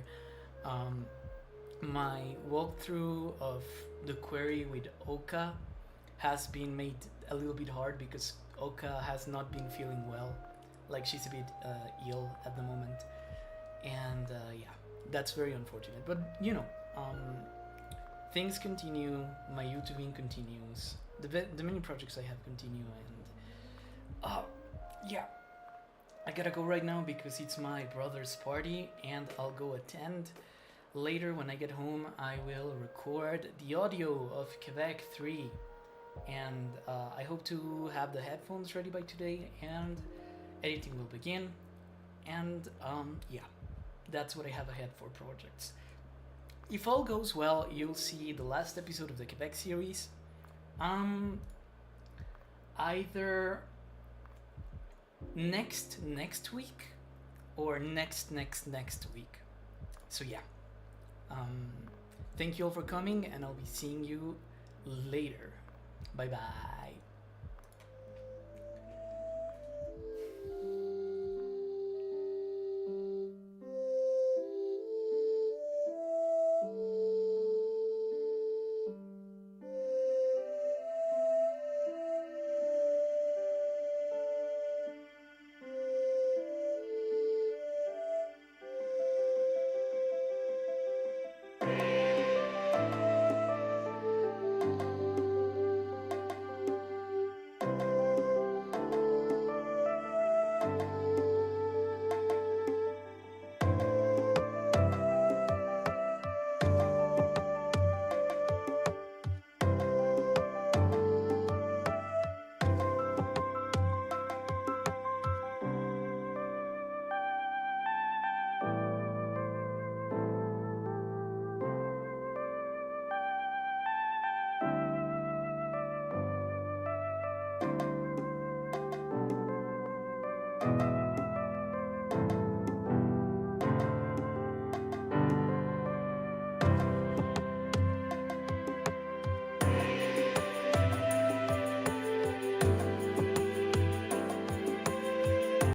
My walkthrough of the query with Oka has been made a little bit hard because Oka has not been feeling well. like she's a bit ill at the moment, and yeah, that's very unfortunate. But you know, things continue. My YouTubing continues. The many projects I have continue, and yeah, I gotta go right now because it's my brother's party, and I'll go attend. Later, when I get home, I will record the audio of Quebec 3, and I hope to have the headphones ready by today, and editing will begin. And yeah, that's what I have ahead for projects. If all goes well, you'll see the last episode of the Quebec series. Either next week or next week. So yeah. Thank you all for coming, and I'll be seeing you later. Bye bye.